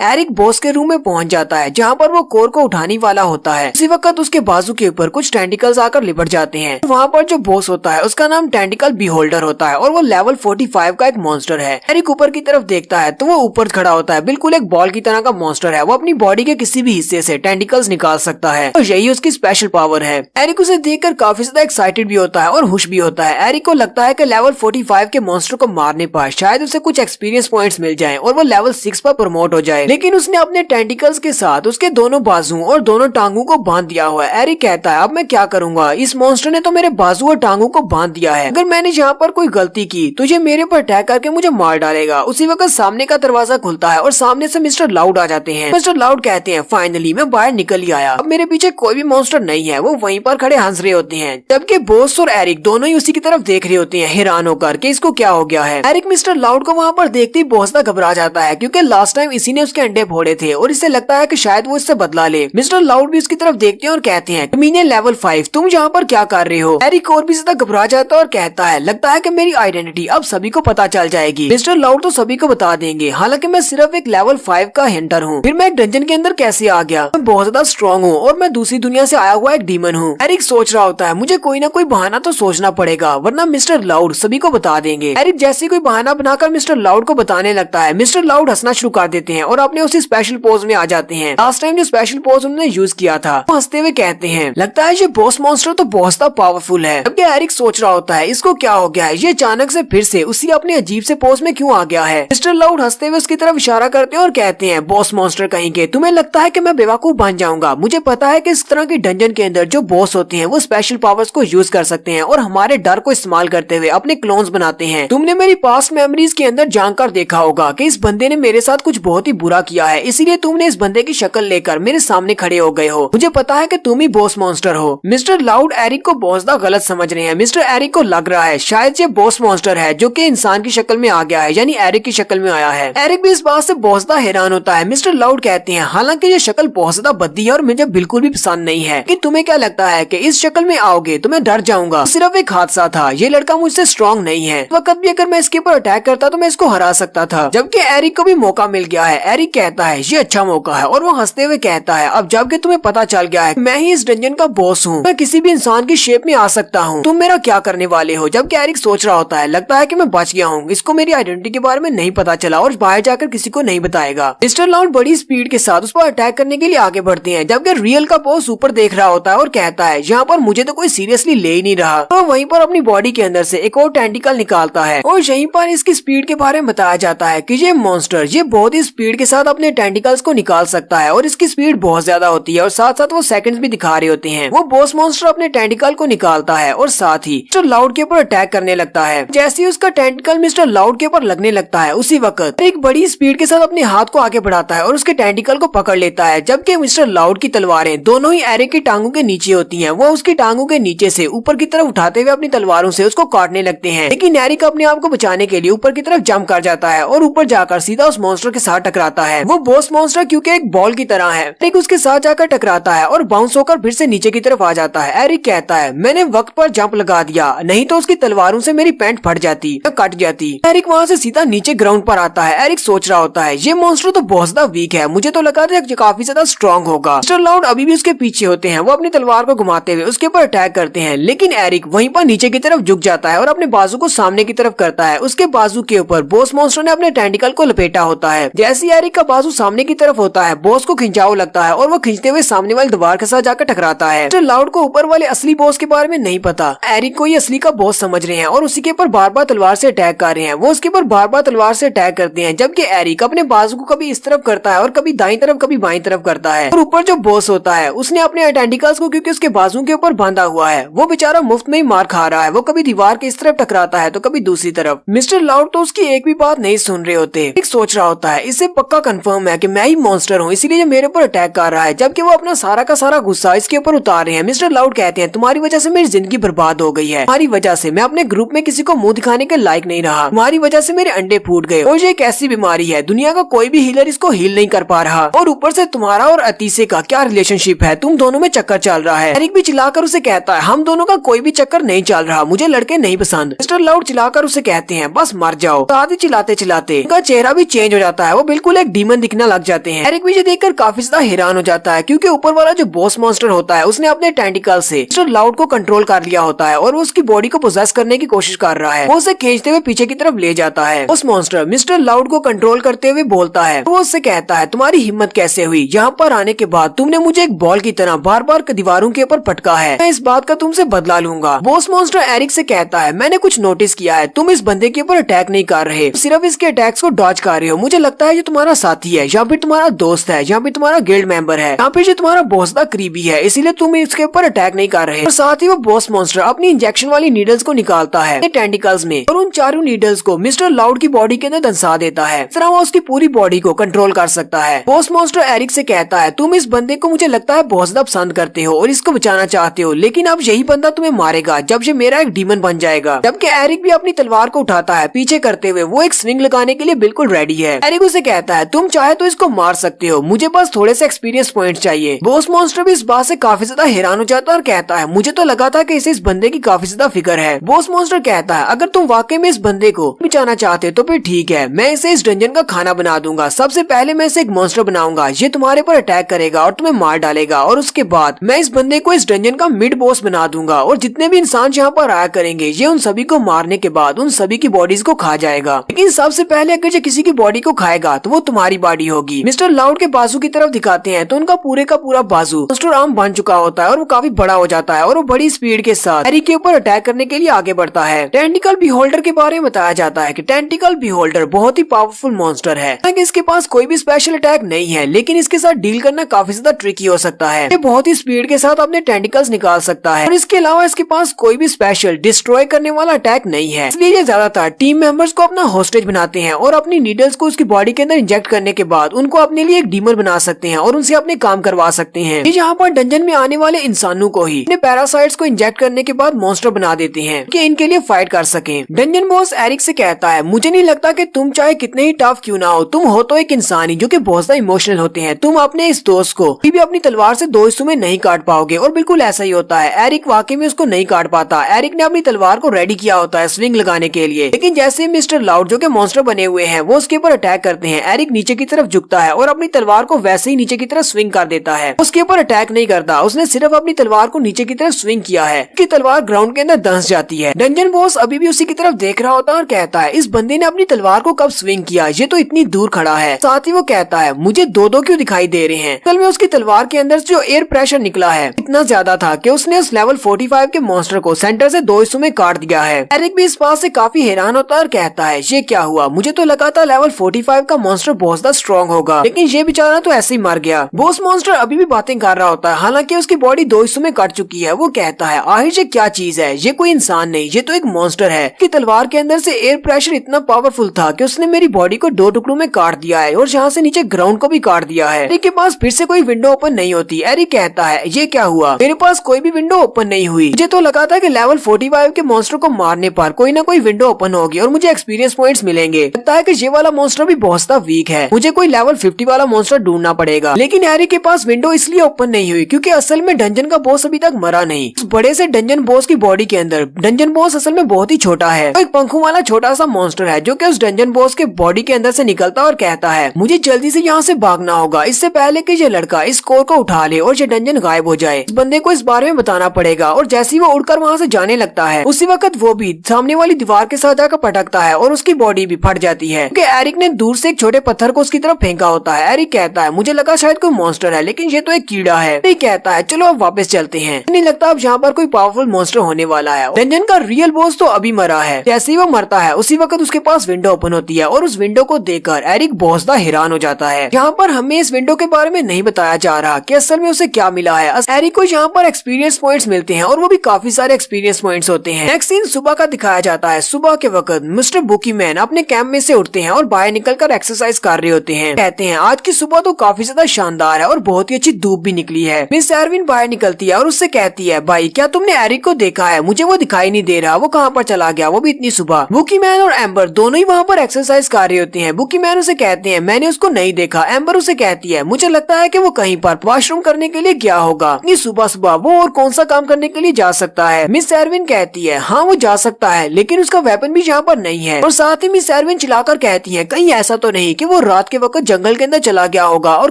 Eric boss के room में पहुंच जाता है जहाँ पर वो कोर को उठाने वाला होता है। उसी वक्त उसके बाजू के ऊपर कुछ टेंटिकल्स आकर लिपट जाते हैं। वहाँ पर जो बॉस होता है उसका नाम टेंटिकल बीहोल्डर होता है और वो लेवल 45 का एक मॉन्स्टर है। एरिक ऊपर की तरफ देखता है तो वो ऊपर खड़ा होता है, बिल्कुल एक बॉल की तरह का मॉन्स्टर है। वो अपनी बॉडी के किसी भी हिस्से से टेंटिकल्स निकाल सकता है और यही उसकी स्पेशल पावर है। एरिक उसे देखकर काफी ज्यादा एक्साइटेड भी होता है और खुश भी होता है। एरिक को लगता है कि लेवल 45 के मॉन्स्टर को मारने पर शायद उसे कुछ एक्सपीरियंस पॉइंट्स मिल जाएं और वो लेवल 6 पर प्रमोट हो जाए। लेकिन उसने अपने टेंटिकल्स के साथ उसके दोनों बाजू और दोनों टांगों को बांध दिया हुआ है। एरिक कहता है अब मैं क्या करूंगा, इस मॉन्स्टर ने तो मेरे बाजू और टांगों को बांध दिया है। अगर मैंने यहाँ पर कोई गलती की तो ये मेरे पर अटैक करके मुझे मार डालेगा। उसी वक्त सामने का दरवाजा खुलता है और सामने से मिस्टर लाउड आ जाते हैं। मिस्टर लाउड कहते हैं फाइनली मैं बाहर निकल ही आया, अब मेरे पीछे कोई भी मॉन्स्टर नहीं है। वो वहीं पर खड़े हंस रहे होते हैं जबकि बॉस और एरिक दोनों ही उसी की तरफ देख रहे होते हैं हैरान होकर कि इसको क्या हो गया है। एरिक मिस्टर लाउड को वहाँ पर देखते ही बहुत ज्यादा घबरा जाता है क्योंकि लास्ट टाइम इसी ने उसके अंडे फोड़े थे और इसे लगता है कि शायद वो इससे बदला ले। मिस्टर लाउड भी उसकी तरफ देखते हैं और कहते हैं कमीने लेवल 5 तुम यहाँ पर क्या कर रहे हो। एरिक और भी ज्यादा घबरा जाता है और कहता है लगता है कि मेरी आइडेंटिटी अब सभी को पता चल जाएगी। मिस्टर लाउड तो सभी को बता देंगे, हालांकि मैं सिर्फ एक लेवल 5 का हंटर हूँ। फिर मैं एक डंजन के अंदर कैसे आ गया, मैं बहुत ज्यादा स्ट्रॉन्ग हूँ और मैं दूसरी दुनिया से आया हुआ एक डीमन हूँ। एरिक सोच रहा होता है मुझे कोई ना कोई बहाना तो सोचना पड़ेगा वरना मिस्टर लाउड सभी को बता देंगे। एरिक जैसे कोई बहाना बनाकर मिस्टर लाउड को बताने लगता है। मिस्टर लाउड हंसना शुरू कर देते हैं और अपने उसी स्पेशल पोज में आ जाते हैं। लास्ट टाइम जो स्पेशल पोज उन्होंने यूज किया था वो हंसते हुए कहते हैं लगता है ये बॉस मॉन्स्टर तो बहुत ज्यादा पावरफुल है। जबकि एरिक सोच रहा होता है इसको क्या हो गया है, ये अचानक से फिर से उसी अपने अजीब से पोज में क्यों आ गया है। मिस्टर लाउड हंसते हुए उसकी तरफ इशारा करते हैं और कहते हैं बॉस मॉन्स्टर कहेंगे तुम्हें लगता है कि मैं बेवकूफ बन जाऊंगा, मुझे पता है कि इस तरह की डंजन के अंदर जो बॉस होते हैं वो स्पेशल पावर्स को यूज कर सकते हैं और हमारे डर को इस्तेमाल करते हुए अपने क्लोन्स बनाते हैं। तुमने मेरी पास्ट मेमोरीज के अंदर जानकर देखा होगा कि इस बंदे ने मेरे साथ कुछ बहुत ही बुरा किया है, इसीलिए तुमने इस बंदे की शक्ल लेकर मेरे सामने खड़े हो गए हो। मुझे पता है कि तुम ही बॉस मॉन्स्टर हो। मिस्टर लाउड एरिक को बहुत ज्यादा गलत समझ रहे हैं। मिस्टर एरिक को लग रहा है शायद ये बॉस मॉन्स्टर है जो कि इंसान की शक्ल में आ गया है, यानी एरिक की शक्ल में आया है। एरिक भी इस बात से बहुत ज्यादा हैरान होता है। मिस्टर लाउड कहते हैं हालांकि ये शक्ल बहुत ज्यादा भद्दी है और मुझे बिल्कुल भी पसंद नहीं है कि तुम्हें क्या लगता है कि इस शक्ल में आओगे तो मैं डर जाऊंगा, सिर्फ एक हादसा था, ये लड़का मुझसे स्ट्रॉन्ग नहीं है, वक्त भी अगर मैं इसके ऊपर अटैक करता तो मैं इसको हरा सकता था। जबकि एरिक को भी मौका मिल गया है। एरिक कहता है ये अच्छा मौका है और वो हंसते हुए कहता है अब जबकि तुम्हें पता चल गया है मैं ही इस डंजन का बॉस हूँ, मैं किसी भी इंसान की शेप में आ सकता हूँ, तुम मेरा क्या करने वाले हो। जबकि एरिक सोच रहा होता है लगता है कि मैं बच गया हूँ, इसको मेरी आइडेंटिटी के बारे में नहीं पता चला और बाहर जाकर किसी को नहीं बताएगा। मिस्टर लाउड बड़ी स्पीड के साथ उस पर अटैक करने के लिए आगे बढ़ते हैं जबकि रियल का बॉस ऊपर देख रहा होता है और कहता है यहाँ पर मुझे तो कोई सीरियसली ले ही नहीं रहा। तो वहीं पर अपनी बॉडी के अंदर से एक और टेंटिकल निकालता है और यहीं पर इसकी स्पीड के बारे में बताया जाता है कि ये मॉन्स्टर ये बहुत ही स्पीड के साथ अपने टेंटिकल्स को निकाल सकता है और इसकी स्पीड बहुत ज्यादा होती है और साथ साथ वो सेकंड्स भी दिखा रहे होते हैं। वो बॉस मॉन्स्टर अपने टेंटिकल को निकालता है और साथ ही मिस्टर लाउड के ऊपर अटैक करने लगता है। जैसे ही उसका टेंटिकल मिस्टर लाउड के ऊपर लगने लगता है उसी वक्त एक बड़ी स्पीड के साथ अपने हाथ को आगे बढ़ाता है और उसके टेंटिकल को पकड़ लेता है। जबकि मिस्टर लाउड की तलवारें दोनों ही एरिक की टांगों के नीचे होती हैं। वो उसकी टांगों के नीचे से ऊपर की तरफ उठाते हुए अपनी तलवारों से उसको काटने लगते हैं, लेकिन एरिक अपने आप को बचाने के लिए ऊपर की तरफ जंप कर जाता है और ऊपर जाकर सीधा उस मॉन्स्टर के साथ टकराता है। वो बॉस मॉन्स्टर क्योंकि एक बॉल की तरह है, एरिक उसके साथ जाकर टकराता है और बाउंस होकर फिर से नीचे की तरफ आ जाता है। एरिक कहता है मैंने वक्त पर जंप लगा दिया, नहीं तो उसकी तलवारों से मेरी पैंट फट जाती या कट जाती। एरिक वहाँ से सीधा नीचे ग्राउंड पर आता है। एरिक सोच रहा होता है ये मॉन्स्टर तो बहुत ज्यादा वीक है, मुझे तो लगा था काफी ज्यादा स्ट्रॉन्ग होगा। मिस्टर लाउड अभी भी उसके पीछे होते हैं। वो अपनी तलवार को घुमाते हुए उसके ऊपर अटैक करते हैं, लेकिन एरिक वहीं पर नीचे की तरफ झुक जाता है और अपने बाजू को सामने की तरफ करता है। उसके बाजू के ऊपर बॉस मॉन्स्टर ने अपने टेंटिकल को लपेटा होता है। जैसे ही एरिक का बाजू सामने की तरफ होता है बॉस को खिंचाव लगता है और वो खींचते हुए सामने वाली दीवार के साथ जाकर टकराता है। मिस्टर लाउड को ऊपर वाले असली बॉस के बारे में नहीं पता, एरिक को ये असली का बॉस समझ रहे हैं और उसी के ऊपर बार बार तलवार से अटैक कर रहे हैं। वो उसके ऊपर बार बार तलवार से अटैक करते हैं जबकि एरिक अपने बाजू को कभी इस तरफ करता है और कभी दाईं तरफ कभी बाईं तरफ करता है। और ऊपर जो बॉस होता है उसने अपने टेंटिकल्स को क्योंकि उसके बाजू के ऊपर बांधा हुआ है वो बेचारा मुफ्त में ही मार खा रहा है। वो कभी दीवार के इस तरफ टकराता है तो कभी दूसरी तरफ। मिस्टर लाउड तो उसकी एक भी बात नहीं सुन रहे होते। एक सोच रहा होता है इससे पक्का कंफर्म है कि मैं ही मॉन्स्टर हूँ, इसीलिए मेरे ऊपर अटैक कर रहा है, जबकि वो अपना सारा का सारा गुस्सा इसके ऊपर उतार रहे हैं। मिस्टर लाउड कहते हैं तुम्हारी वजह से मेरी जिंदगी बर्बाद हो गई है, तुम्हारी वजह से मैं अपने ग्रुप में किसी को मुंह दिखाने के लायक नहीं रहा, तुम्हारी वजह से मेरे अंडे फूट गए और ये एक ऐसी बीमारी है दुनिया का कोई भी हीलर इसको हील नहीं कर पा रहा, और ऊपर से तुम्हारा और अतीसे का क्या रिलेशनशिप है, तुम दोनों में चक्कर चल रहा है। एरिक भी चिल्लाकर उसे कहता है हम दोनों का कोई भी चक्कर नहीं चल रहा, मुझे लड़के नहीं पसंद। मिस्टर लाउड चिल्लाकर उसे कहते हैं बस मर जाओ। साथ ही चिल्लाते चिल्लाते उनका चेहरा भी चेंज हो जाता है, वो बिल्कुल एक एक डीमन दिखना लग जाते हैं। एरिक भी ये देखकर काफी ज्यादा हैरान हो जाता है क्योंकि ऊपर वाला जो बॉस मॉन्स्टर होता है उसने अपने टेंटिकल से मिस्टर लाउड को कंट्रोल कर लिया होता है और वो उसकी बॉडी को पोजेस करने की कोशिश कर रहा है। वो उसे खींचते हुए पीछे की तरफ ले जाता है। उस मॉन्स्टर मिस्टर लाउड को कंट्रोल करते हुए बोलता है। वो उससे कहता है तुम्हारी हिम्मत कैसे हुई, यहाँ पर आने के बाद तुमने मुझे एक बॉल की तरह बार बार दीवारों के ऊपर पटका है, मैं इस बात का तुमसे बदला लूंगा। बॉस मॉन्स्टर एरिक से कहता है मैंने कुछ नोटिस किया है, तुम इस बंदे के ऊपर अटैक नहीं कर रहे, सिर्फ इसके अटैक्स को डॉज कर रहे हो। मुझे लगता है ये तुम्हारा साथी है या फिर तुम्हारा दोस्त है या फिर तुम्हारा गिल्ड मेंबर है या फिर ये तुम्हारा बॉस दा करीबी है, इसीलिए तुम इसके ऊपर अटैक नहीं कर रहे। और साथ ही वो बॉस मॉन्स्टर अपनी इंजेक्शन वाली नीडल्स को निकालता है टेंटिकल्स में और उन चारों नीडल्स को मिस्टर लाउड की बॉडी के अंदर दंसा देता है। इस तरह वो उसकी पूरी बॉडी को कंट्रोल कर सकता है। बॉस मॉन्स्टर एरिक से कहता है तुम इस बंदे को मुझे लगता है बहुत ज्यादा पसंद करते हो और इसको बचाना चाहते हो, लेकिन अब यही बंदा तुम्हें मारेगा जब ये मेरा एक डीमन बन जाएगा। जबकि एरिक भी अपनी तलवार को उठाता है पीछे करते हुए वो एक स्विंग लगाने के लिए बिल्कुल रेडी है। एरिक उसे कहता है तुम चाहे तो इसको मार सकते हो, मुझे बस थोड़े से एक्सपीरियंस पॉइंट चाहिए। बॉस मॉन्स्टर भी इस बात से काफी ज्यादा हैरान हो जाता है और कहता है मुझे तो लगा था कि इसे इस बंदे की काफी ज्यादा फिक्र है। बॉस मॉन्स्टर कहता है अगर तुम वाकई में इस बंदे को बचाना चाहते तो फिर ठीक है, मैं इसे इस डंजन का खाना बना दूंगा। सबसे पहले मैं इसे एक मॉन्स्टर बनाऊंगा, ये तुम्हारे पर अटैक करेगा और तुम्हें मार डालेगा और उसके बाद मैं इस बंदे को इस डंजन का मिड बॉस बना दूंगा और जितने भी इंसान यहाँ पर आया करेंगे ये उन सभी को मारने के बाद उन सभी की बॉडीज को खा जाएगा। लेकिन सबसे पहले अगर ये किसी की बॉडी को खाएगा तो वो तुम्हारी बॉडी होगी। मिस्टर लाउड के बाजू की तरफ दिखाते हैं तो उनका पूरे का पूरा बाजू मॉन्स्टर आर्म बन चुका होता है और वो काफी बड़ा हो जाता है और वो बड़ी स्पीड के साथ एरिक के ऊपर अटैक करने के लिए आगे बढ़ता है। टेंटिकल बीहोल्डर के बारे में बताया जाता है कि टेंटिकल बीहोल्डर बहुत ही पावरफुल मॉन्स्टर है। हालांकि इसके पास कोई भी स्पेशल अटैक नहीं है लेकिन इसके साथ डील करना काफी ज्यादा ट्रिकी हो सकता है। ये बहुत ही स्पीड के साथ अपने टेंटिकल्स निकाल सकता है और इसके अलावा इसके पास कोई भी स्पेशल डिस्ट्रॉय करने वाला अटैक नहीं है। इसलिए ये ज्यादातर टीम मेंबर्स को अपना होस्टेज बनाते हैं और अपनी नीडल्स को उसकी बॉडी के अंदर इंजेक्ट करने के बाद उनको अपने लिए एक डीमन बना सकते हैं और उनसे अपने काम करवा सकते हैं। ये यहाँ पर डंजन में आने वाले इंसानों को ही अपने पैरासाइट्स को इंजेक्ट करने के बाद मॉन्स्टर बना देते हैं कि इनके लिए फाइट कर सकें। डंजन बॉस एरिक से कहता है मुझे नहीं लगता कि तुम चाहे कितने ही टफ क्यों ना हो, तुम हो तो एक इंसान ही जो कि बहुत ज्यादा इमोशनल होते हैं। तुम अपने इस दोस्त को भी अपनी तलवार से दो हिस्सों में नहीं काट पाओगे और बिल्कुल ऐसा ही होता है। एरिक वाकई में उसको नहीं काट पाता। एरिक ने अपनी तलवार को रेडी किया होता है स्विंग लगाने के लिए, लेकिन जैसे मिस्टर लाउड जो कि मॉन्स्टर बने हुए हैं वो उसके ऊपर अटैक करते हैं, एरिक नीचे की तरफ झुकता है और अपनी तलवार को वैसे ही नीचे की तरफ स्विंग कर देता है। उसके ऊपर अटैक नहीं करता, उसने सिर्फ अपनी तलवार को नीचे की तरफ स्विंग किया है कि तलवार ग्राउंड के अंदर धंस जाती है। डंजन बॉस अभी भी उसी की तरफ देख रहा होता है और कहता है इस बंदे ने अपनी तलवार को कब स्विंग किया, ये तो इतनी दूर खड़ा है। साथ ही वो कहता है मुझे दो दो क्यों दिखाई दे रहे हैं। असल में उसकी तलवार के अंदर जो एयर प्रेशर निकला है इतना ज्यादा था कि उसने उस लेवल 45 के मॉन्स्टर को सेंटर से दो हिस्सों में काट दिया है। एरिक भी इस बात से काफी हैरान होता है और कहता है ये क्या हुआ, मुझे तो लगा था लेवल 45 का मॉन्स्टर बहुत ज्यादा स्ट्रॉन्ग होगा, लेकिन ये बेचारा तो ऐसे ही मर गया। बॉस मॉन्स्टर अभी भी बातें कर रहा होता है, हालांकि उसकी बॉडी दो हिस्सों में कट चुकी है। वो कहता है आखिर ये क्या चीज है, ये कोई इंसान नहीं, ये तो एक मॉन्स्टर है कि तलवार के अंदर से एयर प्रेशर इतना पावरफुल था कि उसने मेरी बॉडी को दो टुकड़ों में काट दिया है और यहाँ से नीचे ग्राउंड को भी काट दिया है। एरिक के पास फिर से कोई विंडो ओपन नहीं होती। एरिक कहता है ये क्या हुआ, मेरे पास कोई भी विंडो ओपन नहीं हुई। मुझे तो लगा था कि लेवल 45 के मॉन्स्टर को मारने पर कोई ना कोई विंडो ओपन होगी और मुझे एक्सपीरियंस पॉइंट्स मिलेंगे। लगता है कि ये वाला मॉन्स्टर भी बहुत ज्यादा वीक है, मुझे कोई लेवल 50 वाला मॉन्स्टर ढूंढना पड़ेगा। लेकिन एरिक के पास विंडो इसलिए ओपन नहीं हुई क्योंकि असल में डंजन का बॉस अभी तक मरा नहीं। उस बड़े से डंजन बॉस की बॉडी के अंदर डंजन बॉस असल में बहुत ही छोटा है, तो एक पंखों वाला छोटा सा मॉन्स्टर है जो कि उस डंजन बॉस के बॉडी के अंदर से निकलता और कहता है मुझे जल्दी से यहाँ से भागना होगा इससे पहले कि ये लड़का इस कोर को उठा ले और ये डंजन गायब हो जाए। इस बंदे को इस बारे में बताना पड़ेगा और जैसे ही वो उड़कर वहाँ से जाने लगता है उसी वक्त वो भी सामने वाली दीवार के साथ जाकर पटकता है और उसकी बॉडी भी फट जाती है क्योंकि एरिक ने दूर से एक छोटे पत्थर को उसकी तरफ फेंका होता है। एरिक कहता है मुझे लगा शायद कोई मॉन्स्टर है लेकिन ये तो एक कीड़ा है। एरिक कहता है चलो अब वापस चलते हैं, नहीं लगता अब यहाँ पर कोई पावरफुल मॉन्स्टर होने वाला है। डंजन का रियल बॉस तो अभी मरा है। जैसे ही वो मरता है उसी वक्त उसके पास विंडो ओपन होती है और उस विंडो को देखकर एरिक बहुत ज्यादा हैरान हो जाता है। यहाँ पर हमें इस विंडो के बारे में नहीं बताया जा रहा कि असल में उसे क्या मिला है। एरिक को यहाँ पर एक्सपीरियंस पॉइंट्स मिलते हैं और वो भी काफी सारे एक्सपीरियंस पॉइंट्स होते हैं। नेक्स्ट सीन सुबह का दिखाया जाता है। सुबह के वक्त मिस्टर बुकी मैन अपने कैंप में से उठते हैं और बाहर निकलकर एक्सरसाइज कर रहे होते हैं। कहते हैं आज की सुबह तो काफी ज्यादा शानदार है और बहुत ही अच्छी धूप भी निकली है। मिस एरविन बाहर निकलती है और उससे कहती है भाई क्या तुमने एरिक को देखा है, मुझे वो दिखाई नहीं दे रहा, वो कहाँ पर चला गया, वो भी इतनी सुबह। बुकी मैन और एम्बर दोनों ही वहाँ पर एक्सरसाइज कर रहे होते हैं। बुकी मैन उसे कहते हैं मैंने उसको नहीं देखा। एम्बर उसे कहती है मुझे लगता है कि वो कहीं पर वॉशरूम करने के लिए गया होगा, ये सुबह सुबह वो और कौन सा काम करने के लिए जा सकता है। मिस एरविन कहती है हाँ वो जा सकता है लेकिन उसका वेपन भी यहाँ पर नहीं है और साथ ही मिस एरविन चिल्लाकर कहती है कहीं ऐसा तो नहीं कि वो वो रात के वक्त जंगल के अंदर चला गया होगा और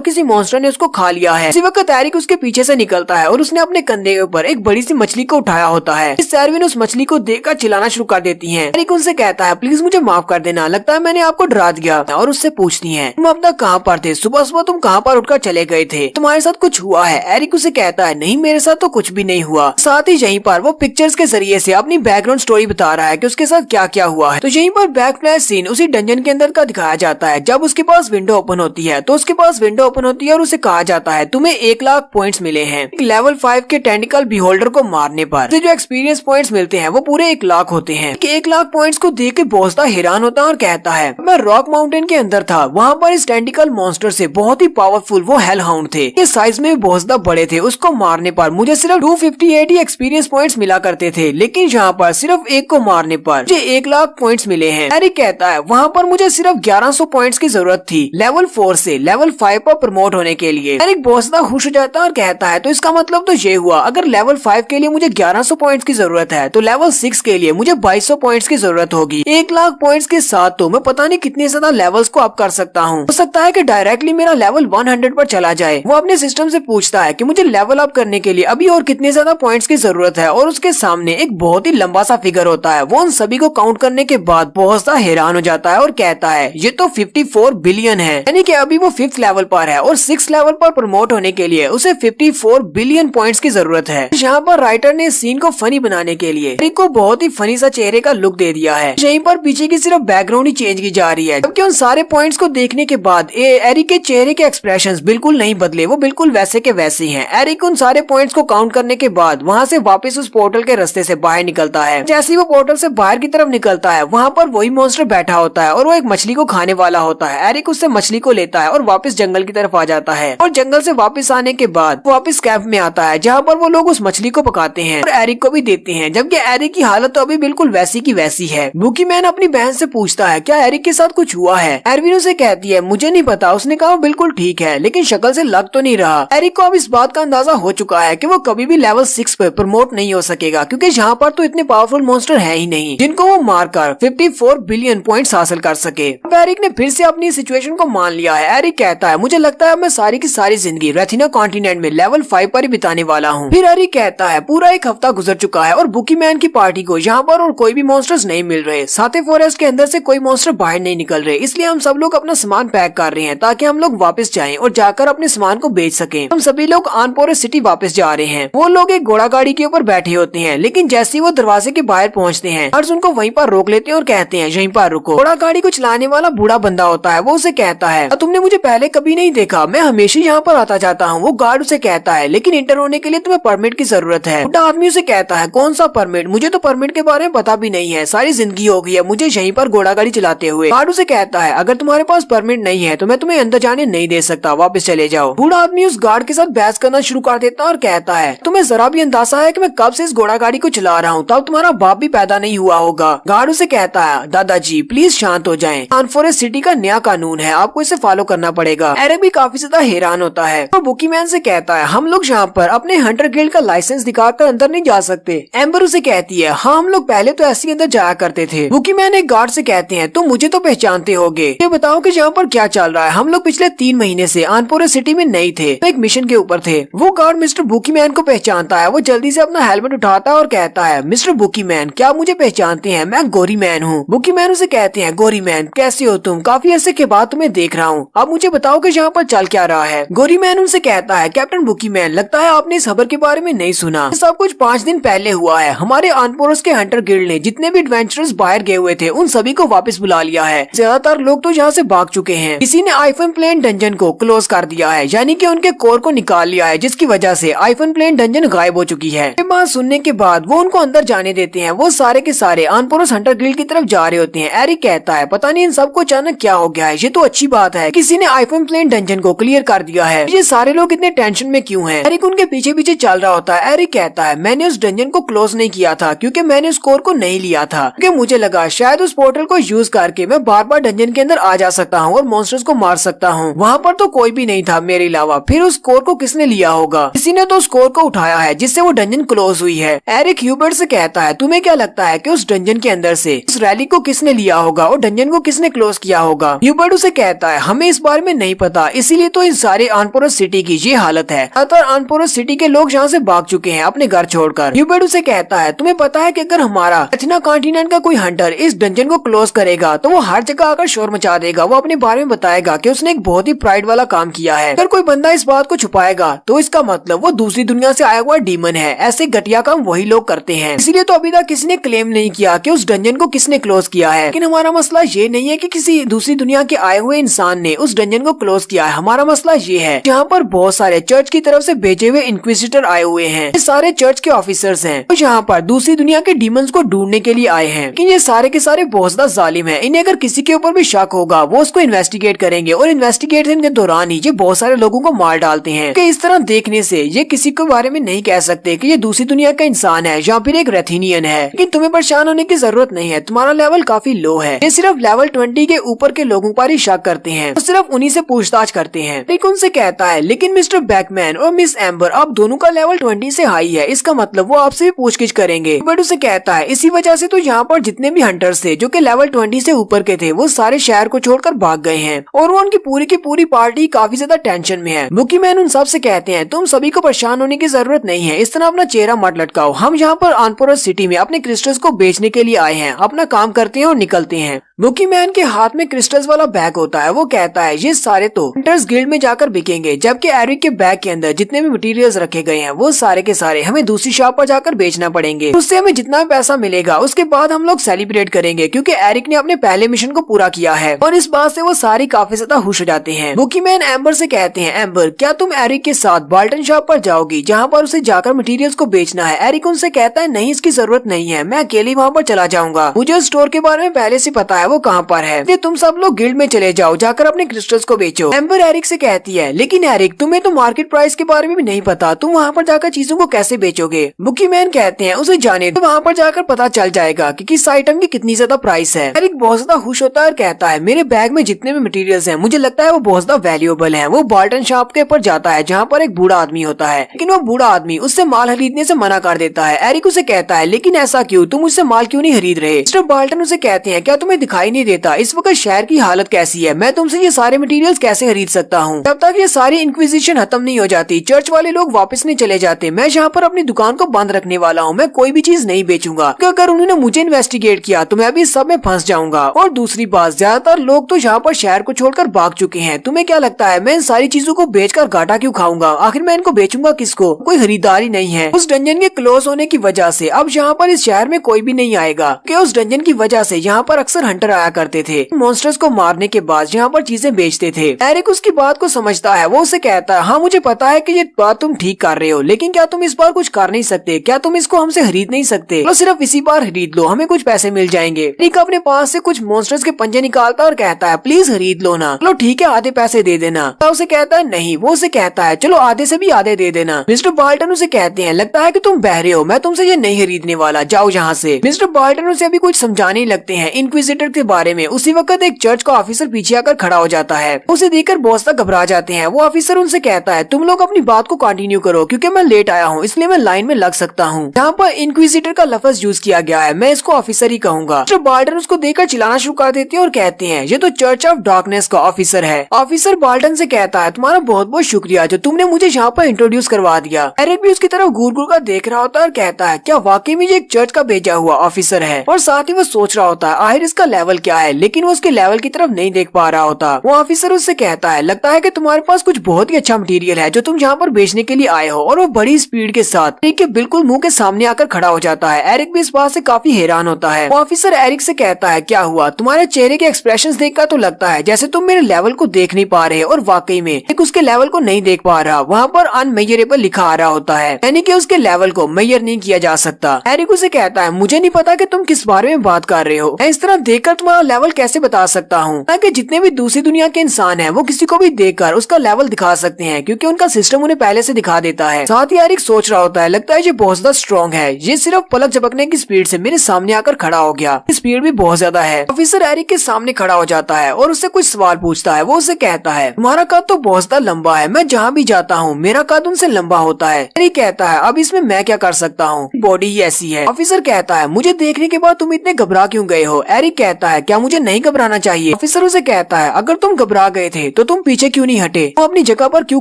किसी मॉन्स्टर ने उसको खा लिया है। इसी वक्त एरिक उसके पीछे से निकलता है और उसने अपने कंधे के ऊपर एक बड़ी सी मछली को उठाया होता है। इस एरविन उस मछली को देखकर चिल्लाना शुरू कर देती है। एरिक उनसे कहता है प्लीज मुझे माफ कर देना, लगता है मैंने आपको डरा दिया। और उससे पूछती है तुम अब तक कहाँ पर थे, सुबह सुबह तुम कहाँ पर उठकर चले गए थे, तुम्हारे साथ कुछ हुआ है? एरिक उसे कहता है नहीं मेरे साथ तो कुछ भी नहीं हुआ। साथ ही यहीं पर वो पिक्चर्स के जरिए से अपनी बैकग्राउंड स्टोरी बता रहा है कि उसके साथ क्या क्या हुआ है। तो यहीं पर बैक फ्लैश सीन उसी डंजन के अंदर का दिखाया जाता है। जब उसके पास विंडो ओपन होती है तो उसके पास विंडो ओपन होती है और उसे कहा जाता है तुम्हें 1 लाख पॉइंट्स मिले हैं लेवल 5 के टेंटिकल बीहोल्डर को मारने पर। जो एक्सपीरियंस पॉइंट्स मिलते हैं वो पूरे 1 लाख होते हैं। 1 लाख पॉइंट्स को देख के बोसदा हैरान होता है और कहता है मैं रॉक माउंटेन के अंदर था, वहाँ पर इस टेंटिकल मॉन्स्टर से बहुत ही पावरफुल वो हेल हाउंड थे, ये साइज में बहुत ज्यादा बड़े थे। उसको मारने पर मुझे सिर्फ 258 ही एक्सपीरियंस पॉइंट्स मिला करते थे, लेकिन यहाँ पर सिर्फ एक को मारने पर मुझे 1 लाख पॉइंट्स मिले हैं। एरिक कहता है वहाँ पर मुझे सिर्फ 1100 पॉइंट्स की जरूरत थी लेवल 4 से लेवल 5 पर प्रमोट होने के लिए। एरिक बहुत ज्यादा खुश हो जाता है और कहता है तो इसका मतलब तो ये हुआ अगर लेवल 5 के लिए मुझे 1100 पॉइंट्स की जरूरत है तो लेवल 6 के लिए मुझे 2200 पॉइंट्स की जरूरत होगी। 1 लाख पॉइंट्स के साथ तो मैं पता नहीं कितने ज्यादा लेवल्स को अप कर सकता हूँ। हो सकता है कि डायरेक्टली मेरा लेवल 100 पर चला जाए। वो अपने सिस्टम से पूछता है कि मुझे लेवल अप करने के लिए अभी और कितने ज्यादा पॉइंट्स की जरूरत है और उसके सामने एक बहुत ही लंबा सा फिगर होता है। वो उन सभी को काउंट करने के बाद बहुत सा हैरान हो जाता है और कहता है ये तो 54 बिलियन है, यानी कि अभी वो 5th लेवल पर है और 6th लेवल पर प्रमोट होने के लिए उसे 54 बिलियन पॉइंट्स की जरूरत है। यहाँ पर राइटर ने सीन को फनी बनाने के लिए एरिक को बहुत ही फनी सा चेहरे का लुक दे दिया है। यहीं पर पीछे की सिर्फ बैकग्राउंड ही चेंज की जा रही है, जबकि उन सारे पॉइंट्स को देखने के बाद एरिक के चेहरे के एक्सप्रेशंस बिल्कुल नहीं बदले, वो बिल्कुल वैसे के वैसे ही हैं। एरिक उन सारे पॉइंट्स को काउंट करने के बाद वहाँ से वापस उस पोर्टल के रास्ते से बाहर निकलता है। जैसे ही वो पोर्टल से बाहर की तरफ निकलता है वहाँ पर वही मॉन्स्टर बैठा होता है और वो एक मछली को खाने वाला होता है। एरिक उससे मछली को लेता है और वापस जंगल की तरफ आ जाता है और जंगल से वापस आने के बाद वापस कैंप में आता है जहाँ पर वो लोग उस मछली को पकाते हैं और एरिक को भी देते हैं, जबकि एरिक की हालत तो अभी बिल्कुल वैसी की वैसी है। बुकी मैन अपनी बहन से पूछता है क्या एरिक के साथ कुछ हुआ है? एरविन उसे कहती है मुझे नहीं पता। उसने कहा बिल्कुल ठीक है लेकिन शक्ल से लग तो नहीं रहा। एरिक को अब इस बात का अंदाजा हो चुका है कि वो कभी भी लेवल 6 पे प्रमोट नहीं हो सकेगा, क्योंकि यहाँ पर तो इतने पावरफुल मॉन्स्टर है ही नहीं जिनको वो मारकर 54 बिलियन पॉइंट्स हासिल कर सके। अब एरिक ने फिर से अपनी सिचुएशन को मान लिया है। एरिक कहता है मुझे लगता है मैं सारी की सारी जिंदगी रेथिना कॉन्टिनेंट में लेवल 5 पर ही बिताने वाला हूँ। फिर एरिक कहता है पूरा 1 हफ्ता गुजर चुका है और बुकी मैन की पार्टी को यहाँ पर और कोई भी मॉन्स्टर्स नहीं मिल रहे। साथे फॉरेस्ट के अंदर से कोई मॉन्स्टर बाहर नहीं निकल रहे, इसलिए हम सब लोग अपना सामान पैक कर रहे हैं ताकि हम लोग वापस जाएं और जाकर अपने सामान को बेच सकें। हम सभी लोग आनपोरे सिटी वापस जा रहे हैं। वो लोग एक घोड़ा गाड़ी के ऊपर बैठे होते हैं, लेकिन जैसे ही वो दरवाजे के बाहर पहुंचते हैं अर्ज उनको वहीं पर रोक लेते हैं और कहते हैं यहीं पर रुको। घोड़ा गाड़ी को चलाने वाला बूढ़ा बंदा होता है। वो उसे कहता है तुमने मुझे पहले कभी नहीं देखा, मैं हमेशा यहाँ पर आता जाता हूँ। वो गार्ड उसे कहता है लेकिन इंटर होने के लिए तुम्हें परमिट की जरूरत है। बूढ़ा आदमी उसे कहता है कौन सा परमिट? मुझे तो परमिट के बारे में पता भी नहीं है, सारी जिंदगी हो गई है मुझे यहीं पर घोड़ा गाड़ी चलाते हुए। गार्ड उसे कहता है अगर तुम्हारे पास परमिट नहीं है तो मैं तुम्हें अंदर जाने नहीं दे सकता, वापस चले जाओ। बूढ़ा आदमी उस गार्ड के साथ बहस करना शुरू कर देता है और कहता है तुम्हें जरा भी अंदाजा है कि मैं कब से इस घोड़ा गाड़ी को चला रहा हूँ, तब तुम्हारा बाप भी पैदा नहीं हुआ होगा। गार्ड उसे कहता है दादाजी प्लीज शांत हो जाएं, आनफॉरेस्ट सिटी का नया कानून है, आपको इसे फॉलो करना पड़ेगा। एरिक भी काफी ज्यादा हैरान होता है और बुकी मैन से कहता है हम लोग यहाँ पर अपने हंटर गिल्ड का लाइसेंस दिखाकर अंदर नहीं जा सकते। एम्बर उसे कहती है हाँ हम लोग पहले तो ऐसे ही अंदर जाया करते थे। बुकी मैन एक गार्ड से कहते हैं तुम मुझे तो पहचानते होगे, ये बताओ कि यहाँ पर क्या चल रहा है? हम लोग पिछले 3 महीने से आनपोरे सिटी में नहीं थे, एक मिशन के ऊपर थे। वो गार्ड मिस्टर बुकी मैन को पहचानता है। वो जल्दी से अपना हेलमेट उठाता है और कहता है मिस्टर बुकी मैन क्या मुझे पहचानते हैं? मैं गोरी मैन हूँ। बुकी मैन उसे कहते हैं गोरी मैन कैसे हो तुम? काफी ऐसे के बाद तुम्हें देख रहा हूँ, अब मुझे बताओ कि यहाँ पर चल क्या रहा है? गोरी मैन उनसे कहता है कैप्टन बुकी मैन लगता है आपने इस खबर के बारे में नहीं सुना, सब कुछ 5 दिन पहले हुआ है। हमारे आनपोरस के हंटर गिल्ड ने जितने भी एडवेंचरर्स बाहर गए हुए थे उन सभी को वापस बुला लिया है। ज्यादातर लोग तो यहाँ से भाग चुके हैं। किसी ने आइफन प्लेन डंजन को क्लोज कर दिया है, यानी कि उनके कोर को निकाल लिया है, जिसकी वजह से आइफन प्लेन डंजन गायब हो चुकी है। ये बात सुनने के बाद वो उनको अंदर जाने देते हैं। वो सारे के सारे आनपोरस हंटर गिल्ड की तरफ जा रहे होते हैं। एरिक कहता है पता नहीं इन सबको अचानक क्या हो गया है, ये तो अच्छी बात है किसी ने आइफन प्लेन डंजन को क्लियर कर दिया है, ये सारे लोग इतने टेंशन में क्यों हैं? एरिक उनके पीछे पीछे चल रहा होता है। एरिक कहता है मैंने उस डंजन को क्लोज नहीं किया था क्योंकि मैंने उस कोर को नहीं लिया था, क्योंकि मुझे लगा शायद उस पोर्टल को यूज करके मैं बार बार डंजन के अंदर आ जा सकता हूँ और मॉन्स्टर्स को मार सकता हूँ। वहाँ पर तो कोई भी नहीं था मेरे अलावा, फिर उस कोर को किसने लिया होगा? किसी ने तो उस कोर को उठाया है जिससे वो डंजन क्लोज हुई है। एरिक ह्यूबर्ट से कहता है तुम्हें क्या लगता है कि उस डंजन के अंदर से उस रैली को किसने लिया होगा और डंजन को किसने क्लोज किया होगा? ह्यूबर्ट ह्यूबर्ट उसे कहता है हमें इस बारे में नहीं पता, इसीलिए तो इस सारे आनपोरस सिटी की ये हालत है। आनपोरस सिटी के लोग यहाँ से भाग चुके हैं अपने घर छोड़कर। ह्यूबर्ट उसे कहता है तुम्हें पता है कि अगर हमारा एथना कॉन्टिनेंट का कोई हंटर इस डंजन को क्लोज करेगा तो वो हर जगह आकर शोर मचा देगा। वो अपने बारे में बताएगा कि उसने एक बहुत ही प्राइड वाला काम किया है। अगर कोई बंदा इस बात को छुपाएगा तो इसका मतलब वो दूसरी दुनिया से आया हुआ डीमन है। ऐसे घटिया काम वही लोग करते हैं, इसीलिए तो अभी तक किसी ने क्लेम नहीं किया कि उस डंजन को किसने क्लोज किया है। लेकिन हमारा मसला ये नहीं है कि किसी दूसरी दुनिया के आए हुए इंसान ने उस डंजन को क्लोज किया है। हमारा मसला ये है जहाँ पर बहुत सारे चर्च की तरफ से भेजे हुए इंक्विजिटर आए हुए हैं। ये सारे चर्च के ऑफिसर्स हैं तो यहाँ पर दूसरी दुनिया के डीमंस को ढूंढने के लिए आए हैं। लेकिन ये सारे के सारे बहुत ज्यादा जालिम है। इन्हें अगर किसी के ऊपर भी शक होगा वो उसको इन्वेस्टिगेट करेंगे और इन्वेस्टिगेशन के दौरान ही ये बहुत सारे लोगों को मार डालते हैं। कि इस तरह देखने से ये किसी के बारे में नहीं कह सकते कि ये दूसरी दुनिया का इंसान है या फिर एक रेथिनियन है। लेकिन तुम्हें परेशान होने की जरूरत नहीं है, तुम्हारा लेवल काफी लो है। ये सिर्फ लेवल 20 के ऊपर के लोगों पर ही शक करते हैं और सिर्फ उन्हीं से पूछताछ करते हैं। रिक उनसे कहता है लेकिन मिस्टर बैकमैन और मिस एम्बर आप दोनों का लेवल 20 से हाई है, इसका मतलब वो आपसे भी पूछगिछ करेंगे। बट उसे कहता है इसी वजह से तो यहाँ पर जितने भी हंटर्स थे जो कि लेवल 20 से ऊपर के थे वो सारे शहर को छोड़कर भाग गए हैं और वो उनकी पूरी पार्टी काफी ज्यादा टेंशन में है। बुकी मैन उन सबसे कहते हैं तुम सभी को परेशान होने की जरूरत नहीं है, इस तरह अपना चेहरा मत लटकाओ। हम यहाँ पर आनपोरस सिटी में अपने क्रिस्टल्स को बेचने के लिए आए हैं, अपना काम करते हैं और निकलते हैं। बुकी मैन के हाथ में क्रिस्टल्स वाला बैग होता है। वो कहता है ये सारे तो हंटर्स गिल्ड में जाकर बिकेंगे, जबकि एरिक के बैग के अंदर जितने भी मटेरियल्स रखे गए हैं वो सारे के सारे हमें दूसरी शॉप पर जाकर बेचना पड़ेंगे। उससे हमें जितना भी पैसा मिलेगा उसके बाद हम लोग सेलिब्रेट करेंगे क्योंकि एरिक ने अपने पहले मिशन को पूरा किया है। और इस बात से वो सारी काफी ज्यादा खुश हो जाते हैं। बुकी मैन एम्बर से कहते हैं एम्बर क्या तुम एरिक के साथ बाल्टन शॉप पर जाओगी जहाँ पर उसे जाकर मटेरियल्स को बेचना है। एरिक उनसे कहता है नहीं इसकी जरूरत नहीं है, मैं अकेले वहाँ पर चला जाऊंगा, मुझे उस स्टोर के बारे में पहले से पता है वो कहाँ पर है, तुम सब लोग गिल्ड में चले जाओ, जाकर अपने क्रिस्टल्स को बेचो। एम्बर एरिक से कहती है लेकिन एरिक तुम्हें तो मार्केट प्राइस के बारे में भी नहीं पता, तुम वहाँ पर जाकर चीजों को कैसे बेचोगे। बुकी मैन कहते हैं उसे जाने दो, वहाँ पर जाकर पता चल जाएगा कि किस आइटम की कितनी ज्यादा प्राइस है। एरिक बहुत ज्यादा खुश होता है और कहता है मेरे बैग में जितने भी मटेरियल्स हैं मुझे लगता है वो बहुत ज्यादा वैल्यूएबल है। वो बाल्टन शॉप के ऊपर जाता है जहाँ पर एक बूढ़ा आदमी होता है, लेकिन वो बूढ़ा आदमी उससे माल खरीदने से मना कर देता है। एरिक उसे कहता है लेकिन ऐसा क्यों, तुम उससे माल क्यों नहीं खरीद रहे। मिस्टर बाल्टन उसे कहते हैं क्या तुम्हें दिखाई नहीं देता इस वक्त शहर की हालत कैसी है, मैं तुमसे ये सारे मटेरियल्स कैसे खरीद सकता हूँ। जब तक ये सारी इंक्विजिशन खत्म नहीं हो जाती, चर्च वाले लोग वापस नहीं चले जाते, मैं यहाँ पर अपनी दुकान को बंद रखने वाला हूँ। मैं कोई भी चीज नहीं बेचूंगा, अगर उन्होंने मुझे इन्वेस्टिगेट किया तो मैं भी सब में फंस जाऊंगा। और दूसरी बात, ज्यादातर लोग तो यहाँ पर शहर को छोड़कर भाग चुके हैं, तुम्हें क्या लगता है मैं इन सारी चीजों को बेचकर घाटा क्यों खाऊंगा, आखिर मैं इनको बेचूंगा किसको, कोई खरीदारी नहीं है। उस डंजन के क्लोज होने की वजह से अब यहाँ पर इस शहर में कोई भी नहीं आएगा, कि उस डंजन की वजह से यहाँ पर अक्सर हंटर आया करते थे, मॉन्स्टर्स को मारने के बाद यहाँ पर चीजें बेचते थे। एरिक उसकी बात को समझता है, वो उसे कहता है हाँ मुझे पता है कि ये बात तुम ठीक कर रहे हो, लेकिन क्या तुम इस बार कुछ कर नहीं सकते, क्या तुम इसको हमसे खरीद नहीं सकते, तो सिर्फ इसी बार खरीद लो, हमें कुछ पैसे मिल जाएंगे। एरिक अपने पास से कुछ मॉन्स्टर्स के पंजे निकालता और कहता है प्लीज खरीद लो ना, चलो ठीक है आधे पैसे दे देना। तो उसे कहता है नहीं, वो उसे कहता है चलो आधे से भी आधे दे देना। मिस्टर बाल्टन उसे कहते हैं लगता है कि तुम बहरे हो, मैं तुमसे ये नहीं खरीदने वाला, जाओ यहाँ से। मिस्टर बाल्टन उसे अभी कुछ समझाने लगते हैं इंक्विजिटर के बारे में। उसी वक्त एक चर्च का ऑफिसर पीछे आकर खड़ा हो जाता है, उसे देखकर बहुत सा घबरा जाते हैं। वो ऑफिसर उनसे कहता है तुम लोग अपनी बात को कंटिन्यू करो क्योंकि मैं लेट आया हूँ, इसलिए मैं लाइन में लग सकता हूँ। यहाँ पर इंक्विजिटर का लफ्ज यूज किया गया है, मैं इसको ऑफिसर ही कहूंगा। मिस्टर बाल्टन उसको देखकर चिल्लाना शुरू कर देते हैं और कहते हैं ये तो चर्च ऑफ डार्कनेस का ऑफिसर है। ऑफिसर बाल्टन से कहता है तुम्हारा बहुत बहुत शुक्रिया जो तुमने मुझे यहाँ पर इंट्रोड्यूस करवा दिया। एरिक भी उसकी तरफ घूर घूर कर देख रहा होता है और कहता है क्या वाकई में ये एक चर्च का भेजा हुआ ऑफिसर है, और साथ ही वो सोच रहा होता है आखिर इसका लेवल क्या है, लेकिन वो उसके लेवल की तरफ नहीं देख पा रहा होता। वो ऑफिसर उससे कहता है लगता है कि तुम्हारे पास कुछ बहुत ही अच्छा मटेरियल है जो तुम यहाँ पर बेचने के लिए आए हो, और वो बड़ी स्पीड के साथ एरिक के बिल्कुल मुंह के सामने आकर खड़ा हो जाता है। एरिक भी इस बात से काफी हैरान होता है। वो ऑफिसर एरिक से कहता है क्या हुआ, तुम्हारे चेहरे के एक्सप्रेशंस देखकर तो लगता है जैसे तुम मेरे लेवल को देख नहीं पा रहे, और वाकई में एरिक उसके लेवल को नहीं देख पा रहा। वहाँ पर अनमेजरेबल लिखा आ रहा होता है, यानी कि उसके लेवल को मेजर नहीं किया जा सकता। एरिक उसे कहता है मुझे नहीं पता कि तुम किस बारे में बात कर रहे हो, मैं इस तरह देखकर तुम्हारा लेवल कैसे बता सकता हूँ, ताकि जितने भी दूसरी दुनिया के इंसान हैं वो किसी को भी देखकर उसका लेवल दिखा सकते हैं, क्योंकि उनका सिस्टम उन्हें पहले से दिखा देता है। साथ ही एरिक सोच रहा होता है लगता है ये बहुत ज्यादा स्ट्रॉन्ग है, ये सिर्फ पलक झपकने की स्पीड से मेरे सामने आकर खड़ा हो गया, स्पीड भी बहुत ज्यादा है। ऑफिसर एरिक के सामने खड़ा हो जाता है और उससे कुछ सवाल पूछता है। वो उसे कहता है तुम्हारा कद तो बहुत ज्यादा लंबा है, मैं जहाँ भी जाता हूँ मेरा कद उनसे लंबा होता है। एरिक कहता है अब इसमें मैं क्या कर सकता हूँ, बॉडी ही ऐसी है। ऑफिसर कहता है मुझे देखने के बाद तुम इतने घबरा क्यों गए हो। एरिक कहता कहता है क्या मुझे नहीं घबराना चाहिए? ऑफिसर उसे कहता है अगर तुम घबरा गए थे तो तुम पीछे क्यों नहीं हटे, तुम अपनी जगह पर क्यों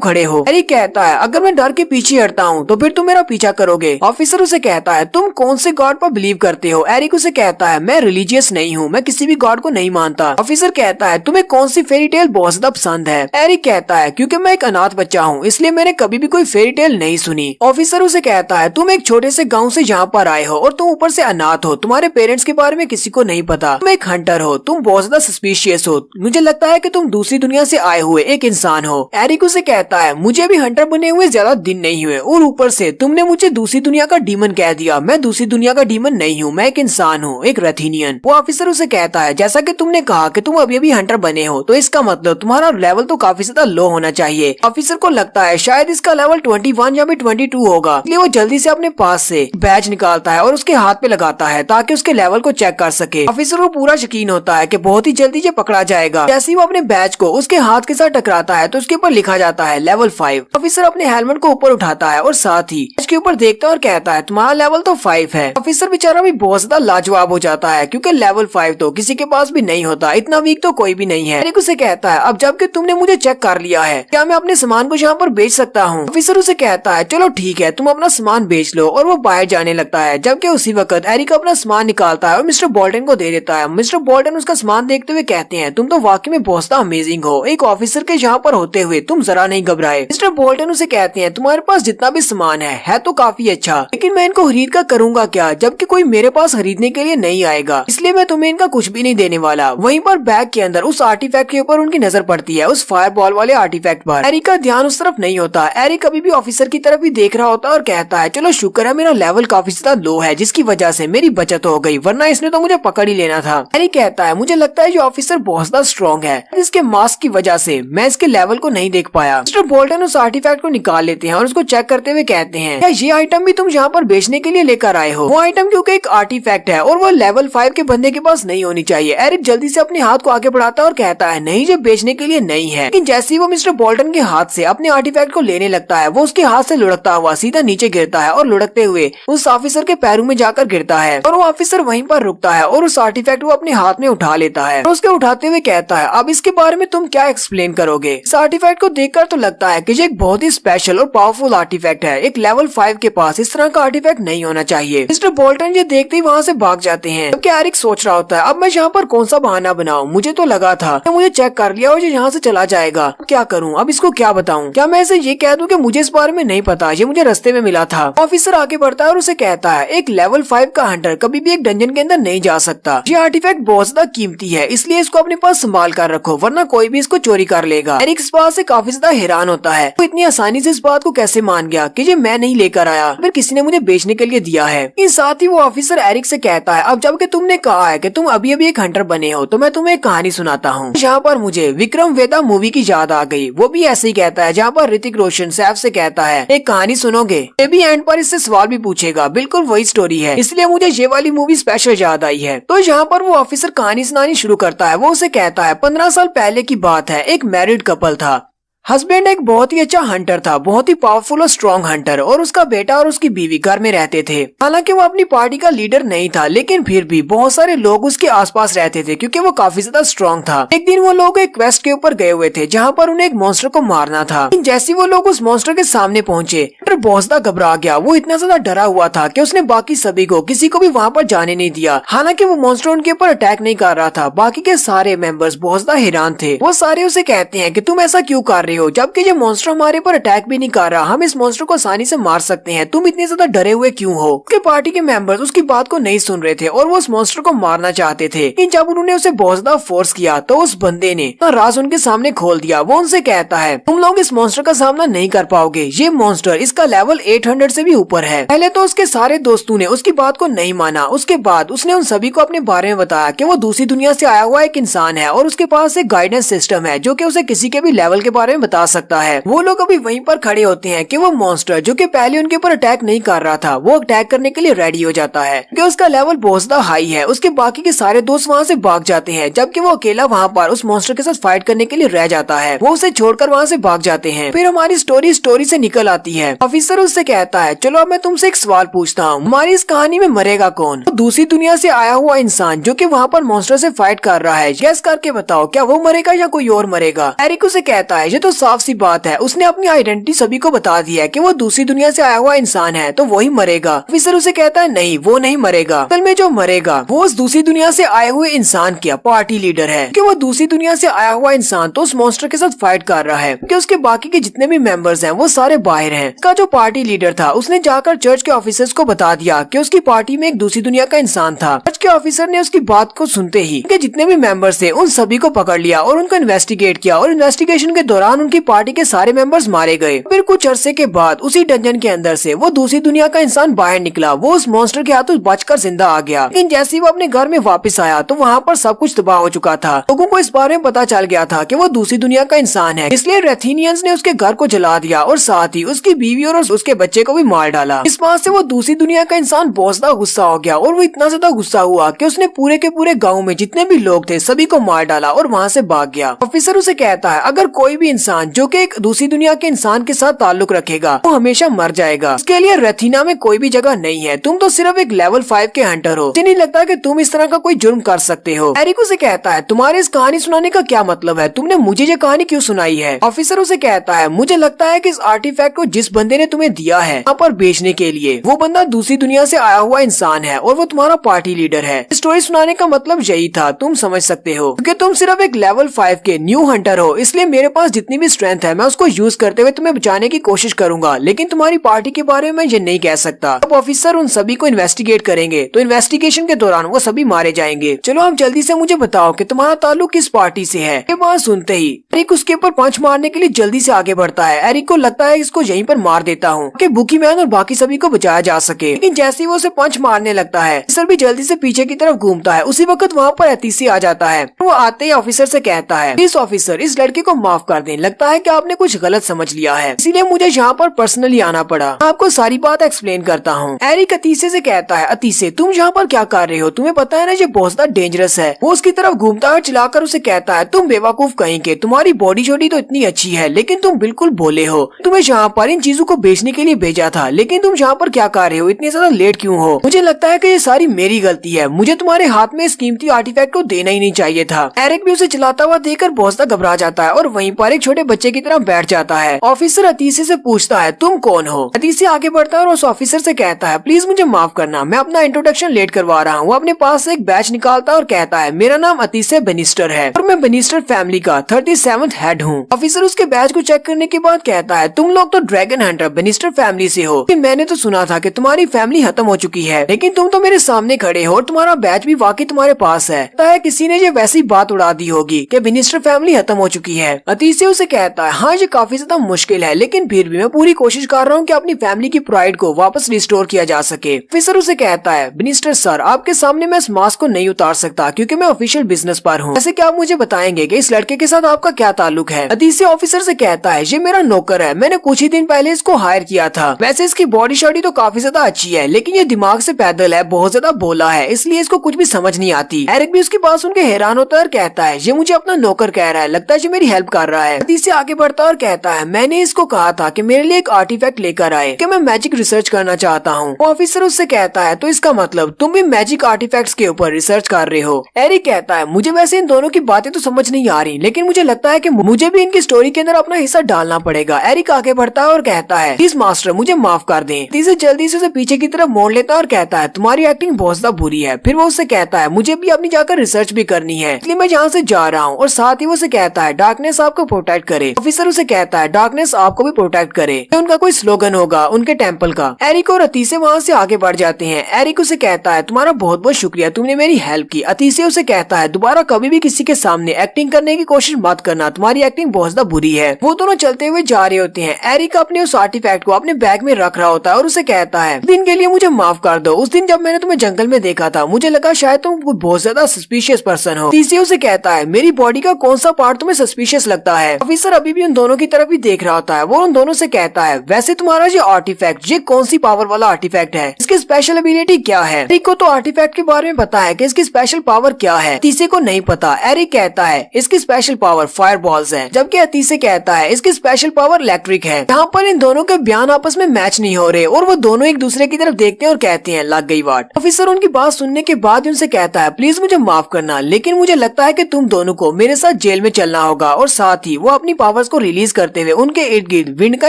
खड़े हो? एरिक कहता है अगर मैं डर के पीछे हटता हूँ तो फिर तुम मेरा पीछा करोगे। ऑफिसर उसे कहता है तुम कौन से गॉड पर बिलीव करते हो? एरिक उसे कहता है मैं रिलीजियस नहीं हूँ, मैं किसी भी गॉड को नहीं मानता। ऑफिसर कहता है तुम्हें कौन सी फेरी टेल बहुत ज्यादा पसंद है? एरिक कहता है क्योंकि मैं एक अनाथ बच्चा हूँ इसलिए मैंने कभी भी कोई फेरी टेल नहीं सुनी। ऑफिसर उसे कहता है तुम एक छोटे से गाँव से यहाँ पर आए हो और तुम ऊपर से अनाथ हो, तुम्हारे पेरेंट्स के बारे में किसी को नहीं पता, तुम एक हंटर हो, तुम बहुत ज्यादा सस्पिशियस हो, मुझे लगता है कि तुम दूसरी दुनिया से आए हुए एक इंसान हो। एरिक उसे कहता है मुझे भी हंटर बने हुए ज्यादा दिन नहीं हुए और ऊपर से तुमने मुझे दूसरी दुनिया का डीमन कह दिया, मैं दूसरी दुनिया का डीमन नहीं हूँ, मैं एक इंसान हूँ, एक रथीनियन। वो ऑफिसर उसे कहता है जैसा कि तुमने कहा कि तुम अभी अभी हंटर बने हो तो इसका मतलब तुम्हारा लेवल तो काफी ज्यादा लो होना चाहिए। ऑफिसर को लगता है शायद इसका लेवल 21 या 22 होगा, इसलिए वो जल्दी से अपने पास से बैज निकालता है और उसके हाथ पे लगाता है ताकि उसके लेवल को चेक कर सके। ऑफिसर को पूरा यकीन होता है कि बहुत ही जल्दी ये पकड़ा जाएगा। जैसे ही वो अपने बैज को उसके हाथ के साथ टकराता है तो उसके ऊपर लिखा जाता है लेवल 5। ऑफिसर अपने हेलमेट को ऊपर उठाता है और साथ ही बैज के ऊपर देखता है और कहता है तुम्हारा लेवल तो 5 है। ऑफिसर बेचारा भी बहुत ज्यादा लाजवाब हो जाता है क्योंकि लेवल 5 तो किसी के पास भी नहीं होता, इतना वीक तो कोई भी नहीं है। एरिक उसे कहता है अब जबकि तुमने मुझे चेक कर लिया है क्या मैं अपने सामान को यहाँ पर बेच सकता हूँ? ऑफिसर उसे कहता है चलो ठीक है तुम अपना सामान बेच लो और वो बाहर जाने लगता है। जबकि उसी वक्त एरिक अपना सामान निकालता है और मिस्टर बोल्टन को दे देता है। मिस्टर बोल्टन उसका सामान देखते हुए कहते हैं तुम तो वाकई में बहुत अमेजिंग हो, एक ऑफिसर के यहाँ पर होते हुए तुम जरा नहीं घबराए। मिस्टर बोल्टन उसे कहते हैं तुम्हारे पास जितना भी सामान है तो काफी अच्छा, लेकिन मैं इनको खरीद कर करूंगा क्या जबकि कोई मेरे पास खरीदने के लिए नहीं आएगा, इसलिए मैं तुम्हें इनका कुछ भी नहीं देने वाला। वहीं पर बैग के अंदर उस आर्टिफैक्ट के ऊपर उनकी नजर पड़ती है, उस फायर बॉल वाले आर्टिफैक्ट पर। एरिक का ध्यान उस तरफ नहीं होता। एरिक अभी भी ऑफिसर की तरफ ही देख रहा होता है और कहता है चलो शुक्र है मेरा लेवल काफी ज्यादा लो है जिसकी वजह से मेरी बचत हो गई, वरना इसने तो मुझे पकड़ ही लेना था। एरिक कहता है मुझे लगता है ये ऑफिसर बहुत ज्यादा स्ट्रॉन्ग है, इसके मास्क की वजह से मैं इसके लेवल को नहीं देख पाया। मिस्टर बोल्टन उस आर्टिफैक्ट को निकाल लेते हैं और उसको चेक करते हुए कहते हैं क्या ये आइटम भी तुम यहाँ पर बेचने के लिए लेकर आए हो? वो आइटम क्योंकि एक आर्टिफैक्ट है और वो लेवल 5 के बंदे के पास नहीं होनी चाहिए। एरिक जल्दी से अपने हाथ को आगे बढ़ाता है और कहता है नहीं ये बेचने के लिए नहीं है। लेकिन जैसे ही वो मिस्टर बोल्टन के हाथ से अपने आर्टिफैक्ट को लेने लगता है वो उसके हाथ से लुढ़कता हुआ सीधा नीचे गिरता है और लुढ़कते हुए उस ऑफिसर के पैरों में जाकर गिरता है और वो ऑफिसर वहीं पर रुकता है और उस आर्टिफैक्ट को अपने हाथ में उठा लेता है और उसके उठाते हुए कहता है अब इसके बारे में तुम क्या एक्सप्लेन करोगे? इस आर्टिफैक्ट को देखकर तो लगता है कि ये एक बहुत ही स्पेशल और पावरफुल आर्टिफैक्ट है, एक लेवल 5 के पास इस तरह का आर्टिफैक्ट नहीं होना चाहिए। मिस्टर बोल्टन ये देखते ही वहाँ से भाग जाते हैं। जबकि एरिक सोच रहा होता है अब मैं यहाँ पर कौन सा बहाना बनाऊं, मुझे तो लगा था कि मुझे चेक कर लिया और ये यहाँ से चला जाएगा, अब क्या करूँ, अब इसको क्या बताऊँ? क्या मैं इसे ये कह दूं कि मुझे इस बारे में नहीं पता, ये मुझे रास्ते में मिला था? ऑफिसर आगे बढ़ता है और उसे कहता है एक लेवल 5 का हंटर कभी भी एक डंजन के अंदर नहीं जा सकता, ये आर्टिफैक्ट बहुत ज्यादा कीमती है इसलिए इसको अपने पास संभाल कर रखो वरना कोई भी इसको चोरी कर लेगा। एरिक इस बात से काफी ज्यादा हैरान होता है, वो इतनी आसानी से इस बात को कैसे मान गया कि ये मैं नहीं लेकर आया, फिर किसी ने मुझे बेचने के लिए दिया है। इस साथ ही वो ऑफिसर एरिक से कहता है अब जबकि तुमने कहा है कि तुम अभी अभी एक हंटर बने हो तो मैं तुम्हें एक कहानी सुनाता हूँ। यहाँ पर मुझे विक्रम वेदा मूवी की याद आ गई, वो भी ऐसे ही कहता है जहाँ पर ऋतिक रोशन सैफ से कहता है एक कहानी सुनोगे? ये भी एंड पर इससे सवाल भी पूछेगा, बिल्कुल वही स्टोरी है, इसलिए मुझे ये वाली मूवी स्पेशल याद आई है। तो यहाँ पर वो ऑफिसर कहानी सुनानी शुरू करता है। वो उसे कहता है 15 साल पहले की बात है, एक मैरिड कपल था। हस्बैंड एक बहुत ही अच्छा हंटर था, बहुत ही पावरफुल और स्ट्रॉन्ग हंटर, और उसका बेटा और उसकी बीवी घर में रहते थे। हालांकि वो अपनी पार्टी का लीडर नहीं था लेकिन फिर भी बहुत सारे लोग उसके आसपास रहते थे क्योंकि वो काफी ज्यादा स्ट्रॉन्ग था। एक दिन वो लोग एक क्वेस्ट के ऊपर गए हुए थे जहाँ पर उन्हें एक मॉन्स्टर को मारना था। जैसे वो लोग उस मॉन्स्टर के सामने पहुंचे हंटर बहुत ज्यादा घबरा गया, वो इतना ज्यादा डरा हुआ था कि उसने बाकी सभी को किसी को भी वहाँ पर जाने नहीं दिया। हालांकि वो मॉन्स्टर उनके ऊपर अटैक नहीं कर रहा था, बाकी के सारे मेंबर्स बहुत ज्यादा हैरान थे। वो सारे उसे कहते हैं कि तुम ऐसा क्यों कर रहे हो जबकि ये मॉन्स्टर हमारे पर अटैक भी नहीं कर रहा, हम इस मॉन्स्टर को आसानी से मार सकते हैं, तुम इतने ज्यादा डरे हुए क्यों हो? उसके पार्टी के मेंबर्स उसकी बात को नहीं सुन रहे थे और वो उस मॉन्स्टर को मारना चाहते थे, लेकिन जब उन्होंने उसे बहुत ज्यादा फोर्स किया तो उस बंदे ने राज उनके सामने खोल दिया। वो उनसे कहता है तुम लोग इस मॉन्स्टर का सामना नहीं कर पाओगे, ये मॉन्स्टर इसका लेवल 800 से भी ऊपर है। पहले तो उसके सारे दोस्तों ने उसकी बात को नहीं माना, उसके बाद उसने उन सभी को अपने बारे में बताया कि वो दूसरी दुनिया से आया हुआ एक इंसान है और उसके पास एक गाइडेंस सिस्टम है जो कि उसे किसी के भी लेवल के बारे में बता सकता है। वो लोग अभी वहीं पर खड़े होते हैं कि वो मॉन्स्टर जो कि पहले उनके ऊपर अटैक नहीं कर रहा था वो अटैक करने के लिए रेडी हो जाता है क्योंकि उसका लेवल बहुत ज्यादा हाई है। उसके बाकी के सारे दोस्त वहाँ से भाग जाते हैं जबकि वो अकेला वहाँ पर उस मॉन्स्टर के साथ फाइट करने के लिए रह जाता है। वो उसे छोड़कर वहाँ से भाग जाते हैं। फिर हमारी स्टोरी से निकल आती है। ऑफिसर उससे कहता है चलो अब मैं तुमसे एक सवाल पूछता हूँ, हमारी इस कहानी में मरेगा कौन? तो दूसरी दुनिया से आया हुआ इंसान जो कि वहाँ पर मॉन्स्टर से फाइट कर रहा है, गैस करके बताओ क्या वो मरेगा या कोई और मरेगा? एरिक उसे कहता है ये तो साफ सी बात है, उसने अपनी आइडेंटिटी सभी को बता दी है कि वो दूसरी दुनिया से आया हुआ इंसान है तो वही मरेगा। ऑफिसर उसे कहता है नहीं वो नहीं मरेगा, असल में जो मरेगा वो उस दूसरी दुनिया से आए हुए इंसान का पार्टी लीडर है, कि वो दूसरी दुनिया से आया हुआ इंसान तो उस मॉन्स्टर के साथ फाइट कर रहा है कि उसके बाकी के जितने भी मेंबर्स हैं वो सारे बाहर हैं। उसका जो पार्टी लीडर था उसने जाकर चर्च के ऑफिसर्स को बता दिया कि उसकी पार्टी में एक दूसरी दुनिया का इंसान था। चर्च के ऑफिसर ने उसकी बात को सुनते ही उनके जितने भी मेंबर्स थे उन सभी को पकड़ लिया और उनको इन्वेस्टिगेट किया और इन्वेस्टिगेशन के दौरान उनकी पार्टी के सारे मेंबर्स मारे गए। फिर कुछ अरसे के बाद उसी डंजन के अंदर से वो दूसरी दुनिया का इंसान बाहर निकला, वो उस मॉन्स्टर के हाथों बचकर जिंदा आ गया। लेकिन जैसे ही वो अपने घर में वापस आया तो वहाँ पर सब कुछ तबाह हो चुका था। लोगों को इस बारे में पता चल गया था कि वो दूसरी दुनिया का इंसान है, इसलिए रेथीनियंस ने उसके घर को जला दिया और साथ ही उसकी बीवी और उसके बच्चे को भी मार डाला। इस बात से वो दूसरी दुनिया का इंसान बहुत ज्यादा गुस्सा हो गया और वो इतना ज्यादा गुस्सा हुआ कि उसने पूरे के पूरे गाँव में जितने भी लोग थे सभी को मार डाला और वहाँ से भाग गया। ऑफिसर उसे कहता है अगर कोई भी इंसान जो कि एक दूसरी दुनिया के इंसान के साथ ताल्लुक रखेगा वो हमेशा मर जाएगा, इसके लिए रेथीना में कोई भी जगह नहीं है, तुम तो सिर्फ एक लेवल 5 के हंटर हो, मुझे नहीं लगता कि तुम इस तरह का कोई जुर्म कर सकते हो। एरिक उसे कहता है तुम्हारे इस कहानी सुनाने का क्या मतलब है, तुमने मुझे ये कहानी क्यों सुनाई है? ऑफिसर उसे कहता है मुझे लगता है कि इस आर्टिफैक्ट को जिस बंदे ने तुम्हें दिया है यहाँ पर बेचने के लिए वो बंदा दूसरी दुनिया से आया हुआ इंसान है और वो तुम्हारा पार्टी लीडर है। स्टोरी सुनाने का मतलब यही था, तुम समझ सकते हो, क्योंकि तुम सिर्फ एक लेवल 5 के न्यू हंटर हो, इसलिए मेरे पास जितनी भी स्ट्रेंथ है मैं उसको यूज करते हुए तुम्हें बचाने की कोशिश करूंगा, लेकिन तुम्हारी पार्टी के बारे में ये नहीं कह सकता। अब ऑफिसर उन सभी को इन्वेस्टिगेट करेंगे तो इन्वेस्टिगेशन के दौरान वो सभी मारे जाएंगे। चलो अब जल्दी से मुझे बताओ कि तुम्हारा ताल्लुक किस पार्टी से है? ये बात सुनते ही एरिक उसके ऊपर पंच मारने के लिए जल्दी से आगे बढ़ता है। एरिक को लगता है इसको यहीं पर मार देता हूँ कि बुकी मैन और बाकी सभी को बचाया जा सके, लेकिन जैसे ही वो उसे पंच मारने लगता है ऑफिसर भी जल्दी से पीछे की तरफ घूमता है। उसी वक्त वहाँ पर अतीसी आ जाता है। वो आते ही ऑफिसर से कहता है प्लीज ऑफिसर इस लड़के को माफ कर दें, लगता है कि आपने कुछ गलत समझ लिया है, इसीलिए मुझे यहाँ पर पर्सनली आना पड़ा, आपको सारी बात एक्सप्लेन करता हूँ। एरिक अतीसे से कहता है अतीसे तुम यहाँ पर क्या कर रहे हो, तुम्हें पता है ना ये बहुत ज्यादा डेंजरस है। वो उसकी तरफ घूमता है, चिल्लाकर उसे कहता है तुम बेवकूफ कहेंगे, तुम्हारी बॉडी छोटी तो इतनी अच्छी है लेकिन तुम बिल्कुल भोले हो, तुम्हें यहाँ पर इन चीजों को बेचने के लिए भेजा था, लेकिन तुम यहाँ पर क्या कर रहे हो, इतनी ज्यादा लेट क्यों हो? मुझे लगता है कि ये सारी मेरी गलती है, मुझे तुम्हारे हाथ में इस कीमती आर्टिफैक्ट को देना ही नहीं चाहिए था। एरिक भी उसे चलाता हुआ देखकर बहुत ज्यादा घबरा जाता है और वहीं पर एक छोटे बच्चे की तरफ बैठ जाता है। ऑफिसर अतीसे से पूछता है तुम कौन हो? अतीसे आगे बढ़ता है और उस ऑफिसर से कहता है प्लीज मुझे माफ करना, मैं अपना इंट्रोडक्शन लेट करवा रहा हूँ। वो अपने पास से एक बैच निकालता है और कहता है मेरा नाम अतीसे बेनिस्टर है और मैं बेनिस्टर फैमिली का 37th हेड हूँ। ऑफिसर उसके बैच को चेक करने के बाद कहता है तुम लोग तो ड्रैगन हंटर बेनिस्टर फैमिली से हो, मैंने तो सुना था कि तुम्हारी फैमिली खत्म हो चुकी है, लेकिन तुम तो मेरे सामने खड़े हो और तुम्हारा बैच भी वाकई तुम्हारे पास है। लगता है किसी ने ये वैसी बात उड़ा दी होगी कि बेनिस्टर फैमिली खत्म हो चुकी है। अतीसे उसे कहता है हाँ ये काफी ज्यादा मुश्किल है, लेकिन फिर भी मैं पूरी कोशिश कर रहा हूँ कि अपनी फैमिली की प्राइड को वापस रिस्टोर किया जा सके। ऑफिसर उसे कहता है बेनिस्टर सर आपके सामने मैं इस मास्क को नहीं उतार सकता क्योंकि मैं ऑफिशियल बिजनेस पर हूँ, ऐसे क्या आप मुझे बताएंगे कि इस लड़के के साथ आपका क्या ताल्लुक है? अतीसे ऑफिसर से कहता है ये मेरा नौकर है, मैंने कुछ ही दिन पहले इसको हायर किया था, वैसे इसकी बॉडी शॉडी तो काफी ज्यादा अच्छी है लेकिन ये दिमाग से पैदल है, बहुत ज्यादा बोला है, इसलिए इसको कुछ भी समझ नहीं आती। एरिक भी उसकी बात सुनकर हैरान होता है और कहता है ये मुझे अपना नौकर कह रहा है, लगता है ये मेरी हेल्प कर रहा है। अतीसे आगे बढ़ता है और कहता है मैंने इसको कहा था कि मेरे लिए एक आर्टिफैक्ट लेकर आए कि मैं मैजिक रिसर्च करना चाहता हूँ। ऑफिसर उससे कहता है तो इसका मतलब तुम भी मैजिक आर्टिफैक्ट्स के ऊपर रिसर्च कर रहे हो? एरिक कहता है मुझे वैसे इन दोनों की बातें तो समझ नहीं आ रही, लेकिन मुझे लगता है कि मुझे भी इनकी स्टोरी के अंदर अपना हिस्सा डालना पड़ेगा। एरिक आगे बढ़ता है और कहता है प्लीज मास्टर मुझे माफ कर दें। अतीसे जल्दी से उसे पीछे की तरफ मोड़ लेता है और कहता है तुम्हारी एक्टिंग बहुत ज्यादा बुरी है। फिर वो उससे कहता है मुझे भी अपनी जाकर रिसर्च भी करनी है, इसलिए मैं यहाँ से जा रहा हूँ, और साथ ही वो उसे कहता है डार्कनेस आपको प्रोटेक्ट करे। ऑफिसर उसे कहता है डार्कनेस आपको भी प्रोटेक्ट करे, ये उनका कोई स्लोगन होगा उनके टेम्पल का। एरिक और अतीसे वहाँ से आगे बढ़ जाते हैं। एरिक उसे कहता है तुम्हारा बहुत बहुत शुक्रिया, तुमने मेरी हेल्प की। अतीसे उसे कहता है दोबारा कभी भी किसी के सामने एक्टिंग करने की कोशिश मत करना, तुम्हारी एक्टिंग बहुत ज्यादा बुरी है। वो दोनों चलते हुए जा रहे होते हैं। एरिक अपने उस आर्टिफैक्ट को अपने बैग में रख रहा होता है और उसे कहता है दिन के लिए मुझे माफ कर दो, उस दिन जब मैंने तुम्हें जंगल में देखा था मुझे लगा शायद तुम बहुत ज्यादा सस्पिशियस पर्सन हो। अतीसे उसे कहता है मेरी बॉडी का कौन सा पार्ट तुम्हें सस्पिशियस लगता है? ऑफिसर अभी भी उन दोनों की तरफ ही देख रहा होता है। वो उन दोनों से कहता है वैसे तुम्हारा ये आर्टिफैक्ट ये कौन सी पावर वाला आर्टिफैक्ट है, इसकी स्पेशल एबिलिटी क्या है? एरिक को तो आर्टिफैक्ट के बारे में पता है कि इसकी स्पेशल पावर क्या है, अतीसे को नहीं पता। एरिक कहता है इसकी स्पेशल पावर फायर बॉल्स है, जबकि अतीसे कहता है इसकी स्पेशल पावर इलेक्ट्रिक है। यहाँ पर इन दोनों दोनों के बयान आपस में मैच नहीं हो रहे और वो दोनों एक दूसरे की तरफ देखते हैं और कहते हैं लग गई बात। ऑफिसर उनकी बात सुनने के बाद उनसे कहता है प्लीज मुझे माफ करना, लेकिन मुझे लगता है कि तुम दोनों को मेरे साथ जेल में चलना होगा। और साथ ही वो अपनी पावर्स को रिलीज करते हुए उनके इर्द गिर्द विंड का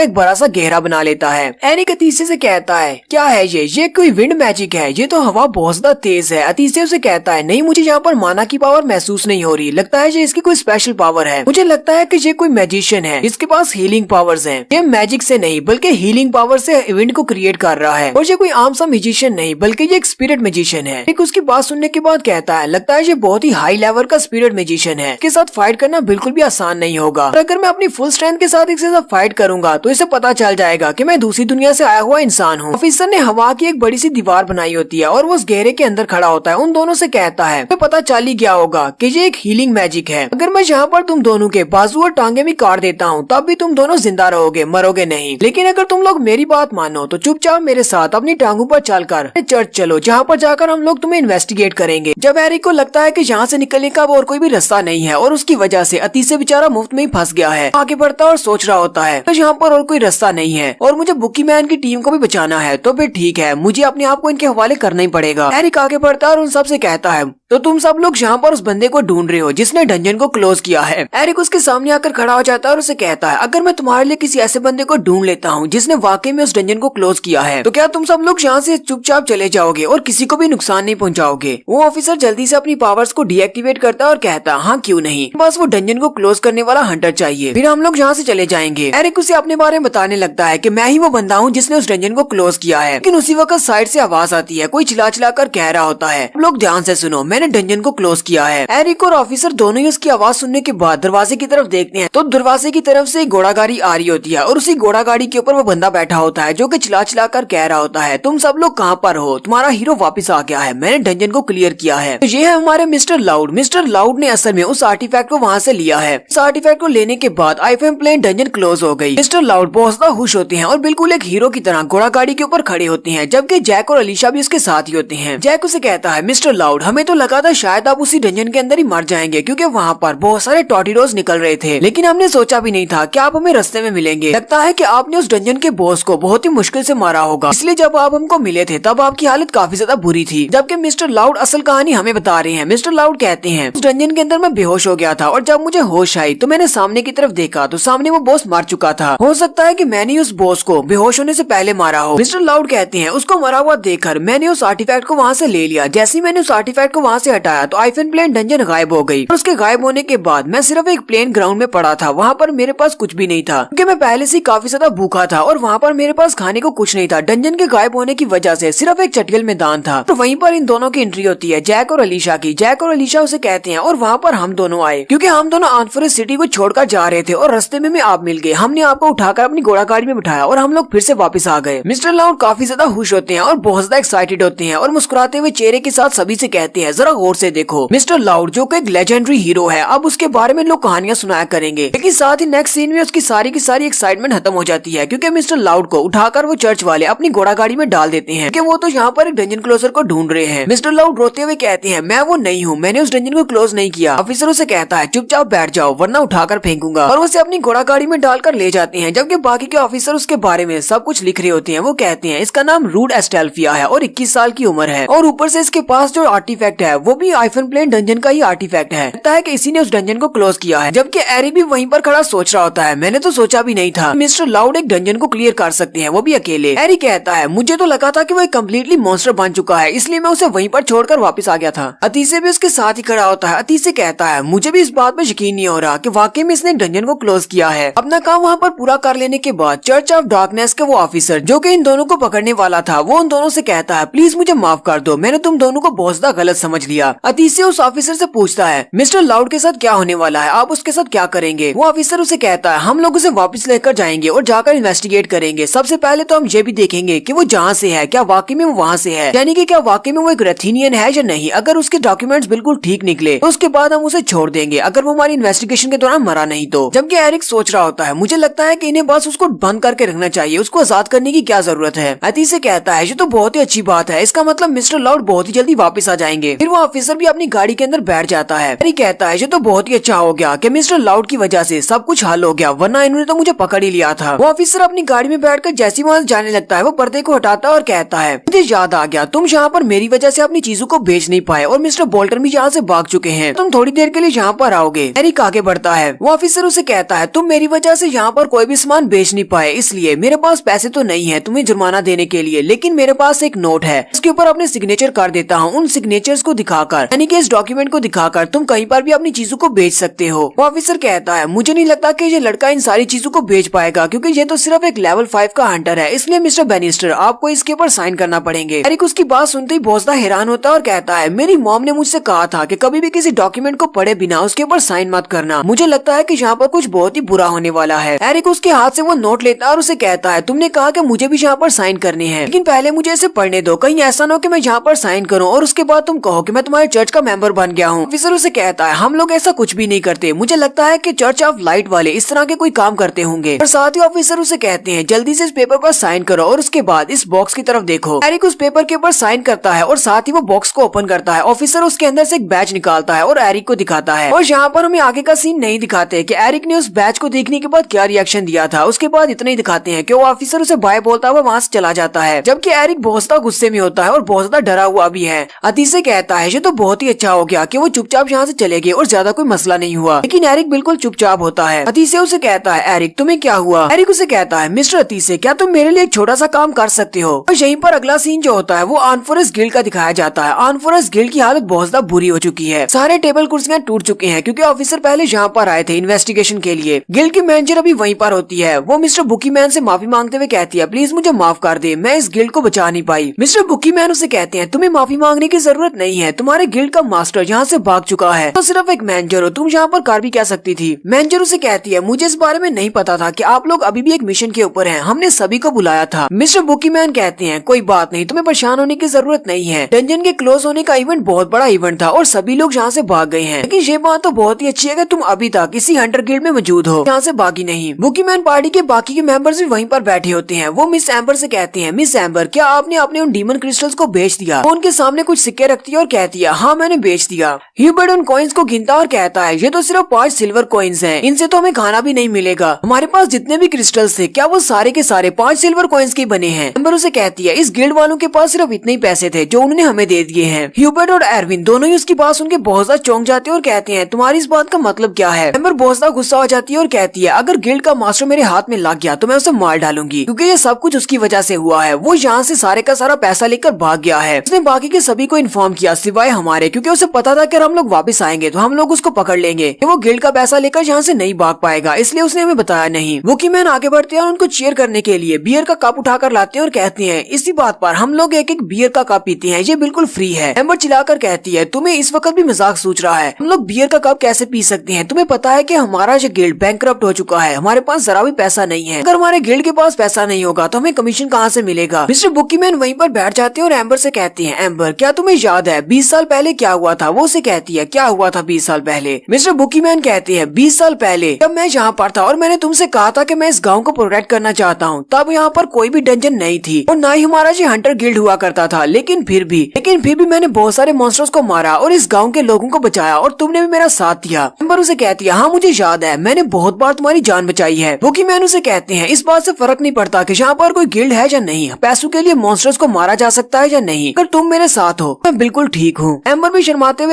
एक बड़ा सा गहरा बना लेता है। एरिक अतीशे से कहता है क्या है ये कोई विंड मैजिक है? ये तो हवा बहुत ज्यादा तेज है। अतीशे उसे कहता है नहीं, मुझे यहाँ पर माना की पावर महसूस नहीं हो रही, लगता है ये इसकी कोई स्पेशल पावर है। मुझे लगता है कि ये कोई मैजिशियन है, इसके पास हीलिंग पावर्स हैं। ये मैजिक से नहीं बल्कि हीलिंग पावर से विंड को क्रिएट कर रहा है। और ये कोई आम सा मैजिशियन नहीं बल्कि ये एक स्पिरिट मैजिशियन है। एक उसकी बात सुनने के बाद कहता है लगता है ये बहुत ही हाई लेवल का स्पिरिट मैजिशियन है, इसके साथ फाइट करना बिल्कुल भी आसान नहीं होगा। और अगर मैं अपनी फुल स्ट्रेंथ के साथ इसके साथ फाइट करूंगा तो इसे पता चल जाएगा कि मैं दूसरी दुनिया से आया हुआ इंसान हूँ। ऑफिसर ने हवा की एक बड़ी सी दीवार बनाई होती है और वो उस गहरे के अंदर खड़ा होता है। उन दोनों से कहता है तो पता चल ही गया होगा कि ये एक हीलिंग मैजिक है। अगर मैं यहाँ पर तुम दोनों के बाजू और टांगे भी काट देता हूँ तब भी तुम दोनों जिंदा रहोगे, मरोगे नहीं। लेकिन अगर तुम लोग मेरी बात मानो तो चुपचाप मेरे साथ अपनी टांगों पर चलकर चर्च चलो, जहाँ पर जाकर हम लोग तुम्हें इन्वेस्टिगेट करेंगे। जब एरिक को लगता है कि यहाँ से निकलने का और कोई भी रास्ता नहीं है और उसकी वजह से अतीशे बेचारा मुफ्त में ही फंस गया है, आगे बढ़ता और सोच रहा होता है तो यहाँ पर और कोई रास्ता नहीं है और मुझे बुकी मैन की टीम को भी बचाना है, तो फिर ठीक है मुझे अपने आप को इनके हवाले करना ही पड़ेगा। एरिक आगे बढ़ता है और उन सबसे कहता है तो तुम सब लोग यहाँ पर उस बंदे को ढूंढ रहे हो जिसने डंजन को क्लोज किया है। एरिक उसके सामने आकर खड़ा हो जाता है और उसे कहता है अगर मैं तुम्हारे लिए किसी ऐसे बंदे को ढूंढ लेता हूँ जिसने वाकई में उस डंजन को क्लोज किया है तो क्या तुम सब लोग यहाँ से चुपचाप चले जाओगे और किसी को भी नुकसान नहीं पहुँचाओगे? वो ऑफिसर जल्दी से अपनी पावर्स को डीएक्टिवेट करता है और कहता है हाँ क्यों नहीं, बस वो डंजन को क्लोज करने वाला हंटर चाहिए, फिर हम लोग यहाँ से चले जाएंगे। एरिक उसे अपने बारे में बताने लगता है कि मैं ही वो बंदा हूँ जिसने उस डंजन को क्लोज किया है। लेकिन उसी वक्त साइड से आवाज आती है, कोई चिल्ला चिल्ला कर कह रहा होता है लोग ध्यान से सुनो, मैंने डंजन को क्लोज किया है। एरिक और ऑफिसर दोनों ही उसकी आवाज सुनने के बाद दरवाजे की तरफ देखते हैं तो दरवाजे की तरफ से एक घोड़ा गाड़ी आ रही होती है और उसी घोड़ा गाड़ी के ऊपर वो बंदा बैठा होता है जो कि चिल्ला चिल्ला कर कह रहा होता है तुम सब लोग कहाँ पर हो, तुम्हारा हीरो वापस आ गया है, मैंने डंजन को क्लियर किया है। तो ये है हमारे मिस्टर लाउड। मिस्टर लाउड ने असल में उस आर्टिफैक्ट को वहाँ से लिया है। इस आर्टिफैक्ट को लेने के बाद आईफएम प्लेन डंजन क्लोज हो गई। मिस्टर लाउड बहुत ज्यादा खुश होते हैं और बिल्कुल एक हीरो की तरह घोड़ा गाड़ी के ऊपर खड़े होते हैं, जबकि जैक और अलीशा भी उसके साथ ही होते हैं। जैक उसे कहता है मिस्टर लाउड हमें तो लगा था शायद आप उसी डंजन के अंदर ही मर जाएंगे क्योंकि वहाँ पर बहुत सारे टॉर्टिडोज निकल रहे थे, लेकिन हमने सोचा भी नहीं था कि आप हमें रास्ते में मिलेंगे। लगता है कि आपने उस डंजन के बॉस को बहुत ही मुश्किल से मारा होगा, इसलिए जब आप हमको मिले थे तब आपकी हालत काफी ज्यादा बुरी थी। जबकि मिस्टर लाउड असल कहानी हमें बता रहे हैं। मिस्टर लाउड कहते हैं उस डंजन के अंदर मैं बेहोश हो गया था और जब मुझे होश आई तो मैंने सामने की तरफ देखा तो सामने वो बॉस मर चुका था। हो सकता है कि मैंने उस बॉस को बेहोश होने से पहले मारा हो। मिस्टर लाउड कहते हैं उसको मरा हुआ देखकर मैंने उस आर्टिफैक्ट को वहाँ से ले लिया। जैसे ही मैंने उस आर्टिफैक्ट को वहाँ से हटाया तो आईफन प्लेन डंजन गायब हो गई। उसके गायब होने के बाद मैं सिर्फ एक प्लेन ग्राउंड में पड़ा था, वहाँ पर मेरे पास कुछ भी नहीं था क्योंकि मैं पहले से काफी ज्यादा भूखा था और वहाँ पर मेरे पास खाने को कुछ नहीं था। डंजन के गायब होने की वजह से सिर्फ एक चटियल मैदान था। तो वहीं पर इन दोनों की एंट्री होती है जैक और अलीशा की। जैक और अलीशा उसे कहते हैं और वहाँ पर हम दोनों आए क्योंकि हम दोनों आनफोरेस्ट सिटी को छोड़कर जा रहे थे और रास्ते में आप मिल गए। हमने आपको उठाकर अपनी घोड़ा गाड़ी में बिठाया और हम लोग फिर से वापस आ गए। मिस्टर लाउड काफी ज्यादा खुश होते हैं और बहुत ज्यादा एक्साइटेड होते हैं और मुस्कुराते हुए चेहरे के साथ सभी से कहते हैं जरा गौर से देखो मिस्टर लाउड जो कि एक लेजेंडरी हीरो है, अब उसके बारे में लोग कहानियां सुनाया करेंगे। लेकिन साथ ही नेक्स्ट सीन में उसकी सारी की सारी एक्साइटमेंट खत्म हो जाती है क्योंकि मिस्टर लाउड को उठाकर वो चर्च वाले अपनी घोड़ा गाड़ी में डाल देते हैं कि वो तो यहाँ पर एक डंजन क्लोजर को ढूंढ रहे हैं। मिस्टर लाउड रोते हुए कहते हैं मैं वो नहीं हूँ, मैंने उस डंजन को क्लोज नहीं किया। ऑफिसर उसे कहता है चुपचाप बैठ जाओ वरना उठाकर फेंकूंगा और उसे अपनी घोड़ा गाड़ी में डालकर ले जाते हैं। जबकि बाकी के ऑफिसर उसके बारे में सब कुछ लिख रहे होते हैं। वो कहते हैं इसका नाम रूड एस्टेल्फिया है और 21 साल की उम्र है और ऊपर से इसके पास जो आर्टिफैक्ट है वो भी आईफन प्लेन डंजन का ही आर्टिफैक्ट है। लगता है कि इसी ने उस डंजन को क्लोज किया है। जबकि एरिक भी वहीं पर खड़ा सोच रहा होता है मैंने तो सोचा भी नहीं था मिस्टर लाउड एक डंजन को क्लियर कर सकते हैं, वो भी अकेले। एरिक कहता है मुझे तो लगा था कि वो एक कम्प्लीटली मॉन्स्टर बन चुका है इसलिए मैं उसे वहीं पर छोड़कर वापस आ गया था। अतीशे भी उसके साथ ही खड़ा होता है। अतीशे कहता है मुझे भी इस बात पर यकीन नहीं हो रहा कि वाकई में इसने डंजन को क्लोज किया है। अपना काम वहाँ पर पूरा कर लेने के बाद चर्च ऑफ डार्कनेस के वो ऑफिसर जो कि इन दोनों को पकड़ने वाला था वो उन दोनों से कहता है प्लीज मुझे माफ कर दो, मैंने तुम दोनों को बहुत ज्यादा गलत समझ लिया। अतीशे उस ऑफिसर से पूछता है मिस्टर लाउड के साथ क्या होने वाला है, आप उसके साथ क्या करेंगे? वो ऑफिसर उसे कहता है हम लोग उसे वापस लेकर जाएंगे और जाकर इन्वेस्टिगेट करेंगे। सबसे पहले तो हम ये भी देखेंगे कि वो जहाँ से है क्या वाकई में वो वहाँ से है, यानी कि क्या वाकई में वो एक रेथिनियन है या नहीं। अगर उसके डॉक्यूमेंट्स बिल्कुल ठीक निकले तो उसके बाद हम उसे छोड़ देंगे, अगर वो हमारी इन्वेस्टिगेशन के दौरान मरा नहीं तो। जबकि एरिक सोच रहा होता है मुझे लगता है कि इन्हें बस उसको बंद करके रखना चाहिए, उसको आजाद करने की क्या जरूरत है। अतीशे कहता है ये तो बहुत ही अच्छी बात है, इसका मतलब मिस्टर लाउड बहुत ही जल्दी वापस आ जाएंगे। फिर वो ऑफिसर भी अपनी गाड़ी के अंदर बैठ जाता है। एरिक कहता है ये तो बहुत ही अच्छा हो गया कि मिस्टर लाउड की वजह से सब कुछ हल हो गया, वरना इन्होंने तो मुझे पकड़ ही लिया था। वो ऑफिसर अपनी गाड़ी में बैठकर जैसे वहाँ जाने लगता है वो पर्दे को हटाता है और कहता है मुझे याद आ गया, तुम यहाँ पर मेरी वजह से अपनी चीजों को बेच नहीं पाए और मिस्टर बोल्टन भी यहाँ से भाग चुके हैं, तुम थोड़ी देर के लिए यहाँ पर आओगे। एरिक आगे बढ़ता है। वो ऑफिसर उसे कहता है तुम मेरी वजह से यहाँ पर कोई भी सामान बेच नहीं पाए, इसलिए मेरे पास पैसे तो नहीं है तुम्हें जुर्माना देने के लिए, लेकिन मेरे पास एक नोट है, उसके ऊपर अपने सिग्नेचर कर देता हूँ। उन सिग्नेचर्स को दिखाकर यानी कि इस डॉक्यूमेंट को दिखाकर तुम कहीं पर भी अपनी चीजों को बेच सकते हो। वो ऑफिसर कहता है मुझे नहीं लगता कि ये लड़का इन सारी चीजों को बेच पाएगा, क्योंकि ये तो सिर्फ एक लेवल 5 का हंटर है, इसलिए मिस्टर बैनिस्टर आपको इसके ऊपर साइन करना पड़ेंगे। एरिक उसकी बात सुनते ही बहुत ज्यादा हैरान होता है और कहता है मेरी मॉम ने मुझसे कहा था कि कभी भी किसी डॉक्यूमेंट को पढ़े बिना उसके ऊपर साइन मत करना, मुझे लगता है कि यहाँ पर कुछ बहुत ही बुरा होने वाला है। एरिक उसके हाथ से वो नोट लेता है और उसे कहता है तुमने कहा कि मुझे भी यहाँ पर साइन करने हैं, लेकिन पहले मुझे इसे पढ़ने दो, कहीं ऐसा न हो कि मैं यहाँ पर साइन करूँ और उसके बाद तुम कहो कि मैं तुम्हारे चर्च का मेंबर बन गया हूँ। ऑफिसर उसे कहता है हम लोग ऐसा कुछ भी नहीं करते, मुझे लगता है कि चर्च ऑफ लाइट वाले इस तरह के कोई काम करते होंगे। और साथ ही ऑफिसर उसे कहते हैं जल्दी से इस पेपर पर साइन करो और उसके बाद इस बॉक्स की तरफ देखो। एरिक उस पेपर के ऊपर साइन करता है और साथ ही वो बॉक्स को ओपन करता है। ऑफिसर उसके अंदर से एक बैच निकालता है और एरिक को दिखाता है। और यहाँ पर हमें आगे का सीन नहीं दिखाते कि एरिक ने उस बैच को देखने के बाद क्या रिएक्शन दिया था, उसके बाद इतना ही दिखाते हैं कि वो ऑफिसर उसे बाय बोलता हुआ वहाँ से चला जाता है, जबकि एरिक बहुत ज्यादा गुस्से में होता है और बहुत ज्यादा डरा हुआ भी है। अतीशे कहता है ये तो बहुत ही अच्छा हो गया कि वो चुपचाप यहाँ से चले गए और ज्यादा कोई मसला नहीं हुआ, लेकिन एरिक बिल्कुल चुपचाप होता है। अतीशे उसे कहता है एरिक तुम्हें क्या हुआ? एरिक उसे कहता है मिस्टर अतीशे क्या तुम मेरे लिए एक छोटा सा काम कर सकते हो? और यहीं पर अगला सीन जो होता है वो आर्मफोर्स गिल्ड का दिखाया जाता है। आर्मफोर्स गिल्ड की हालत बहुत ज्यादा बुरी हो चुकी है, सारे टेबल कुर्सियां टूट चुके हैं क्योंकि ऑफिसर पहले यहाँ पर आए थे इन्वेस्टिगेशन के लिए। गिल्ड की मैनेजर अभी वहीं पर होती है, वो मिस्टर बुकी मैन से माफी मांगते हुए कहती है प्लीज मुझे माफ कर दे, मैं इस गिल्ड को बचा नहीं पाई। मिस्टर बुकी मैन उसे कहते हैं तुम्हें माफी मांगने की जरूरत नहीं है, तुम्हारे गिल्ड का मास्टर यहाँ से भाग चुका है, तो सिर्फ एक मैनेजर हो, तुम यहाँ पर कर भी क्या सकती थी? मैनेजर उसे कहती है मुझे इस बारे में नहीं पता था कि आप लोग अभी भी एक मिशन के ऊपर हैं, हमने सभी को बुलाया था। मिस्टर बुकी मैन कहते हैं कोई बात नहीं, तुम्हें परेशान होने की जरूरत नहीं है, डंजन के क्लोज होने का इवेंट बहुत बड़ा इवेंट था और सभी लोग यहाँ से भाग गए हैं, लेकिन ये बात तो बहुत ही अच्छी है कि तुम अभी तक इसी हंटर गिल्ड में मौजूद हो, यहाँ से भागी नहीं। बुकी मैन पार्टी के बाकी के मेंबर्स भी वहीं पर बैठे होते हैं। वो मिस एम्बर से कहते हैं मिस एम्बर क्या आपने अपने उन डीमन क्रिस्टल्स को बेच दिया? वो उनके सामने कुछ सिक्के रखती है और कहती है हाँ मैंने बेच दिया। ह्यूबर्ट उन कॉइन्स को गिनता और कहता है ये तो सिर्फ 5 सिल्वर कॉइन्स हैं, इनसे तो हमें खाना भी नहीं मिलेगा, हमारे पास जितने भी क्रिस्टल्स थे क्या वो सारे के सारे 5 सिल्वर कॉइन्स के बने हैं? एम्बर उसे कहती है इस गिल्ड वालों के पास सिर्फ इतने ही पैसे थे जो उन्होंने हमें दे दिए हैं। ह्यूबर्ट और एरविन दोनों ही उसकी बात सुनकर बहुत ज्यादा चौंक जाते हैं और कहते हैं तुम्हारी इस बात का मतलब क्या है? एम्बर बहुत ज्यादा गुस्सा हो जाती है और कहती है अगर गिल्ड का मास्टर मेरे हाथ में लग गया तो मैं उसे मार डालूंगी, क्योंकि ये सब कुछ उसकी वजह से हुआ है, वो यहाँ से सारे का सारा पैसा लेकर भाग गया है। उसने बाकी के सभी को इन्फॉर्म किया सिवाय हमारे, क्योंकि उसे पता था कि हम लोग वापस आएंगे तो हम लोग उसको पकड़ लेंगे, वो गिल्ड का पैसा लेकर यहाँ से नहीं भाग पाएगा, इसलिए उसने हमें बताया नहीं। बुकी मैन आगे बढ़ते हैं और उनको चीयर करने के लिए बियर का कप उठाकर लाते हैं और कहते हैं इसी बात पर हम लोग एक एक बियर का कप पीते हैं, ये बिल्कुल फ्री है। एम्बर चिल्लाकर कहती है तुम्हें इस वक्त भी मजाक सूझ रहा है, हम लोग बियर का कप कैसे पी सकते हैं? तुम्हें पता है कि हमारा जो गिल्ड बैंकरप्ट हो चुका है, हमारे पास जरा भी पैसा नहीं है, अगर हमारे गिल्ड के पास पैसा नहीं होगा तो हमें कमीशन कहाँ से मिलेगा? मिस्टर बुकी मैन वहीं पर बैठ जाते हैं और एम्बर से कहते हैं एम्बर क्या तुम्हें याद है 20 साल पहले क्या हुआ था? वो उसे कहती है क्या हुआ था 20 साल पहले? मिस्टर बुकी मैन कहते हैं 20 साल पहले जब मैं यहाँ पर था और मैंने तुमसे कहा था कि मैं इस गांव को प्रोटेक्ट करना चाहता हूँ, तब यहाँ पर कोई भी डंजन नहीं थी और ना ही हमारा जो हंटर गिल्ड हुआ करता था, लेकिन फिर भी मैंने बहुत सारे मॉन्स्टर्स को मारा और इस गाँव के लोगों को बचाया और तुमने भी मेरा साथ दिया। एम्बर उसे कहती है हाँ मुझे याद है, मैंने बहुत बार तुम्हारी जान बचाई है। बुकी मैन उसे कहते हैं इस बात से फर्क नहीं पड़ता कि यहाँ पर कोई गिल्ड है या नहीं, पैसों के लिए मॉन्स्टर्स को मारा जा सकता है या नहीं, अगर तुम मेरे साथ हो मैं बिल्कुल ठीक हूँ। एम्बर भी शर्माते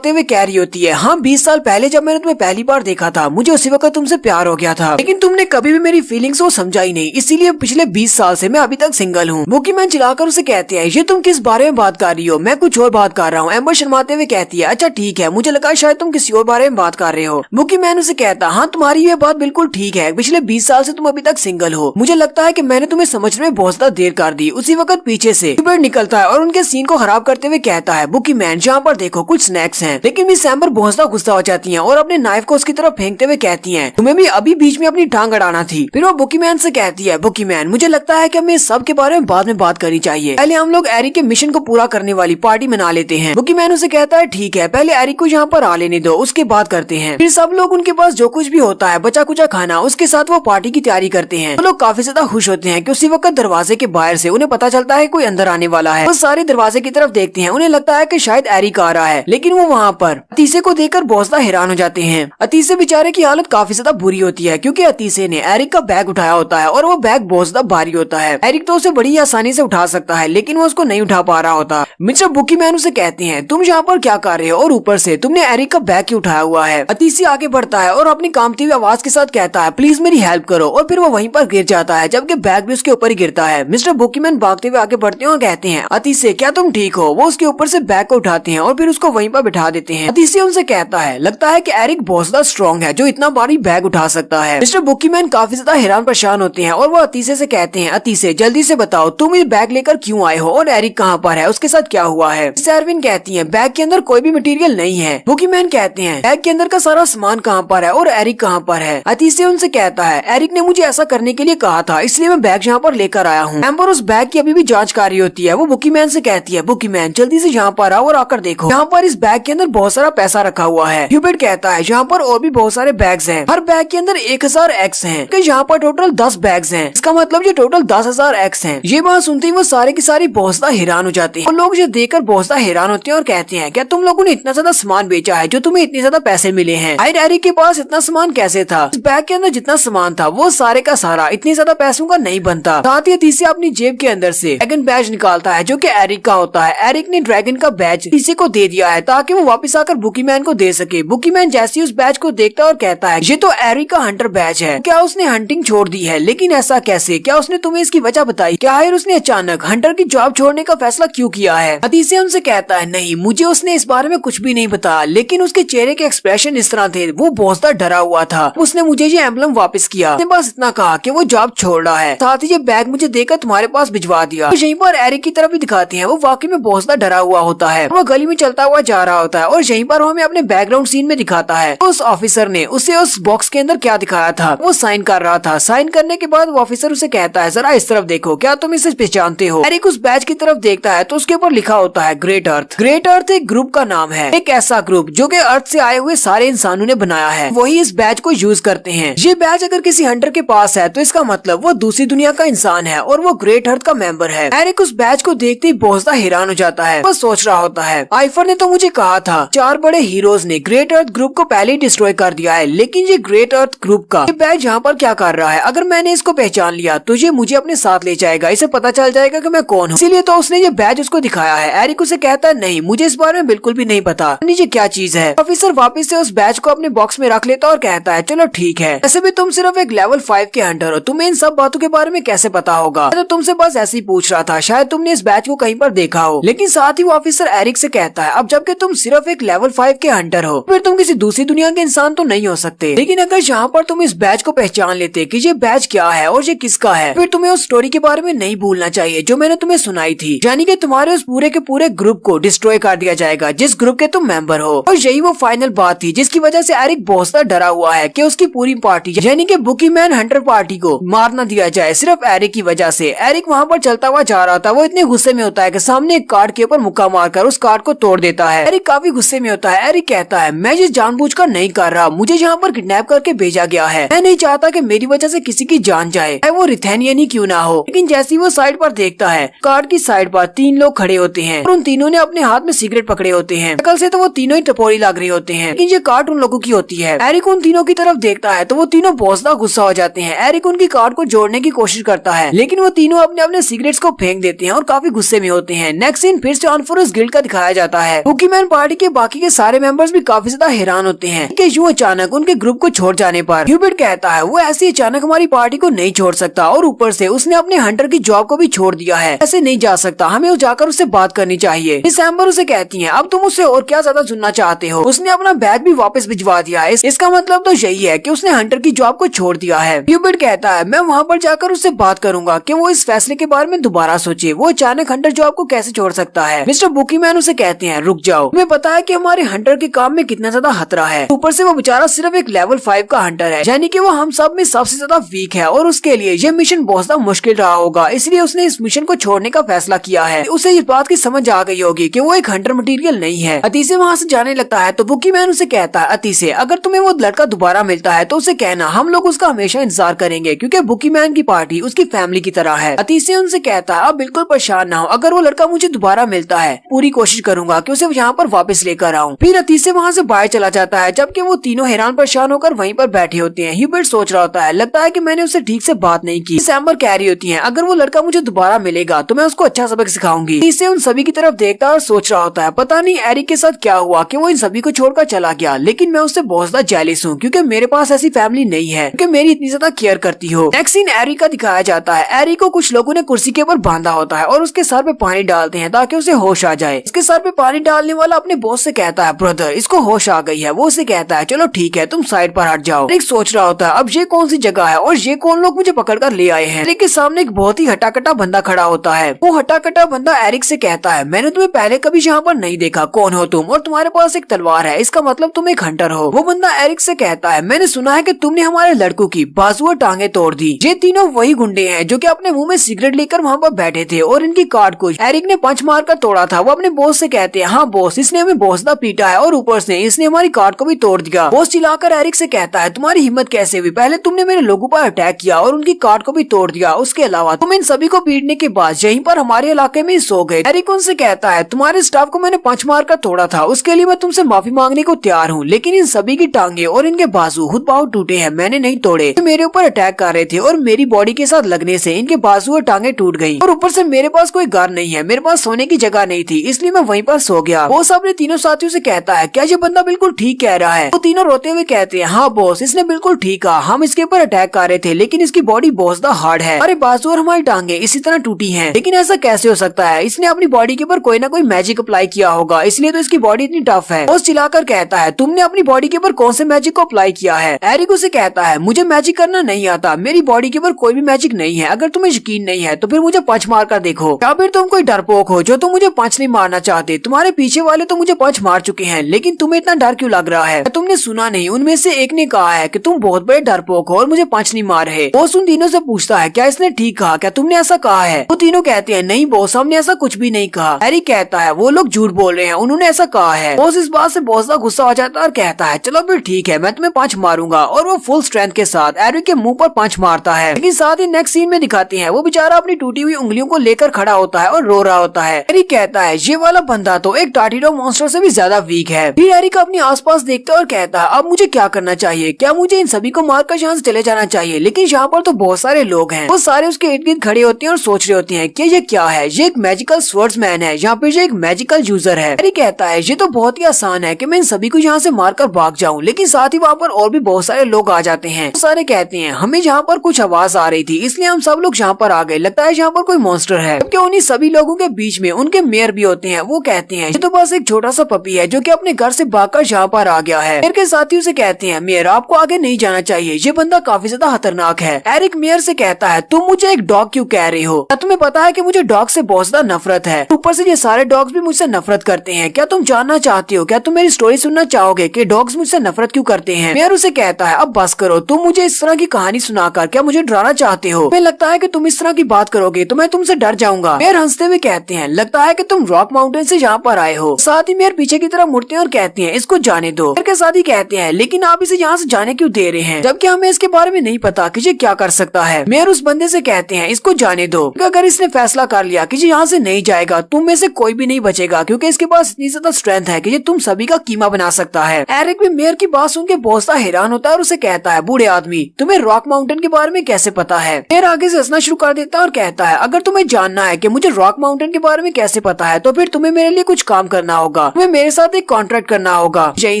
हुए कह रही होती है हाँ 20 साल पहले जब मैंने तुम्हें पहली बार देखा था मुझे उसी वक्त तुमसे प्यार हो गया था, लेकिन तुमने कभी भी मेरी फीलिंग्स को समझा ही नहीं, इसीलिए पिछले 20 साल से मैं अभी तक सिंगल हूँ। बुकी मैन चिल्लाकर उसे कहते हैं ये तुम किस बारे में बात कर रही हो? मैं कुछ और बात कर रहा हूँ। एम्बर शर्माते हुए कहती है अच्छा ठीक है, मुझे लगा शायद तुम किसी और बारे में बात कर रहे हो। बुकी मैन उसे कहता हाँ तुम्हारी ये बात बिल्कुल ठीक है, पिछले 20 साल से तुम अभी तक सिंगल हो, मुझे लगता है कि मैंने तुम्हें समझने में बहुत ज्यादा देर कर दी। उसी वक्त पीछे से ह्यूबर्ट निकलता है और उनके सीन को खराब करते हुए कहता है बुकी मैन यहाँ पर देखो कुछ स्नैक्स हैं, लेकिन मिस एम्बर बहुत ज्यादा गुस्सा हो जाती है और अपने नाइफ को उसकी तरफ फेंकते हुए कहती है तुम्हें भी अभी बीच में अपनी टांग अड़ाना थी। फिर वो बुकी मैन से कहती है बुकी मैन मुझे लगता है कि हमें इस सब के बारे में बाद में बात करनी चाहिए, पहले हम लोग एरिक के मिशन को पूरा करने वाली पार्टी मना लेते हैं। बुकी मैन उसे कहता है ठीक है, पहले एरिक को यहाँ पर आ लेने दो, उसके बाद करते हैं। फिर सब लोग उनके पास जो कुछ भी होता है बचा कुचा खाना उसके साथ वो पार्टी की तैयारी करते हैं। वो लोग काफी ज्यादा खुश होते हैं कि उसी वक्त दरवाजे के बाहर से उन्हें पता चलता है कोई अंदर आने वाला है। वो सारे दरवाजे की तरफ देखते हैं, उन्हें लगता है कि शायद एरिक आ रहा है, लेकिन वो वहाँ पर अतीशे को देखकर बहुत ज्यादा हैरान हो जाते हैं। अतीशे बेचारे की हालत काफी ज्यादा बुरी होती है क्योंकि अतीसे ने एरिक का बैग उठाया होता है और वो बैग बहुत ज्यादा भारी होता है। एरिक तो उसे बड़ी आसानी से उठा सकता है लेकिन वो उसको नहीं उठा पा रहा होता। मिस्टर बुकीमैन उसे कहते हैं तुम यहाँ पर क्या कर रहे हो और ऊपर से तुमने एरिक का बैग क्यों उठाया हुआ है। अतीसी आगे बढ़ता है और अपनी कांपती हुई आवाज के साथ कहता है प्लीज मेरी हेल्प करो, और फिर वो वहीं पर गिर जाता है जबकि बैग भी उसके ऊपर ही गिरता है। मिस्टर बुकीमैन भागते हुए आगे बढ़ते हैं और कहते हैं अतीसे क्या तुम ठीक हो। वो उसके ऊपर से बैग को उठाते हैं और फिर उसको वहीं पर बिठा देते हैं। अतीसे उनसे कहता है लगता है कि एरिक बहुत ज्यादा स्ट्रॉन्ग है जो इतना भारी बैग उठा सकता है। मिस्टर बुकीमैन काफी ज्यादा हैरान परेशान होते हैं और वो अतीसे से कहते हैं अतीसे जल्दी से बताओ तुम ये बैग लेकर क्यों आए हो और एरिक कहाँ पर है, उसके साथ क्या हुआ है। एरविन कहती है बैग के अंदर कोई भी मटेरियल नहीं है। बुकीमैन कहते हैं बैग के अंदर का सारा सामान कहाँ पर है और एरिक कहाँ पर है। अतीसे उनसे कहता है एरिक ने मुझे ऐसा करने के लिए कहा था इसलिए मैं बैग यहाँ पर लेकर आया हूँ। एम्बर उस बैग की अभी भी जांच कर रही होती है। वो बुकीमैन से कहती है बुकीमैन जल्दी से यहाँ पर आओ और आकर देखो, यहाँ पर इस बैग के अंदर बहुत सारा पैसा रखा हुआ है। ह्यूबर्ट कहता है यहाँ पर और भी बहुत सारे बैग्स हैं, हर बैग के अंदर 1000 एक्स हैं, कि यहाँ पर टोटल 10 बैग्स हैं, इसका मतलब ये टोटल 10,000 एक्स हैं। ये बात सुनते ही वो सारे की सारी बहुत ज्यादा हैरान हो जाते हैं और लोग ये देखकर बहुत ज्यादा हैरान होते हैं और कहते हैं क्या तुम लोगों ने इतना ज्यादा सामान बेचा है जो तुम्हें इतने ज्यादा पैसे मिले हैं। एरिक के पास इतना सामान कैसे था, इस बैग के अंदर जितना सामान था वो सारे का सारा इतने ज्यादा पैसों का नहीं बनता। साथ ही अतीसे अपनी जेब के अंदर से ड्रैगन बैज निकालता है जो कि एरिक का होता है। एरिक ने ड्रैगन का बैज अतीसे को दे दिया है ताकि वो वापस आकर बुकीमैन को दे सके। बुकीमैन जैसे उस बैज को देखता है और कहता है ये तो एरिक का हंटर बैज है, क्या उसने हंटिंग छोड़ दी है, लेकिन ऐसा कैसे, क्या उसने तुम्हें इसकी वजह बताई, क्या उसने अचानक हंटर की जॉब छोड़ने का फैसला क्यों किया है। अतीसे उनसे कहता है नहीं मुझे उसने इस बारे में कुछ भी नहीं बताया, लेकिन उसके चेहरे के एक्सप्रेशन इस तरह थे, वो बहुत ज्यादा डरा हुआ था। उसने मुझे ये एम्बलम वापस किया, उसने बस इतना कहा कि वो जॉब छोड़ रहा है, साथ ही ये बैग मुझे देकर तुम्हारे पास भिजवा दिया। तो यहीं पर एरिक की तरफ भी दिखाते हैं, वो वाकई में बहुत ज्यादा डरा हुआ होता है। वो गली में चलता हुआ जा रहा होता है और यहीं पर हमें अपने बैकग्राउंड सीन में दिखाता है उस ऑफिसर ने उसे उस बॉक्स के अंदर क्या दिखाया था, वो साइन कर रहा था। साइन करने के बाद वो ऑफिसर उसे कहता है जरा इस तरफ देखो, क्या तुम इसे पहचानते हो। एरिक उस बैज की तरफ देखता है तो उसके ऊपर लिखा होता है ग्रेट अर्थ। ग्रेट अर्थ एक ग्रुप का नाम है, एक ऐसा ग्रुप जो कि अर्थ से आए हुए सारे इंसानों ने बनाया है, वही इस बैज को यूज करते हैं। ये बैज अगर किसी हंटर के पास है तो इसका मतलब वो दूसरी दुनिया का इंसान है और वो ग्रेट अर्थ का मेंबर है। एरिक उस बैज को देखते ही बहुत ज्यादा हैरान हो जाता है। वो सोच रहा होता है आइफर ने तो मुझे कहा था 4 बड़े हीरोज ने ग्रेट अर्थ ग्रुप को पहले ही डिस्ट्रॉय कर दिया है, लेकिन ये ग्रेट अर्थ ग्रुप का ये बैज यहाँ पर क्या कर रहा है। अगर मैंने इसको पहचान लिया तो ये मुझे अपने साथ ले जाएगा, इसे पता चल जाएगा कि मैं कौन हूँ, इसीलिए तो उसने ये बैज उसको दिखाया है। एरिक उसे कहता है नहीं मुझे इस बारे में बिल्कुल भी नहीं पता, ये क्या चीज है। ऑफिसर वापस से उस बैज को अपने बॉक्स में रख लेता और कहता है चलो ठीक है, ऐसे भी तुम सिर्फ एक लेवल 5 के हंटर हो, तुम्हें इन सब बातों के बारे में कैसे पता होगा, तो तुमसे बस ऐसे ही पूछ रहा था, शायद तुमने इस बैज को कहीं पर देखा हो। लेकिन साथ ही वो ऑफिसर एरिक से कहता है अब जबकि तुम सिर्फ एक लेवल 5 के हंटर हो फिर तुम किसी दूसरी दुनिया के इंसान तो नहीं हो सकते, लेकिन अगर यहाँ पर तुम इस बैज को पहचान लेते कि ये बैज क्या है और ये किसका है, फिर तुम्हें उस स्टोरी के बारे में नहीं भूलना चाहिए जो मैंने तुम्हें सुनाई थी, यानी कि तुम्हारे उस पूरे के पूरे ग्रुप को डिस्ट्रॉय कर दिया जाएगा जिस ग्रुप के तुम मेंबर हो। और यही वो फाइनल बात थी जिसकी वजह से एरिक बहुत ज्यादा डरा हुआ है कि उसकी पूरी पार्टी यानी कि बुकीमैन हंटर पार्टी को मार न दिया जाए सिर्फ एरिक की वजह से। एरिक वहाँ पर चलता हुआ जा रहा था, वो इतने गुस्से में होता है कि सामने एक कार्ड के ऊपर मुक्का मारकर उस कार्ड को तोड़ देता है। एरिक काफी गुस्से में होता है। एरिक कहता है मैं ये जानबूझकर नहीं कर रहा, मुझे यहाँ पर किडनैप करके भेजा गया है, मैं नहीं चाहता कि मेरी वजह से किसी की जान जाए, वो रिथेनियन ही क्यों ना हो। लेकिन जैसे ही वो साइड पर देखता है कार्ड की साइड पर 3 लोग खड़े होते हैं और उन तीनों ने अपने हाथ में सिगरेट पकड़े होते हैं। कल से तो वो तीनों ही टपोरी लग रहे होते हैं, लेकिन ये कार्ड उन लोगों की होती है। एरिक उन तीनों की तरफ देखता है तो वो तीनों बहुत ज्यादा गुस्सा हो जाते हैं। एरिक उनकी कार्ड को जोड़ने की कोशिश करता है लेकिन वो तीनों अपने अपने सिगरेट्स को फेंक देते हैं और काफी गुस्से में होते हैं। नेक्स्ट सीन फिर से ऑनफोरस गिल्ड का दिखाया जाता है। बुकीमैन पार्टी के बाकी के सारे मेंबर्स भी काफी ज्यादा हैरान होते हैं कि यूं अचानक उनके ग्रुप को छोड़ जाने पर। ह्यूबर्ट कहता है वो ऐसे अचानक हमारी पार्टी को नहीं छोड़ सकता और ऊपर से उसने अपने हंटर की जॉब को भी छोड़ दिया है, ऐसे नहीं जा सकता, हमें जाकर उससे बात करनी चाहिए। इस एम्बर उसे कहती है अब तुम उससे और क्या ज्यादा सुनना चाहते हो, उसने अपना बैग भी वापस भिजवा दिया है, इसका मतलब तो यही है कि उसने हंटर की जॉब को छोड़ दिया है। ह्यूबर्ट कहता है मैं वहाँ पर जाकर उससे बात करूंगा कि वो इस फैसले के बारे में दोबारा सोचे, वो अचानक हंटर जॉब को कैसे छोड़ सकता है। मिस्टर बुकीमैन उसे कहते हैं रुक जाओ, तुम्हें पता है कि हमारे हंटर के काम में कितना ज्यादा खतरा है, ऊपर से वो बेचारा सिर्फ एक लेवल 5 का हंटर है, यानी कि वो हम सब में सबसे ज्यादा वीक है और उसके लिए ये मिशन बहुत ज्यादा मुश्किल रहा होगा, इसलिए उसने इस मिशन को छोड़ने का फैसला किया है। उसे इस बात की समझ आ गई होगी कि वो एक हंटर मटेरियल नहीं है। अतीसे वहाँ से जाने लगता है तो बुकीमैन उसे कहता है अतीसे अगर तुम्हें वो लड़का दोबारा मिलता है तो उसे कहना हम लोग उसका हमेशा इंतजार करेंगे क्योंकि बुकीमैन की पार्टी उसकी फैमिली की तरह है। अतीसे उनसे कहता है अब बिल्कुल परेशान ना हो, अगर वो लड़का मुझे दोबारा मिलता है पूरी कोशिश करूंगा कि उसे यहाँ पर वापस लेकर आऊँ। फिर अतीसे वहाँ से बाहर चला जाता है जबकि वो तीनों हैरान परेशान होकर वहीं पर बैठे होते हैं। ह्यूबर्ट सोच रहा होता है, लगता है कि मैंने उससे ठीक से बात नहीं की। एम्बर कह रही होती है, अगर वो लड़का मुझे दोबारा मिलेगा तो मैं उसको अच्छा सबक सिखाऊंगी। इससे उन सभी की तरफ देखता है और सोच रहा होता है, पता नहीं एरिक के साथ क्या हुआ कि वो इन सभी को छोड़कर चला गया, लेकिन मैं उससे बहुत ज्यादा जेलिस हूँ क्योंकि मेरे पास ऐसी फैमिली नहीं है कि मेरी इतनी ज्यादा केयर करती हो। नेक्स्ट सीन एरिक का दिखाया जाता है। एरिक को कुछ लोगों ने कुर्सी के ऊपर बांधा होता है और उसके सर पे पानी डालते हैं ताकि उसे होश आ जाए। उसके सर पे पानी डालने वाला अपने बॉस से कहता है, ब्रदर इसको होश आ गई है। वो उसे कहता है, चलो ठीक है तुम साइड पर हट जाओ। एरिक सोच रहा होता है, अब ये कौन सी जगह है और ये कौन लोग मुझे पकड़ कर ले आए हैं। एरिक के सामने एक बहुत ही हटाकटा बंदा खड़ा होता है। वो हटाकटा बंदा एरिक से कहता है, मैंने तुम्हें पहले कभी यहाँ पर नहीं देखा, कौन हो तुम और तुम्हारे पास एक तलवार है, इसका मतलब तुम एक हंटर हो। वो बंदा एरिक से कहता है, मैंने सुना है कि तुमने हमारे लड़कों की बाजू और टांगे तोड़ दी। ये तीनों वही गुंडे हैं जो कि अपने मुंह में सिगरेट लेकर वहाँ पर बैठे थे और इनकी कार्ड को एरिक ने पंच मार कर तोड़ा था। वो अपने बॉस से कहते हैं, हाँ बॉस इसने हमें बहुत ज्यादा पीटा है और ऊपर से इसने हमारी कार्ड को भी तोड़ दिया। बॉस चिल्लाकर एरिक से कहता है, तुम्हारी हिम्मत कैसे हुई, पहले तुमने मेरे लोगों पर अटैक किया और उनकी कार्ड को भी तोड़ दिया, उसके अलावा तुम इन सभी को पीटने के बाद यहीं पर हमारे इलाके में सो गए। एरिक उनसे कहता है, तुम्हारे स्टाफ को मैंने पंच मार कर तोड़ा था, उसके लिए मैं तुमसे माफी मांगने को तैयार हूँ, लेकिन इन सभी की टांगे और इनके बाजू खुद बहुत टूटे हैं, मैंने नहीं तोड़े। मेरे ऊपर अटैक कर रहे थे और मेरी बॉडी के साथ लगने से इनके बाजू और टांगे टूट गई और ऊपर से मेरे पास कोई घर नहीं है, मेरे पास सोने की जगह नहीं थी, इसलिए मैं वहीं पर सो गया। बॉस अपने तीनों साथियों से कहता है, क्या ये बंदा बिल्कुल ठीक कह रहा है। वो तीनों रोते हुए कहते हैं, हाँ बॉस इसने बिल्कुल ठीक कहा, हम इसके ऊपर अटैक कर रहे थे लेकिन इसकी बॉडी बहुत ज्यादा हार्ड है, हमारे बाजू और हमारी टांगे इसी तरह टूटी है, लेकिन ऐसा कैसे हो सकता है, इसने अपनी बॉडी के ऊपर कोई ना कोई मैजिक अप्लाई किया होगा, इसलिए तो इसकी बॉडी इतनी टफ है। बॉस चिल्लाकर कहता है, तुमने अपनी बॉडी के ऊपर कौन से मैजिक को अप्लाई किया है। एरिक उसे कहता है, मुझे मैजिक करना नहीं आता, मेरी बॉडी के ऊपर कोई भी मैजिक नहीं है, अगर तुम्हें यकीन नहीं है तो फिर मुझे पंच मार कर देखो, या फिर तुम कोई डरपोक हो जो तुम मुझे पंच नहीं मारना चाहते, तुम्हारे पीछे वाले तो मुझे पंच मार चुके हैं, लेकिन तुम्हें इतना डर क्यों लग रहा है, तुमने सुना नहीं उनमें से एक ने कहा है कि तुम बहुत बड़े डरपोक हो और मुझे पंच नहीं मार रहे। बॉस उन तीनों से पूछता है, क्या इसने ठीक कहा, क्या तुमने ऐसा कहा है। वो तीनों कहते हैं, नहीं बॉस हमने ऐसा कुछ भी नहीं कहा। एरिक कहता है, वो लोग झूठ बोल रहे हैं, उन्होंने ऐसा कहा है। बॉस इस बात से बहुत ज्यादा गुस्सा हो जाता है और कहता है, चलो फिर ठीक है मैं तुम्हें पंच मारूंगा, और वो फुल स्ट्रेंथ के साथ एरिक के मुंह पर पंच मारता है। लेकिन साथ ही नेक्स्ट सीन में दिखाते हैं, वो बेचारा अपनी टूटी हुई उंगलियों को लेकर खड़ा होता है और रो रहा होता है। एरिक कहता है, ये वाला बंदा तो एक टार्टिडो मॉन्स्टर से भी ज्यादा वीक है। फिर एरिक अपने आसपास देखता है और कहता है, अब मुझे क्या करना चाहिए, क्या मुझे इन सभी को मारकर यहाँ से चले जाना चाहिए, लेकिन यहाँ पर तो बहुत सारे लोग हैं। वो सारे उसके इर्द गिर्द खड़े होते हैं और सोच रहे होते हैं कि ये क्या है, ये एक मैजिकल स्वर्ड्समैन है, यहाँ पे ये एक मैजिकल यूजर है। एरिक कहता है, ये तो बहुत ही आसान है कि मैं इन सभी को यहाँ से मारकर भाग जाऊँ, लेकिन साथ ही वहाँ पर और भी बहुत सारे लोग आ जाते हैं। तो सारे कहते हैं, हमें यहाँ पर कुछ आवाज आ रही थी इसलिए हम सब लोग यहाँ पर आ गए, लगता है यहाँ पर कोई मॉन्स्टर है। जबकि उन्हीं सभी लोगों के बीच में उनके मेयर भी होते हैं। वो कहते हैं, ये तो बस एक छोटा सा पपी है जो कि अपने घर से भागकर यहाँ पर आ गया है। मेयर के साथियों से कहते हैं, मेयर आपको आगे नहीं जाना चाहिए, ये बंदा काफी ज्यादा खतरनाक है। एरिक मेयर से कहता है, तुम मुझे एक डॉग क्यों कह रहे हो, क्या तुम्हें पता है कि मुझे डॉग से बहुत ज्यादा नफरत है, ऊपर से ये सारे डॉग्स भी मुझसे नफरत करते हैं, क्या तुम जानना चाहते हो, क्या तुम मेरी स्टोरी सुनना चाहोगे कि डॉग्स मुझसे नफरत क्यों करते हैं। मेयर उसे कहता है, अब बस करो, तुम मुझे इस तरह की कहानी सुनाकर क्या मुझे डराना चाहते हो, मुझे लगता है कि तुम इस तरह की बात करोगे तो मैं तुमसे डर जाऊंगा। मेयर हंसते हुए कहते हैं, लगता है कि तुम रॉक माउंटेन से यहाँ पर आए हो। साथ ही मेयर पीछे की तरफ मुड़ते हैं और कहते हैं, इसको जाने दो। मेयर के साथ ही कहते हैं, लेकिन आप इसे यहाँ से जाने क्यों दे रहे हैं, जबकि हमें इसके बारे में नहीं पता कि ये क्या कर सकता है। मेयर उस बंदे से कहते हैं, इसको जाने दो, अगर इसने फैसला कर लिया कि ये यहाँ से नहीं जाएगा, तुम में से कोई भी नहीं बचेगा, क्योंकि इसके पास इतनी ज्यादा स्ट्रेंथ है कि ये तुम सभी का कीमा बना सकता है। एरिक भी मेयर की बात सुन के बहुत सा हैरान होता है और उसे कहता है, बूढ़े आदमी तुम्हें रॉक माउंटेन के बारे में कैसे पता है। मेयर आगे से हंसना शुरू कर देता है और कहता है, अगर तुम्हें जानना है कि मुझे रॉक माउंटेन के बारे में कैसे पता है तो फिर तुम्हें मेरे लिए कुछ काम करना होगा, तुम्हें मेरे साथ एक कॉन्ट्रैक्ट करना होगा। यहीं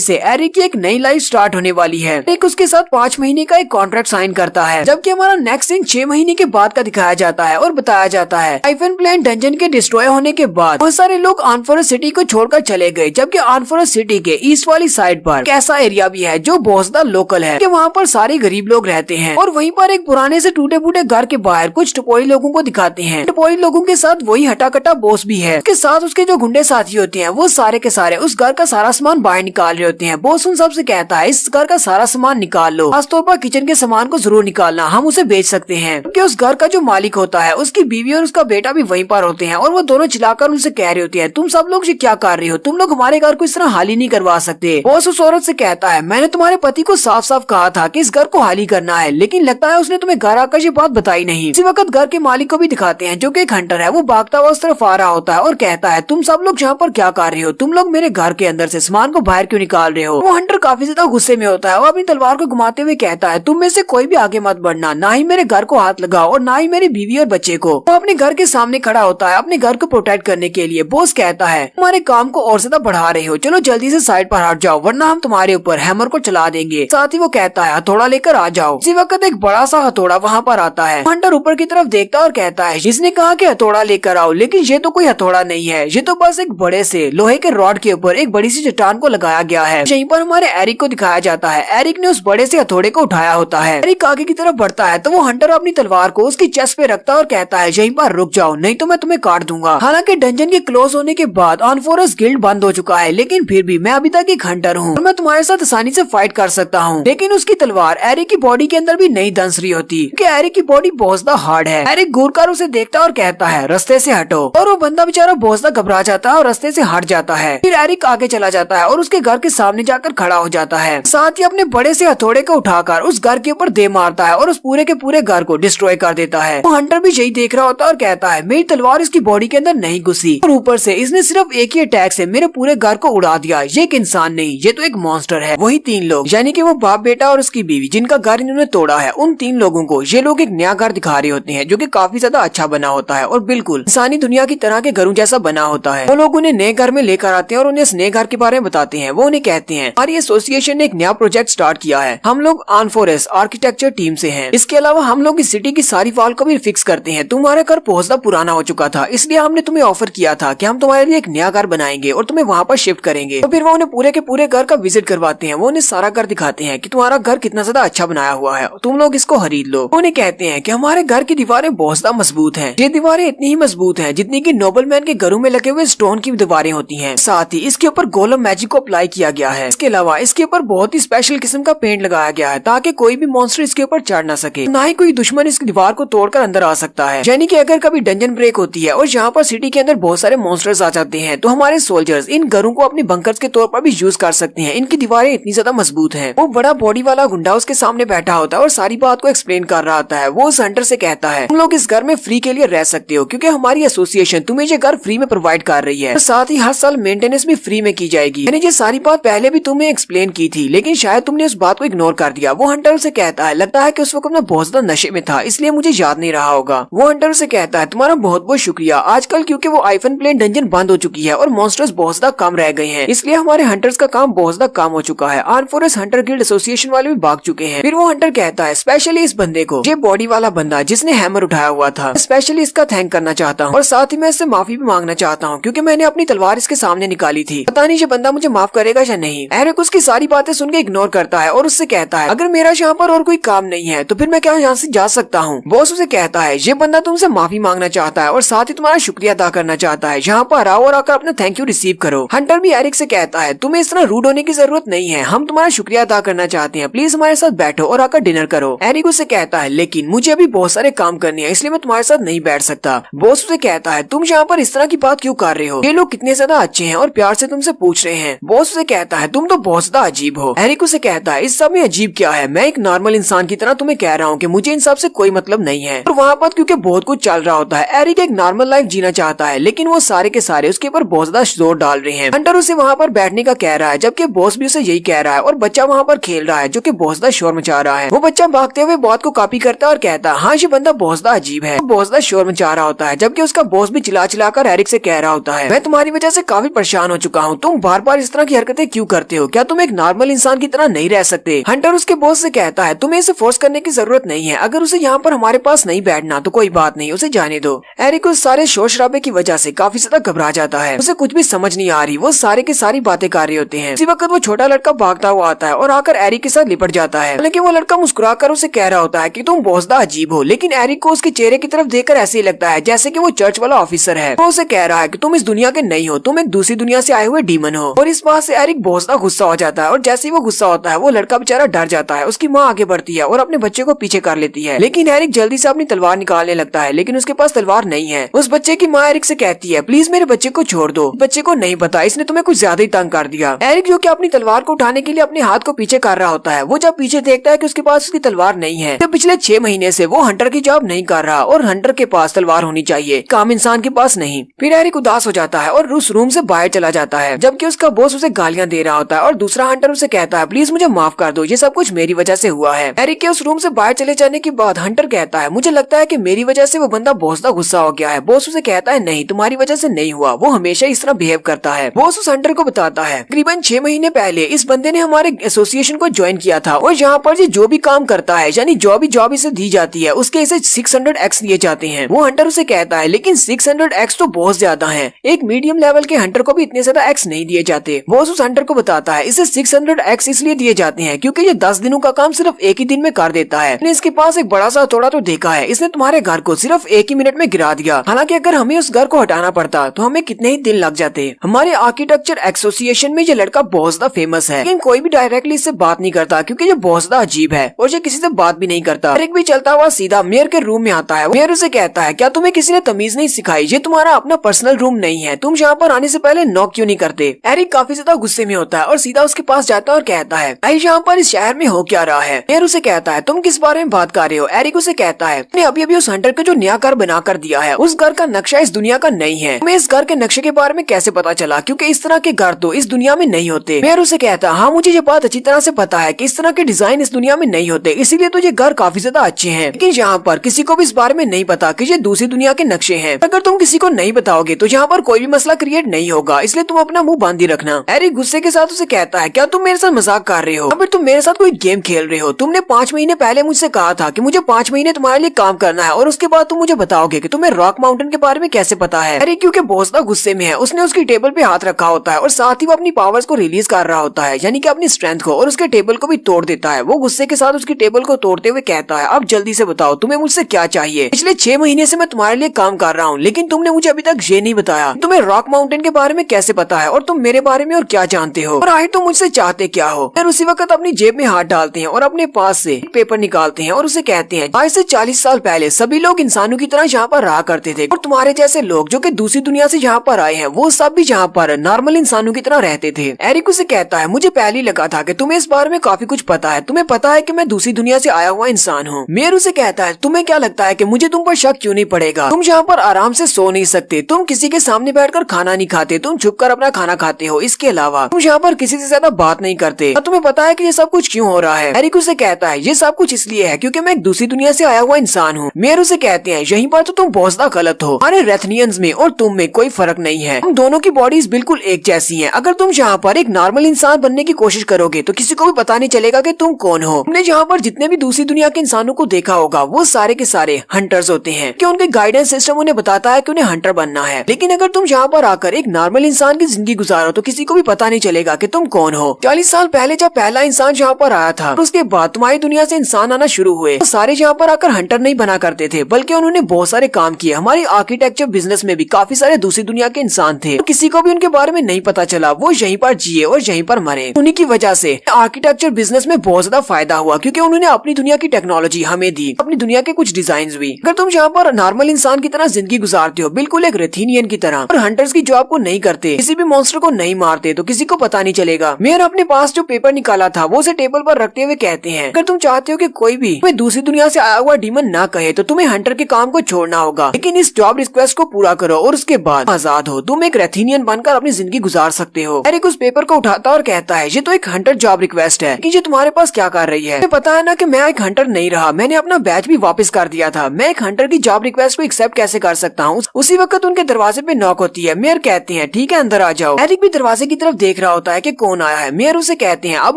से एरिक की एक नई लाइफ स्टार्ट होने वाली है। एरिक उसके साथ 5 महीने का एक कॉन्ट्रैक्ट साइन करता है, जबकि हमारा नेक्स्ट सीन 6 महीने के बाद का दिखाया जाता है और बताया जाता है, आइफन प्लेन डंजन के डिस्ट्रॉय होने के बाद बहुत सारे लोग आर्नफॉरेस्ट सिटी को छोड़कर चले गए, जबकि आर्नफॉरेस्ट सिटी के ईस्ट वाली साइड पर एक ऐसा एरिया भी है जो बहुत ज्यादा लोकल है कि वहाँ पर सारे गरीब लोग रहते हैं, और वहीं पर एक पुराने से टूटे फूटे घर के बाहर कुछ टपोरी लोगों को दिखाते हैं। टपोरी लोगों के साथ वही हटाकटा बॉस भी है, उसके साथ उसके जो गुंडे साथी होते हैं वो सारे के सारे उस घर का सारा सामान बाहर निकाल रहे होते हैं। बॉस उन सबसे कहता है, इस घर का सारा सामान निकाल लो, खासतौर पर किचन के सामान को जरूर निकालना, हम उसे बेच सकते हैं। क्योंकि उस घर का जो मालिक होता है उसकी बीवी और उसका बेटा भी वहीं पर होते हैं, और वो दोनों चिल्लाकर उनसे कह रहे होते हैं, तुम सब लोग ये क्या कर रहे हो, तुम लोग हमारे घर को इस तरह हाली नहीं करवा सकते। बॉस उस औरत से कहता है, मैंने तुम्हारे पति को साफ साफ कहा था कि इस घर को हाली करना है, लेकिन लगता है उसने तुम्हें घर आकर ये बात बताई नहीं। इसी वक्त घर के मालिक को भी दिखाते हैं जो कि एक हंटर है। वो भागता हुआ उस तरफ आ रहा होता है और कहता है, तुम सब लोग यहाँ पर क्या कर रहे हो, तुम लोग मेरे घर के अंदर से सामान को बाहर क्यों निकाल रहे हो। वो हंटर काफी ज्यादा गुस्से में होता है और अपनी तलवार को घुमाते हुए कहता है तुम में से कोई भी आगे मत बढ़ना, ना ही मेरे घर को हाथ लगाओ और ना ही मेरी बीवी और बच्चे को। वो अपने घर के सामने खड़ा होता है अपने घर को प्रोटेक्ट करने के लिए। बॉस कहता है तुम्हारे काम को और ज्यादा बढ़ा रहे हो, चलो जल्दी से साइड पर हट जाओ वरना हम तुम्हारे ऊपर हैमर को चला देंगे। साथ ही वो कहता है हथौड़ा लेकर आ जाओ। इसी वक्त एक बड़ा सा हथौड़ा वहाँ पर आता है। हंटर ऊपर की तरफ देखता है और कहता है जिसने कहा कि हथौड़ा लेकर आओ, लेकिन ये तो कोई हथौड़ा नहीं है, ये तो बस एक बड़े से लोहे के रॉड के ऊपर एक बड़ी सी चट्टान को लगाया गया है। यहीं पर हमारे एरिक को दिखाया जाता है। एरिक ने उस बड़े से हथौड़े को उठाया होता है। एरिक आगे की तरफ बढ़ता है तो वो हंटर अपनी तलवार को उसकी चेस्ट पे रखता है और कहता है यहीं पर रुक जाओ नहीं तो मैं तुम्हें काट दूंगा। हालांकि डंजन के क्लोज होने के बाद ऑनफोरस गिल्ड बंद हो चुका है, लेकिन फिर भी मैं अभी तक एक हंटर हूँ और मैं तुम्हारे साथ आसानी से फाइट कर सकता हूँ। लेकिन उसकी तलवार एरिक की बॉडी के अंदर भी नहीं दंस रही होती क्योंकि एरिक की बॉडी बहुत ज्यादा हार्ड है। एरिक घूरकर उसे देखता है और कहता है रास्ते से हटो, और वो बंदा बेचारा बहुत ज्यादा घबरा जाता है और रास्ते से हट जाता है। फिर एरिक आगे चला जाता है और उसके घर के सामने जाकर खड़ा हो जाता है। साथ ही अपने बड़े से हथौड़े को उठाकर उस घर के ऊपर दे मारता है और उस पूरे के पूरे घर को डिस्ट्रॉय कर देता है। वो हंटर भी यही देख रहा होता है और कहता है मेरी तलवार इसकी बॉडी के अंदर नहीं घुसी और ऊपर से इसने सिर्फ एक ही अटैक से मेरे पूरे घर को उड़ा दिया। ये एक इंसान नहीं, ये तो एक मॉन्स्टर है। वही 3 लोग यानी कि वो बाप बेटा और उसकी बीवी जिनका घर इन्होंने तोड़ा है, उन 3 लोगों को ये लोग एक नया घर दिखा रहे होते हैं जो कि काफी ज्यादा अच्छा बना होता है और बिल्कुल इंसानी दुनिया की तरह के घरों जैसा बना होता है। वो लोग उन्हें नए घर में लेकर आते हैं और उन्हें इस नए घर के बारे में बताते हैं। वो उन्हें कहते हैं हमारी एसोसिएशन ने एक नया प्रोजेक्ट स्टार्ट किया है, हम लोग ऑनफोरस आर्किटेक्चर टीम से हैं। इसके अलावा हम लोग इस सिटी की सारी वॉल को भी फिक्स करते हैं। तुम्हारा घर बहुत ज्यादा पुराना हो चुका था, इसलिए हमने तुम्हें ऑफर किया था कि हम तुम्हारे लिए एक नया घर बनाएंगे और तुम्हें वहाँ पर शिफ्ट करेंगे। तो फिर वो उन्हें पूरे के पूरे घर का विजिट करवाते हैं। वो उन्हें सारा घर दिखाते हैं कि तुम्हारा घर कितना ज्यादा अच्छा बनाया हुआ है, तुम लोग इसको खरीद लो। उन्हें कहते हैं कि हमारे घर की दीवारें बहुत ज्यादा मजबूत हैं। ये दीवारें इतनी ही मजबूत हैं जितनी कि नोबल मैन के घरों में लगे हुए स्टोन की दीवारें होती हैं। साथ ही इसके ऊपर गोलम मैजिक को अप्लाई किया गया है। इसके अलावा इसके ऊपर बहुत ही स्पेशल किस्म का पेंट लगाया गया है ताकि कोई भी मॉन्स्टर इसके ऊपर चढ़ ना सके, ना ही कोई दुश्मन इस दीवार को तोड़कर अंदर आ सकता है। यानी कि अगर कभी डंजन ब्रेक होती है और यहाँ पर सिटी के अंदर बहुत सारे मॉन्स्टर्स आ जाते हैं तो हमारे सोल्जर्स इन घरों को अपने बंकर्स के तौर पर भी यूज कर सकते हैं। इनकी दीवारें इतनी ज्यादा मजबूत हैं। वो बड़ा बॉडी वाला गुंडा उसके सामने बैठा होता है और सारी बात को एक्सप्लेन कर रहा होता है। वो उस हंटर से कहता है तुम लोग इस घर में फ्री के लिए रह सकते हो क्योंकि हमारी एसोसिएशन तुम्हें ये घर फ्री में प्रोवाइड कर रही है। साथ ही हर साल मेंटेनेंस भी फ्री में की जाएगी। मैंने ये सारी बात पहले भी तुम्हें एक्सप्लेन की थी, लेकिन शायद तुमने उस बात को इग्नोर कर दिया। वो हंटर से कहता है लगता है कि उस वक्त मैं बहुत ज्यादा नशे में था इसलिए मुझे याद नहीं रहा होगा। वो हंटर से कहता है तुम्हारा बहुत बहुत शुक्रिया। आजकल क्योंकि वो आइफन प्लेन डंजन बंद हो चुकी है और मॉन्स्टर्स बहुत ज्यादा कम रह गए हैं, इसलिए हमारे हंटर्स का काम बहुत ज्यादा कम हो चुका है। ऑनफोरस हंटर गिल्ड एसोसिएशन वाले भी भाग चुके हैं। फिर वो हंटर कहता है स्पेशली इस बंदे को, ये बॉडी वाला बंदा जिसने हैमर उठाया हुआ था, स्पेशली इसका थैंक करना चाहता हूँ और साथ ही मैं इससे माफी भी मांगना चाहता हूँ क्योंकि मैंने अपनी तलवार इसके सामने निकाली थी। पता नहीं ये बंदा मुझे माफ करेगा या नहीं। एरिक उसकी सारी बातें सुन के इग्नोर करता है और उससे कहता है अगर मेरा यहाँ पर और कोई काम नहीं है तो फिर मैं क्या यहाँ से जा सकता हूँ। बॉस उसे कहता है ये बंदा तुमसे माफी मांगना चाहता है और साथ ही तुम्हारा शुक्रिया अदा करना चाहता है। यहाँ पर आओ और आकर अपना थैंक यू रिसीव करो। हंटर भी एरिक से कहता है तुम्हें इस तरह रूड होने की जरूरत नहीं है, हम तुम्हारा शुक्रिया अदा करना चाहते हैं, प्लीज हमारे साथ बैठो और आकर डिनर करो। एरिक उसे कहता है लेकिन मुझे अभी बहुत सारे काम करने हैं इसलिए मैं तुम्हारे साथ नहीं बैठ सकता। बॉस उसे कहता है तुम यहाँ पर इस तरह की बात क्यों कर रहे हो, ये लोग कितने ज्यादा अच्छे हैं और प्यार से तुमसे पूछ रहे हैं। बॉस उसे कहता है तुम तो बहुत ज्यादा अजीब हो। एरिक उसे कहता है इस सब में अजीब क्या है, मैं एक नॉर्मल इंसान की तरह तुम्हें कह रहा हूँ कि मुझे इन सब से कोई मतलब नहीं है। और वहाँ पर क्योंकि बहुत कुछ चल रहा होता है, एरिक एक नॉर्मल लाइफ जीना चाहता है लेकिन वो सारे के सारे उसके ऊपर बहुत ज्यादा जोर डाल रहे हैं। हंटर उसे वहाँ पर बैठने का कह रहा है जबकि बॉस भी उसे यही कह रहा है और बच्चा वहाँ पर खेल रहा है जो कि बहुत ज्यादा शोर मचा रहा है। वो बच्चा भागते हुए बात को कॉपी करता है और कहता है हाँ ये बंदा बहुत ज्यादा अजीब है, बहुत ज्यादा शोर मचा रहा होता है। जबकि उसका बॉस भी चिल्ला चिल्लाकर एरिक से कह रहा होता है मैं तुम्हारी वजह से काफी परेशान हो चुका हूँ, तुम बार बार इस तरह की हरकतें क्यों करते हो, क्या तुम एक नॉर्मल इंसान की तरह नहीं रह सकते। हंटर उसके बॉस से कहता है तुम्हें इसे फोर्स करने की जरूरत नहीं है, अगर उसे यहाँ पर हमारे पास नहीं बैठना तो कोई बात नहीं, उसे जाने दो। एरिक उस सारे शोर शराबे की वजह से काफी ज्यादा घबरा जाता है, उसे कुछ भी समझ नहीं आ रही, वो सारे की सारी बातें कर रहे होते हैं। इसी वक्त वो छोटा लड़का भागता हुआ आता है और आकर एरिक के साथ लिपट जाता है। लेकिन वो लड़का मुस्कुराकर उसे कह रहा होता है कि तुम बहुत ज्यादा अजीब हो, लेकिन एरिक को उसके चेहरे की तरफ देखकर ऐसे ही लगता है जैसे कि वो चर्च वाला ऑफिसर है। वो उसे कह रहा है कि तुम इस दुनिया के नहीं हो, तुम एक दूसरी दुनिया से आए हुए डीमन हो। और इस बात से एरिक बहुत ज्यादा गुस्सा हो जाता है और जैसे ही वो गुस्सा होता है वो लड़का बेचारा डर जाता है। उसकी माँ आगे बढ़ती है और अपने बच्चे को पीछे कर लेती है, लेकिन एरिक जल्दी से अपनी तलवार निकालने लगता है लेकिन उसके पास तलवार नहीं है। उस बच्चे की माँ एरिक से कहती है प्लीज मेरे बच्चे को छोड़ दो, बच्चे को नहीं पता इसने तुम्हें कुछ ज्यादा ही तंग कर दिया। एरिक जो कि अपनी तलवार को उठाने के लिए अपने हाथ को पीछे कर रहा होता है, वो जब पीछे देखता है कि उसके पास उसकी तलवार नहीं है, तो पिछले 6 महीने से वो हंटर की जॉब नहीं कर रहा और हंटर के पास तलवार होनी चाहिए, काम इंसान के पास नहीं। फिर एरिक उदास हो जाता है और उस रूम से बाहर चला जाता है, जबकि उसका बॉस उसे गालियां दे रहा होता है और दूसरा हंटर उसे कहता है प्लीज मुझे माफ कर दो, हो, ये सब कुछ मेरी वजह से हुआ है। एरिक के उस रूम से बाहर चले जाने के बाद हंटर कहता है मुझे लगता है कि मेरी वजह से वो बंदा बॉस का गुस्सा हो गया है। बॉस उसे कहता है नहीं, तुम्हारी वजह से नहीं हुआ, वो हमेशा इस तरह बिहेव करता है। बॉस उस हंटर को बताता है तकरीबन 6 महीने पहले इस बंदे ने हमारे एसोसिएशन को ज्वाइन किया था और यहाँ पर जो भी काम करता है यानी जो भी जॉब इसे दी जाती है उसके इसे 600x दिए जाते हैं। वो हंटर उसे कहता है लेकिन 600x तो बहुत ज्यादा है, एक मीडियम लेवल के हंटर को भी इतने ज्यादा एक्स नहीं दिए जाते। बॉस उस हंटर को बताता है इसे 600x इसलिए दिए जाते हैं क्योंकि ये 10 दिनों का काम सिर्फ एक ही दिन में कर देता है। इसके पास एक बड़ा सा हथौड़ा तो देखा है, इसने तुम्हारे घर को सिर्फ 1 ही मिनट में गिरा दिया। हालांकि अगर हमें उस घर को हटाना पड़ता तो हमें कितने ही दिन लग जाते। हमारे आर्किटेक्चर एसोसिएशन में ये लड़का बहुत ज्यादा फेमस है, लेकिन कोई भी डायरेक्टली इससे बात नहीं करता क्योंकि ये बहुत ज्यादा अजीब है और ये किसी से बात भी नहीं करता। एरिक भी चलता हुआ सीधा मेयर के रूम में आता है। मेयर उसे कहता है क्या तुम्हें किसी ने तमीज नहीं सिखाई, ये तुम्हारा अपना पर्सनल रूम नहीं है, तुम यहाँ पर आने से पहले नॉक क्यों नहीं करते। एरिक काफी ज्यादा गुस्से में होता है और सीधा उसके पास जाता है और कहता है भाई यहाँ पर इस शहर में हो क्या रहा है। मेयर उसे कहता है तुम किस बारे में बात कर रहे हो। एरिक उसे कहता है मैंने अभी अभी उस हंटर को जो नया घर बना कर दिया है उस घर का नक्शा इस दुनिया का नहीं है। तुम्हें इस घर के नक्शे के बारे में कैसे पता चला, क्योंकि इस तरह के घर तो इस दुनिया में नहीं होते। मेयर उसे कहता है हाँ मुझे ये बात अच्छी तरह से पता है कि इस तरह के डिजाइन इस दुनिया में नहीं होते, इसीलिए तो ये घर काफी ज्यादा अच्छे हैं। लेकिन यहाँ पर किसी को भी इस बारे में नहीं पता कि ये दूसरी दुनिया के नक्शे हैं। अगर तुम किसी को नहीं बताओगे तो यहाँ पर कोई भी मसला क्रिएट नहीं होगा, इसलिए तुम अपना मुंह बांधी रखना। एरिक गुस्से के साथ उसे कहता है क्या तुम मेरे साथ मजाक कर रहे हो, फिर तुम मेरे साथ कोई गेम खेल रहे हो। तुमने 5 महीने पहले मुझसे कहा था कि मुझे 5 महीने तुम्हारे लिए काम करना है और उसके बाद तुम मुझे बताओगे कि तुम्हें रॉक माउंटेन के बारे में कैसे पता है। एरिक क्योंकि बहुत ज्यादा गुस्से में है, उसने उसकी टेबल पे हाथ रखा होता है और साथ ही वो अपनी पावर्स को रिलीज कर रहा होता है यानी कि अपनी स्ट्रेंथ को, और उसके टेबल को भी तोड़ देता है। वो गुस्से के साथ उसकी टेबल को तोड़ते हुए कहता है अब जल्दी से बताओ तुम्हें मुझसे क्या चाहिए। पिछले 6 महीने से मैं तुम्हारे लिए काम कर रहा हूँ लेकिन तुमने मुझे अभी तक ये नहीं बताया तुम्हें रॉक माउंटेन के बारे में कैसे पता है और तुम मेरे बारे में और क्या जानते हो और आखिर तुम मुझसे चाहते क्या हो। फिर उसी वक्त अपनी जेब में हाथ डालते हैं और अपने पास से एक पेपर निकालते हैं और उसे कहते हैं आज से 40 साल पहले सभी लोग इंसानों की तरह यहाँ पर रहा करते थे और तुम्हारे जैसे लोग जो कि दूसरी दुनिया से यहाँ पर आए हैं वो सब भी यहाँ पर नॉर्मल इंसानों की तरह रहते थे। एरिक उसे कहता है मुझे पहले ही लगा था कि तुम्हें इस बारे में काफी कुछ पता है, तुम्हें पता है कि मैं दूसरी दुनिया से आया हुआ इंसान हूँ। मेयर उसे कहता है तुम्हें क्या लगता है कि मुझे तुम पर शक क्यों नहीं पड़ेगा, तुम यहाँ पर आराम से सो नहीं सकते, तुम किसी के सामने बैठकर खाना नहीं खाते, तुम छुप कर अपना खाना खाते हो, इसके अलावा तुम यहाँ पर किसी से ज्यादा बात नहीं करते। तुम्हें पता है कि ये सब कुछ क्यों हो रहा है। एरिक उसे कहता है ये सब कुछ इसलिए है क्योंकि मैं एक दूसरी दुनिया से आया हुआ इंसान हूँ। मेयर उसे कहते हैं यहीं पर तो तुम बहुत ज्यादा गलत हो, हमारे रेथनियंस में और तुम में कोई फर्क नहीं है, हम दोनों की बॉडीज बिल्कुल एक जैसी हैं। अगर तुम यहाँ पर एक नॉर्मल इंसान बनने की कोशिश करोगे तो किसी को भी पता नहीं चलेगा कि तुम कौन हो। तुमने यहाँ पर जितने भी दूसरी दुनिया के इंसानों को देखा होगा वो सारे के सारे हंटर्स होते हैं कि उनके गाइडेंस सिस्टम उन्हें बताता है कि उन्हें हंटर बनना है। लेकिन अगर तुम यहाँ पर आकर एक नॉर्मल इंसान की जिंदगी गुजारो तो किसी को भी पता नहीं चलेगा कि तुम कौन हो। 40 साल पहले जब पहला इंसान यहाँ पर आया था उसके बाद तुम्हारी दुनिया से इंसान आना शुरू हुए, तो सारे यहाँ पर आकर हंटर नहीं बना करते थे बल्कि उन्होंने बहुत सारे काम किए। हमारी आर्किटेक्चर बिजनेस में भी काफी सारे दूसरी दुनिया के इंसान थे, तो किसी को भी उनके बारे में नहीं पता चला, वो यहीं पर जिए और यहीं पर मरे। उन्हीं की वजह से आर्किटेक्चर बिजनेस में बहुत ज्यादा फायदा हुआ क्योंकि उन्होंने अपनी दुनिया की टेक्नोलॉजी हमें दी, अपनी दुनिया के कुछ डिजाइन भी। अगर तुम यहाँ पर नॉर्मल इंसान की तरह जिंदगी गुजारते हो बिल्कुल एक रेथीनियन की तरह और हंटर्स की जॉब को नहीं करते, किसी भी मॉन्स्टर को नहीं मारते तो किसी को पता नहीं चलेगा। मेयर अपने पास जो पेपर निकाला था वो उसे टेबल पर रखते हुए कहते हैं अगर तुम चाहते हो कि कोई भी तुम्हें दूसरी दुनिया से आया हुआ डीमन ना कहे तो तुम्हें हंटर के काम को छोड़ना होगा, लेकिन इस जॉब रिक्वेस्ट को पूरा करो और उसके बाद आजाद हो, तुम एक रेथीनियन बनकर अपनी जिंदगी गुजार सकते हो। एरिक उस पेपर को उठाता और कहता है ये तो एक हंटर जॉब रिक्वेस्ट है कि ये तुम्हारे पास क्या कर रही है। पता है ना कि मैं एक हंटर नहीं रहा, मैंने अपना बैच भी वापस कर दिया था, मैं एक हंटर की जॉब रिक्वेस्ट को एक्सेप्ट कैसे कर सकता हूँ। उसी वक्त उनके दरवाजे पे नॉक होती है। मेयर कहते हैं ठीक है अंदर आ जाओ। एरिक भी दरवाजे की तरफ देख रहा होता है कि कौन आया है। मेयर उसे कहते हैं अब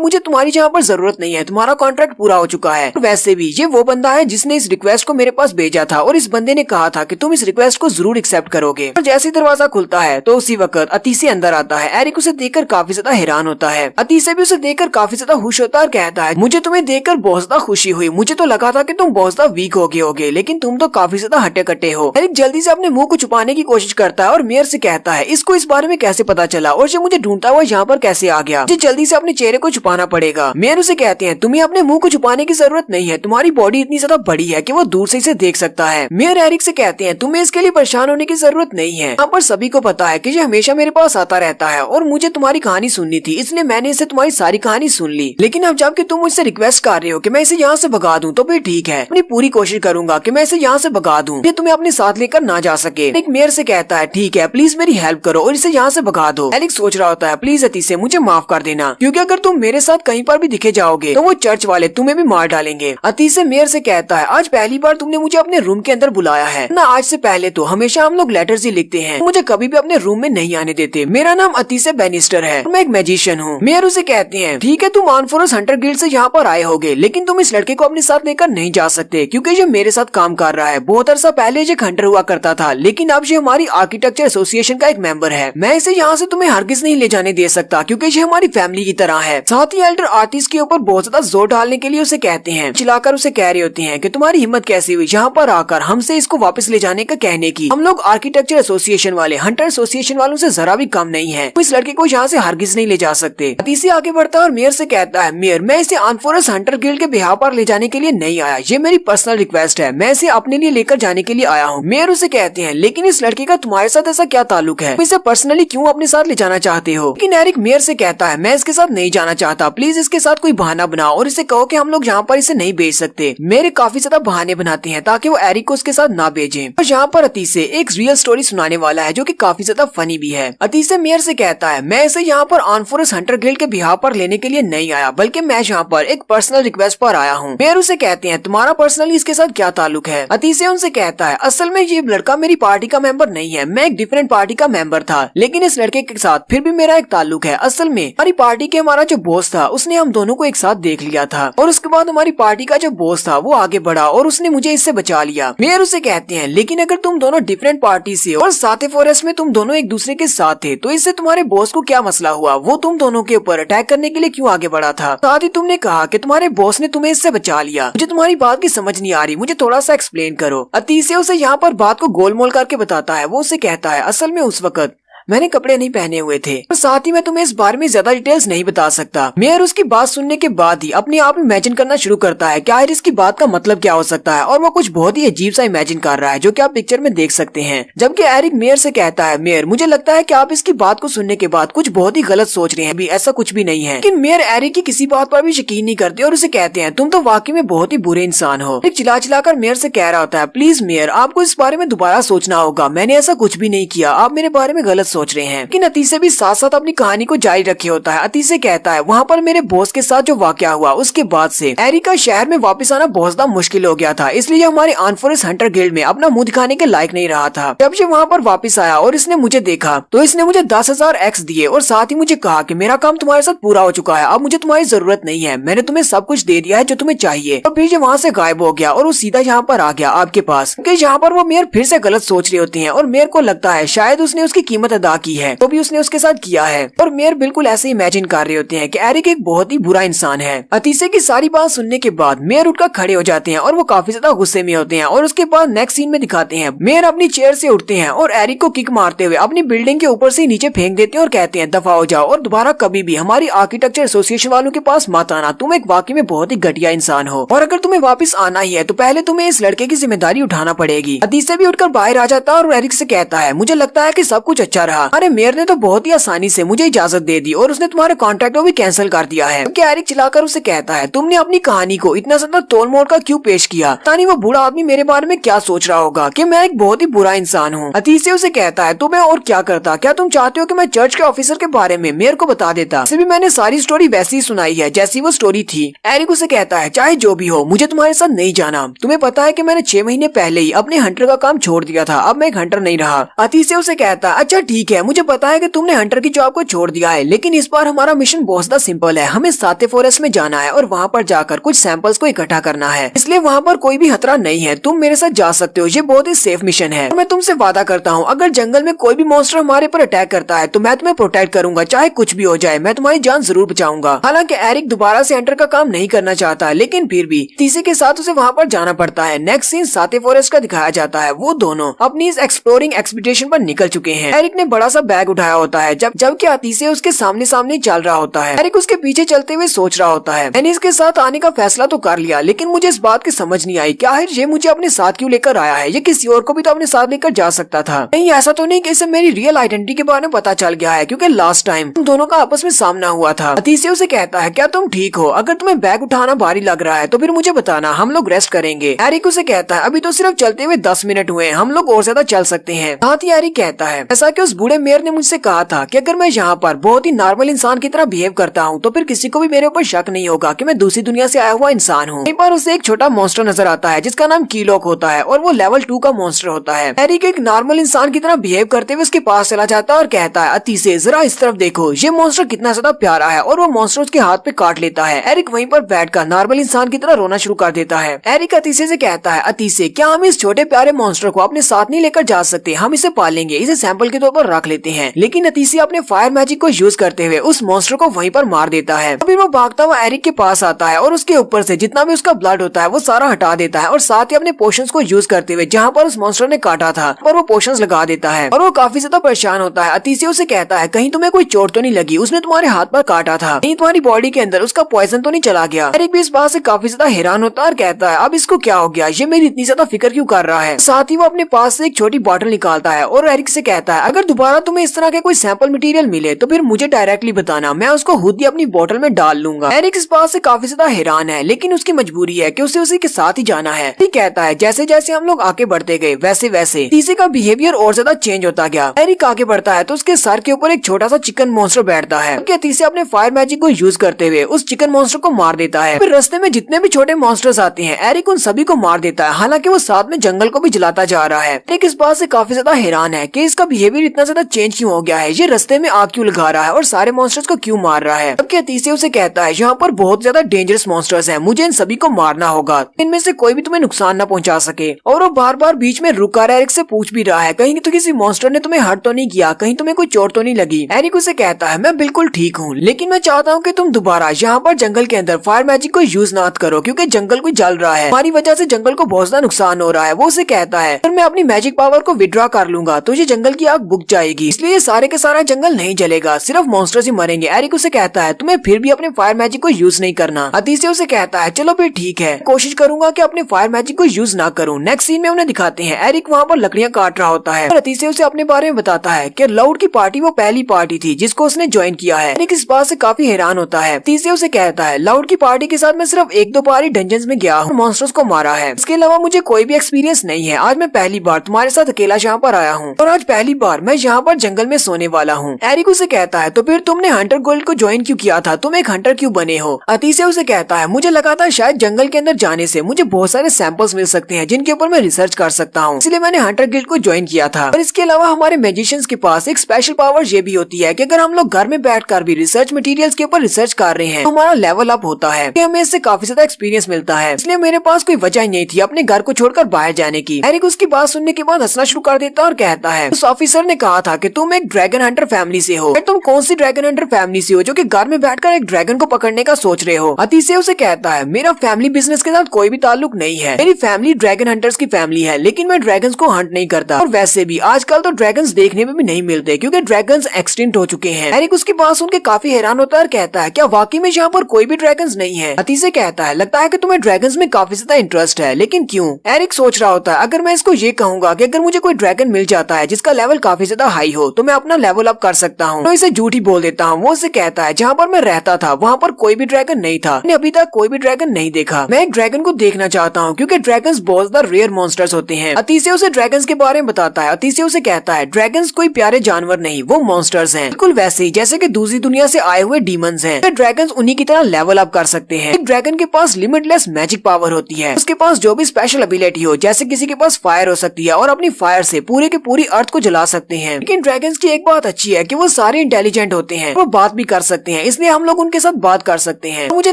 मुझे तुम्हारी यहाँ पर जरूरत नहीं है, तुम्हारा कॉन्ट्रैक्ट पूरा हो चुका है। वैसे भी ये वो बंदा है जिसने इस रिक्वेस्ट को मेरे पास भेजा था और इस बंदे ने कहा था कि तुम इस रिक्वेस्ट को जरूर एक्सेप्ट करोगे। और जैसे दरवाजा खुलता है तो उसी वक्त अतीसे अंदर आता है। एरिक उसे देखकर काफी ज्यादा हैरान होता है। अतीसे भी उसे देखकर काफी ज्यादा खुश होता है और कहता है मुझे तुम्हें देखकर बहुत ज्यादा खुशी हुई, मुझे तो लगा था कि तुम बहुत ज्यादा वीक हो गए होगे लेकिन तुम तो काफी ज्यादा हट्टे कट्टे हो। एरिक जल्दी से अपने मुंह को छुपाने की कोशिश करता है और मेयर से कहता है इसको इस बारे में कैसे पता चला और ये मुझे ढूंढता हुआ यहाँ पर कैसे आ गया, मुझे जल्दी से अपने चेहरे को छुपाना पड़ेगा। मेयर उसे कहते हैं तुम्हें अपने मुंह को छुपाने की जरूरत नहीं है, तुम्हारी बॉडी इतनी ज्यादा बड़ी है कि वो दूर से इसे देख सकता है। मेयर एरिक से कहते हैं तुम्हें इसके लिए परेशान होने की जरूरत नहीं है, यहाँ पर सभी को पता है कि ये हमेशा मेरे पास आता रहता है और मुझे तुम्हारी कहानी सुननी थी इसलिए मैंने इसे तुम्हारी सारी कहानी सुन ली। लेकिन अब जबकि तुम मुझसे रिक्वेस्ट कर रहे हो कि मैं इसे यहाँ से भगा दूं तो फिर ठीक है, अपनी पूरी कोशिश करूंगा कि मैं इसे यहाँ से भगा दूं, ये तुम्हें अपने साथ लेकर ना जा सके। एक मेयर से कहता है ठीक है प्लीज मेरी हेल्प करो और इसे यहाँ से भगा दो। एरिक सोच रहा होता है प्लीज अतीसे मुझे माफ कर देना क्योंकि अगर तुम मेरे साथ कहीं पर बार भी दिखे जाओगे तो वो चर्च वाले तुम्हें भी मार डालेंगे। अतीसे मेयर से कहता है आज पहली बार तुमने मुझे अपने रूम के अंदर बुलाया है ना, आज से पहले तो हमेशा हम लोग लेटर्स ही लिखते हैं, मुझे कभी भी अपने रूम में नहीं आने देते। मेरा नाम अतीसे बेनिस्टर है, मैं एक मैजिशियन हूँ। मेयर उसे कहते हैं ठीक है तुम आर्मफोर्स हंटर गिल्ड से यहाँ पर आए होगे, लेकिन तुम इस लड़के को अपने साथ लेकर नहीं जा सकते क्योंकि ये मेरे साथ काम कर रहा है। बहुत अरसा पहले ये हंटर हुआ करता था, लेकिन अब ये हमारी आर्किटेक्चर एसोसिएशन का एक मेंबर है। मैं इसे यहाँ से तुम्हें हरगिज नहीं ले जाने दे सकता क्योंकि ये हमारी फैमिली की तरह है। साथ ही एल्डर आर्टिस्ट के ऊपर बहुत ज्यादा जोर डालने के लिए उसे कहते हैं, चिल्लाकर उसे कह रहे होते हैं कि तुम्हारी हिम्मत कैसी हुई यहाँ पर आकर हमसे इसको वापस ले जाने का कहने की। हम लोग आर्किटेक्चर एसोसिएशन वाले हंटर एसोसिएशन वालों से जरा भी कम नहीं है, तो इस लड़के को यहाँ से हरगिज नहीं ले जा सकते। अतीसी आगे बढ़ता है और मेयर से कहता है मेयर मैं इसे आर्मफोर्स हंटर गिल्ड के बिहार पर ले जाने के लिए नहीं आया, ये मेरी पर्सनल रिक्वेस्ट है, मैं इसे अपने लिए लेकर जाने के लिए आया हूँ। मेयर उसे कहते हैं लेकिन इस लड़के का तुम्हारे साथ ऐसा क्या ताल्लुक है, इसे पर्सनली क्यों अपने साथ ले जाना चाहते हो। लेकिन एरिक मेयर से कहता है मैं इसके साथ नहीं जाना चाहता, प्लीज इसके साथ कोई बहाना बनाओ और इसे कहो कि हम लोग यहाँ पर इसे नहीं भेज सकते। मेरे काफी ज्यादा बहाने बनाते हैं ताकि वो एरिक को उसके साथ ना भेजे। और यहाँ पर अतीसे एक रियल स्टोरी सुनाने वाला है जो कि काफी ज्यादा फनी भी है। अतीसे मेयर से कहता है मैं इसे यहाँ पर आर्मफोर्स हंटर गिल्ड के बिहार पर लेने के लिए नहीं आया, बल्कि मैं यहाँ पर एक पर्सनल रिक्वेस्ट पर आया हूँ। मेयर उसे कहते हैं तुम्हारा पर्सनली इसके साथ क्या ताल्लुक है। अतीसे उनसे कहता है असल में ये लड़का मेरी पार्टी का मेंबर नहीं है, मैं एक डिफरेंट पार्टी का मेंबर था, लेकिन इस लड़के के साथ फिर भी मेरा एक ताल्लुक है। असल में हमारी पार्टी के हमारा जो बॉस था उसने हम दोनों को एक साथ देख लिया था और उसके बाद हमारी पार्टी का जो बॉस था वो आगे बढ़ा और उसने मुझे इससे बचा लिया। मेयर उसे कहते हैं लेकिन अगर तुम दोनों डिफरेंट पार्टी से और साथे फॉरेस्ट में तुम दोनों एक दूसरे के साथ थे तो इससे तुम्हारे बॉस को क्या मसला हुआ, वो तुम दोनों के ऊपर अटैक करने के लिए क्यों आगे बढ़ा था। साथ ही तुमने कहा कि तुम्हारे बॉस ने तुम्हें इससे बचा लिया, मुझे तुम्हारी बात की समझ नहीं आ रही, मुझे थोड़ा सा एक्सप्लेन करो। अतीसे उसे यहाँ पर बात को गोलमोल करके बताता है। वो उसे कहता है असल में उस वक्त मैंने कपड़े नहीं पहने हुए थे और साथ ही मैं तुम्हें इस बारे में ज्यादा डिटेल्स नहीं बता सकता। मेयर उसकी बात सुनने के बाद ही अपने आप इमेजिन करना शुरू करता है कि आखिर इसकी बात का मतलब क्या हो सकता है और वो कुछ बहुत ही अजीब सा इमेजिन कर रहा है जो कि आप पिक्चर में देख सकते हैं। जबकि एरिक मेयर से कहता है मेयर मुझे लगता है कि आप इसकी बात को सुनने के बाद कुछ बहुत ही गलत सोच रहे हैं, अभी ऐसा कुछ भी नहीं है। लेकिन मेयर एरिक की किसी बात पर भी यकीन नहीं करते और उसे कहते हैं तुम तो वाकई में बहुत ही बुरे इंसान हो। एरिक चिल्ला चिल्लाकर मेयर से कह रहा होता है प्लीज मेयर आपको इस बारे में दोबारा सोचना होगा, मैंने ऐसा कुछ भी नहीं किया, आप मेरे बारे में गलत सोच रहे हैं। लेकिन अतीसे भी साथ साथ अपनी कहानी को जारी रखे होता है। अतीसे कहता है वहाँ पर मेरे बॉस के साथ जो वाकया हुआ उसके बाद से एरिक का शहर में वापस आना बहुत ज्यादा मुश्किल हो गया था, इसलिए हमारे आर्मफोर्स हंटर गिल्ड में अपना मुंह दिखाने के लायक नहीं रहा था। जब ये वहाँ पर वापस आया और इसने मुझे देखा तो इसने मुझे 10,000 एक्स दिए और साथ ही मुझे कहा कि मेरा काम तुम्हारे साथ पूरा हो चुका है, अब मुझे तुम्हारी जरूरत नहीं है, मैंने तुम्हें सब कुछ दे दिया है जो तुम्हें चाहिए। और फिर ये वहाँ से गायब हो गया और वो सीधा यहाँ पर आ गया आपके पास, क्योंकि यहाँ पर वो मेयर फिर से गलत सोच रहे होते हैं और मेयर को लगता है शायद उसने उसकी कीमत अदा की है तो भी उसने उसके साथ किया है। और मेयर बिल्कुल ऐसे इमेजिन कर रहे होते हैं कि एरिक एक बहुत ही बुरा इंसान है। अतीसे की सारी बात सुनने के बाद मेयर उठकर खड़े हो जाते हैं और वो काफी ज्यादा गुस्से में होते हैं। और उसके बाद नेक्स्ट सीन में दिखाते हैं मेयर अपनी चेयर से उठते हैं और एरिक को किक मारते हुए अपनी बिल्डिंग के ऊपर से नीचे फेंक देते हैं और कहते हैं दफा हो जाओ और दोबारा कभी भी हमारी आर्किटेक्चर एसोसिएशन वालों के पास मत आना, तुम एक वाकई में बहुत ही घटिया इंसान हो और अगर तुम्हें वापस आना ही है तो पहले तुम्हें इस लड़के की जिम्मेदारी उठाना पड़ेगी। अतीसे भी उठकर बाहर आ जाता है और एरिक से कहता है मुझे लगता है कि सब कुछ अच्छा रहा, अरे मेयर ने तो बहुत ही आसानी से मुझे इजाजत दे दी और उसने तुम्हारे कॉन्ट्रैक्ट को भी कैंसिल कर दिया है। क्योंकि एरिक चिल्लाकर उसे कहता है तुमने अपनी कहानी को इतना ज्यादा तोल मोड़ का क्यों पेश किया, तानी वो बूढ़ा आदमी मेरे बारे में क्या सोच रहा होगा कि मैं एक बहुत ही बुरा इंसान हूँ। अतीसे उसे कहता है तो मैं और क्या करता, क्या तुम चाहते हो कि मैं चर्च के ऑफिसर के बारे में मेयर को बता देता, भी मैंने सारी स्टोरी वैसी ही सुनाई है जैसी वो स्टोरी थी। एरिक उसे कहता है चाहे जो भी हो मुझे तुम्हारे साथ नहीं जाना, तुम्हें पता है कि मैंने 6 महीने पहले ही अपने हंटर का काम छोड़ दिया था, अब मैं एक हंटर नहीं रहा। अतीसे उसे कहता है अच्छा ठीक है मुझे पता है कि तुमने हंटर की जॉब को छोड़ दिया है, लेकिन इस बार हमारा मिशन बहुत ज्यादा सिंपल है, हमें साथे फॉरेस्ट में जाना है और वहाँ पर जाकर कुछ सैंपल्स को इकट्ठा करना है, इसलिए वहाँ पर कोई भी खतरा नहीं है, तुम मेरे साथ जा सकते हो, ये बहुत ही सेफ मिशन है। मैं तुमसे वादा करता हूँ अगर जंगल में कोई भी मॉन्स्टर हमारे पर अटैक करता है तो मैं तुम्हें प्रोटेक्ट करूंगा, चाहे कुछ भी हो जाए मैं तुम्हारी जान जरूर बचाऊंगा। हालांकि एरिक दोबारा से हंटर का काम नहीं करना चाहता, लेकिन फिर भी तीसरे के साथ उसे वहाँ पर जाना पड़ता है। नेक्स्ट सीन साथे फॉरेस्ट का दिखाया जाता है, वो दोनों अपनी इस एक्सप्लोरिंग एक्सपीडिशन पर निकल चुके हैं। एरिक ने बड़ा सा बैग उठाया होता है जबकि अतीसे उसके सामने सामने चल रहा होता है। एरिक उसके पीछे चलते हुए सोच रहा होता है मैंने इसके साथ आने का फैसला तो कर लिया, लेकिन मुझे इस बात की समझ नहीं आई क्या है ये मुझे अपने साथ क्यों लेकर आया है, ये किसी और को भी तो अपने साथ लेकर जा सकता था। नहीं ऐसा तो नहीं कि इसे मेरी रियल आइडेंटिटी के बारे में पता चल गया है, क्योंकि लास्ट टाइम तुम दोनों का आपस में सामना हुआ था। अतीसे उसे कहता है क्या तुम ठीक हो, अगर तुम्हें बैग उठाना भारी लग रहा है तो फिर मुझे बताना, हम लोग रेस्ट करेंगे। एरिक उसे कहता है अभी तो सिर्फ चलते हुए 10 मिनट हुए, हम लोग और ज्यादा चल सकते हैं। साथ ही एरिक कहता है ऐसा कि उस बूढ़े मेयर ने मुझसे कहा था कि अगर मैं यहाँ पर बहुत ही नॉर्मल इंसान की तरह बिहेव करता हूँ तो फिर किसी को भी मेरे ऊपर शक नहीं होगा कि मैं दूसरी दुनिया से आया हुआ इंसान हूँ। एक बार उसे एक छोटा मॉन्स्टर नजर आता है जिसका नाम कीलॉक होता है और वो लेवल 2 का मॉन्स्टर होता है। एरिक एक नॉर्मल इंसान की तरह बिहेव करते हुए उसके पास चला जाता है और कहता है, अति से जरा इस तरफ देखो, ये मॉन्स्टर कितना ज्यादा प्यारा है, और वो मॉन्स्टर उसके हाथ पे काट लेता है। एरिक वहीं पर बैठकर नॉर्मल इंसान की तरह रोना शुरू कर देता है। एरिक अतिशय से कहता है, अतिशय क्या हम इस छोटे प्यारे मॉन्स्टर को अपने साथ नहीं लेकर जा सकते? हम इसे पालेंगे, इसे सैंपल के तौर पर रख लेते हैं। लेकिन अतिशय अपने फायर मैजिक को यूज करते हुए उस मॉन्स्टर को वहीं पर मार देता है। फिर वो भागता हुआ एरिक के पास आता है और उसके ऊपर से जितना भी उसका ब्लड होता है वो सारा हटा देता है और साथ ही अपने पोशंस को यूज करते हुए जहाँ पर उस मॉन्स्टर ने काटा था पर वो पोशंस लगा देता है और वो काफी ज्यादा परेशान होता है। अतिशय उसे कहता है, कहीं तुम्हें कोई चोट तो नहीं लगी? उसने तुम्हारे हाथ पर काटा था, कहीं तुम्हारी बॉडी के अंदर उसका पॉइजन तो नहीं चला गया? एरिक भी इस बात से काफी ज्यादा हैरान होता है और कहता है, अब इसको क्या हो गया? ये मेरी इतनी ज्यादा फिक्र क्यों कर रहा है? साथ ही वो अपने पास से एक छोटी बॉटल निकालता है और एरिक से कहता है, अगर दोबारा तुम्हें इस तरह के कोई सैंपल मटेरियल मिले तो फिर मुझे डायरेक्टली बताना, मैं उसको खुद ही अपनी बोतल में डाल लूंगा। एरिक इस बात से काफी ज्यादा हैरान है लेकिन उसकी मजबूरी है कि उसे उसी के साथ ही जाना है। ठीक कहता है, जैसे जैसे हम लोग आगे बढ़ते गए वैसे वैसे तीसरे का बिहेवियर और ज्यादा चेंज होता गया। एरिक आगे बढ़ता है तो उसके सर के ऊपर एक छोटा सा चिकन मॉन्स्टर बैठता है। तीसरे अपने फायर मैजिक को यूज करते हुए उस चिकन मॉन्स्टर को मार देता है। फिर रास्ते में जितने भी छोटे मॉन्स्टर्स आते हैं एरिक उन सभी को मार देता है, हालांकि वो साथ में जंगल को भी जलाता जा रहा है। एरिक इस बात से काफी ज्यादा हैरान है कि इसका बिहेवियर इतना ज्यादा चेंज क्यों हो गया है, ये रास्ते में आग क्यों लगा रहा है और सारे मॉन्स्टर्स को क्यों मार रहा है। जबकि तीसरे उसे कहता है, यहाँ पर बहुत ज्यादा डेंजरस मॉन्स्टर्स हैं, मुझे इन सभी को मारना होगा, इनमें से कोई भी तुम्हें नुकसान न पहुंचा सके। और वो बार बार बीच में रुककर एरिक से पूछ भी रहा है, कहीं तो किसी मॉन्स्टर ने तुम्हें हर्ट तो नहीं किया, कहीं तुम्हें कोई चोट तो नहीं लगी? एरिक उसे कहता है, मैं बिल्कुल ठीक हूँ, लेकिन मैं चाहता हूँ कि तुम दोबारा यहाँ पर जंगल के अंदर फायर मैजिक को यूज ना करो क्योंकि जंगल को जल रहा है, हमारी वजह से जंगल को बहुत ज्यादा नुकसान हो रहा है। वो उसे कहता है, अगर मैं अपनी मैजिक पावर को विड्रॉ कर लूंगा तो ये जंगल की आग बुझ जाएगी, इसलिए ये सारे के सारा जंगल नहीं जलेगा, सिर्फ मॉन्स्टर्स ही मरेंगे। एरिक उसे कहता है, तुम्हें फिर भी अपने फायर मैजिक को यूज नहीं करना। अतिशय उसे कहता है, चलो फिर ठीक है, कोशिश करूंगा कि अपने फायर मैजिक को यूज ना करूं। नेक्स्ट सीन में उन्हें दिखाते हैं एरिक वहाँ पर लकड़ियाँ काट रहा होता है और अतिशय उसे अपने बारे में बताता है कि लाउड की पार्टी वो पहली पार्टी थी जिसको उसने ज्वाइन किया है। एरिक इस बात से काफी हैरान होता है। अतिशय उसे कहता है, लाउड की पार्टी के साथ मैं सिर्फ एक दो बार ही डंजन्स में गया हूँ, मॉन्स्टर्स को मारा है, इसके अलावा मुझे कोई भी एक्सपीरियंस नहीं है। आज मैं पहली बार तुम्हारे साथ अकेला यहाँ पर आया हूँ और आज पहली बार मैं यहाँ पर जंगल में सोने वाला हूँ। एरिक उसे कहता है, तो फिर तुमने हंटर गोल्ड को ज्वाइन क्यों किया था, तुम एक हंटर क्यों बने हो? अतिशय उसे कहता है, मुझे लगा था शायद जंगल के अंदर जाने से मुझे बहुत सारे सैंपल्स मिल सकते हैं जिनके ऊपर मैं रिसर्च कर सकता हूँ, इसलिए मैंने हंटर गिल्ड को ज्वाइन किया था। और इसके अलावा हमारे मैजिशियंस के पास एक स्पेशल पावर ये भी होती है कि अगर हम लोग घर में बैठकर भी रिसर्च मटेरियल्स के ऊपर रिसर्च कर रहे हैं तो हमारा लेवल अप होता है, कि हमें इससे काफी ज्यादा एक्सपीरियंस मिलता है, इसलिए मेरे पास कोई वजह ही नहीं थी अपने घर को छोड़कर बाहर जाने की। एरिक उसकी बात सुनने के बाद हंसना शुरू कर देता और कहता है, उस ऑफिसर ने कहा था कि तुम एक ड्रैगन हंटर फैमिली से हो, तुम कौन सी ड्रैगन हंटर फैमिली से हो जो कि घर में बैठकर एक ड्रैगन को पकड़ने का सोच रहे हो? अतिशय उसे कहता है, मेरा फैमिली बिजनेस के साथ कोई भी ताल्लुक नहीं है, मेरी फैमिली ड्रैगन हंटर्स की फैमिली है, लेकिन मैं ड्रैगन्स को हंट नहीं करता, और वैसे भी आजकल तो ड्रैगन्स देखने में भी नहीं मिलते क्योंकि ड्रैगन्स एक्सटिंक्ट हो चुके हैं। एरिक उसकी बात सुन के काफी हैरान होता है और कहता है, क्या वाकई में यहाँ पर कोई भी ड्रैगन्स नहीं है? अतिशय कहता है, लगता है कि तुम्हें ड्रैगन्स में काफी ज्यादा इंटरेस्ट है, लेकिन क्यों? एरिक सोच रहा होता है, अगर मैं इसको ये कहूंगा कि अगर मुझे कोई ड्रैगन मिल जाता है जिसका लेवल काफी ज्यादा हाई हो तो मैं अपना लेवल अप कर सकता हूँ, तो इसे झूठ ही बोल देता हूँ। वो उसे कहता है, जहाँ पर मैं रहता था वहाँ पर कोई भी ड्रैगन नहीं था, मैंने अभी तक कोई भी ड्रैगन नहीं देखा, मैं एक ड्रैगन को देखना चाहता हूँ क्योंकि ड्रैगन्स बहुत ज्यादा रेयर मॉन्स्टर्स होते हैं। अतिशय उसे ड्रैगन्स के बारे में बताता है। अतिशय उसे कहता है, ड्रैगन्स कोई प्यारे जानवर नहीं, वो मॉन्स्टर्स हैं, बिल्कुल वैसे ही जैसे कि दूसरी दुनिया से आए हुए डीमंस हैं। ड्रैगन्स उन्हीं की तरह लेवल अप कर सकते हैं। एक ड्रैगन के पास लिमिटलेस मैजिक पावर होती है, उसके पास जो भी स्पेशल एबिलिटी हो, जैसे किसी के पास फायर हो सकती है और अपनी फायर से पूरे के पूरी अर्थ को जला सकते हैं। लेकिन ड्रैगन्स की एक बात अच्छी है कि वो सारे इंटेलिजेंट होते हैं, वो बात भी कर सकते हैं, इसलिए हम लोग उनके साथ बात कर सकते हैं। तो मुझे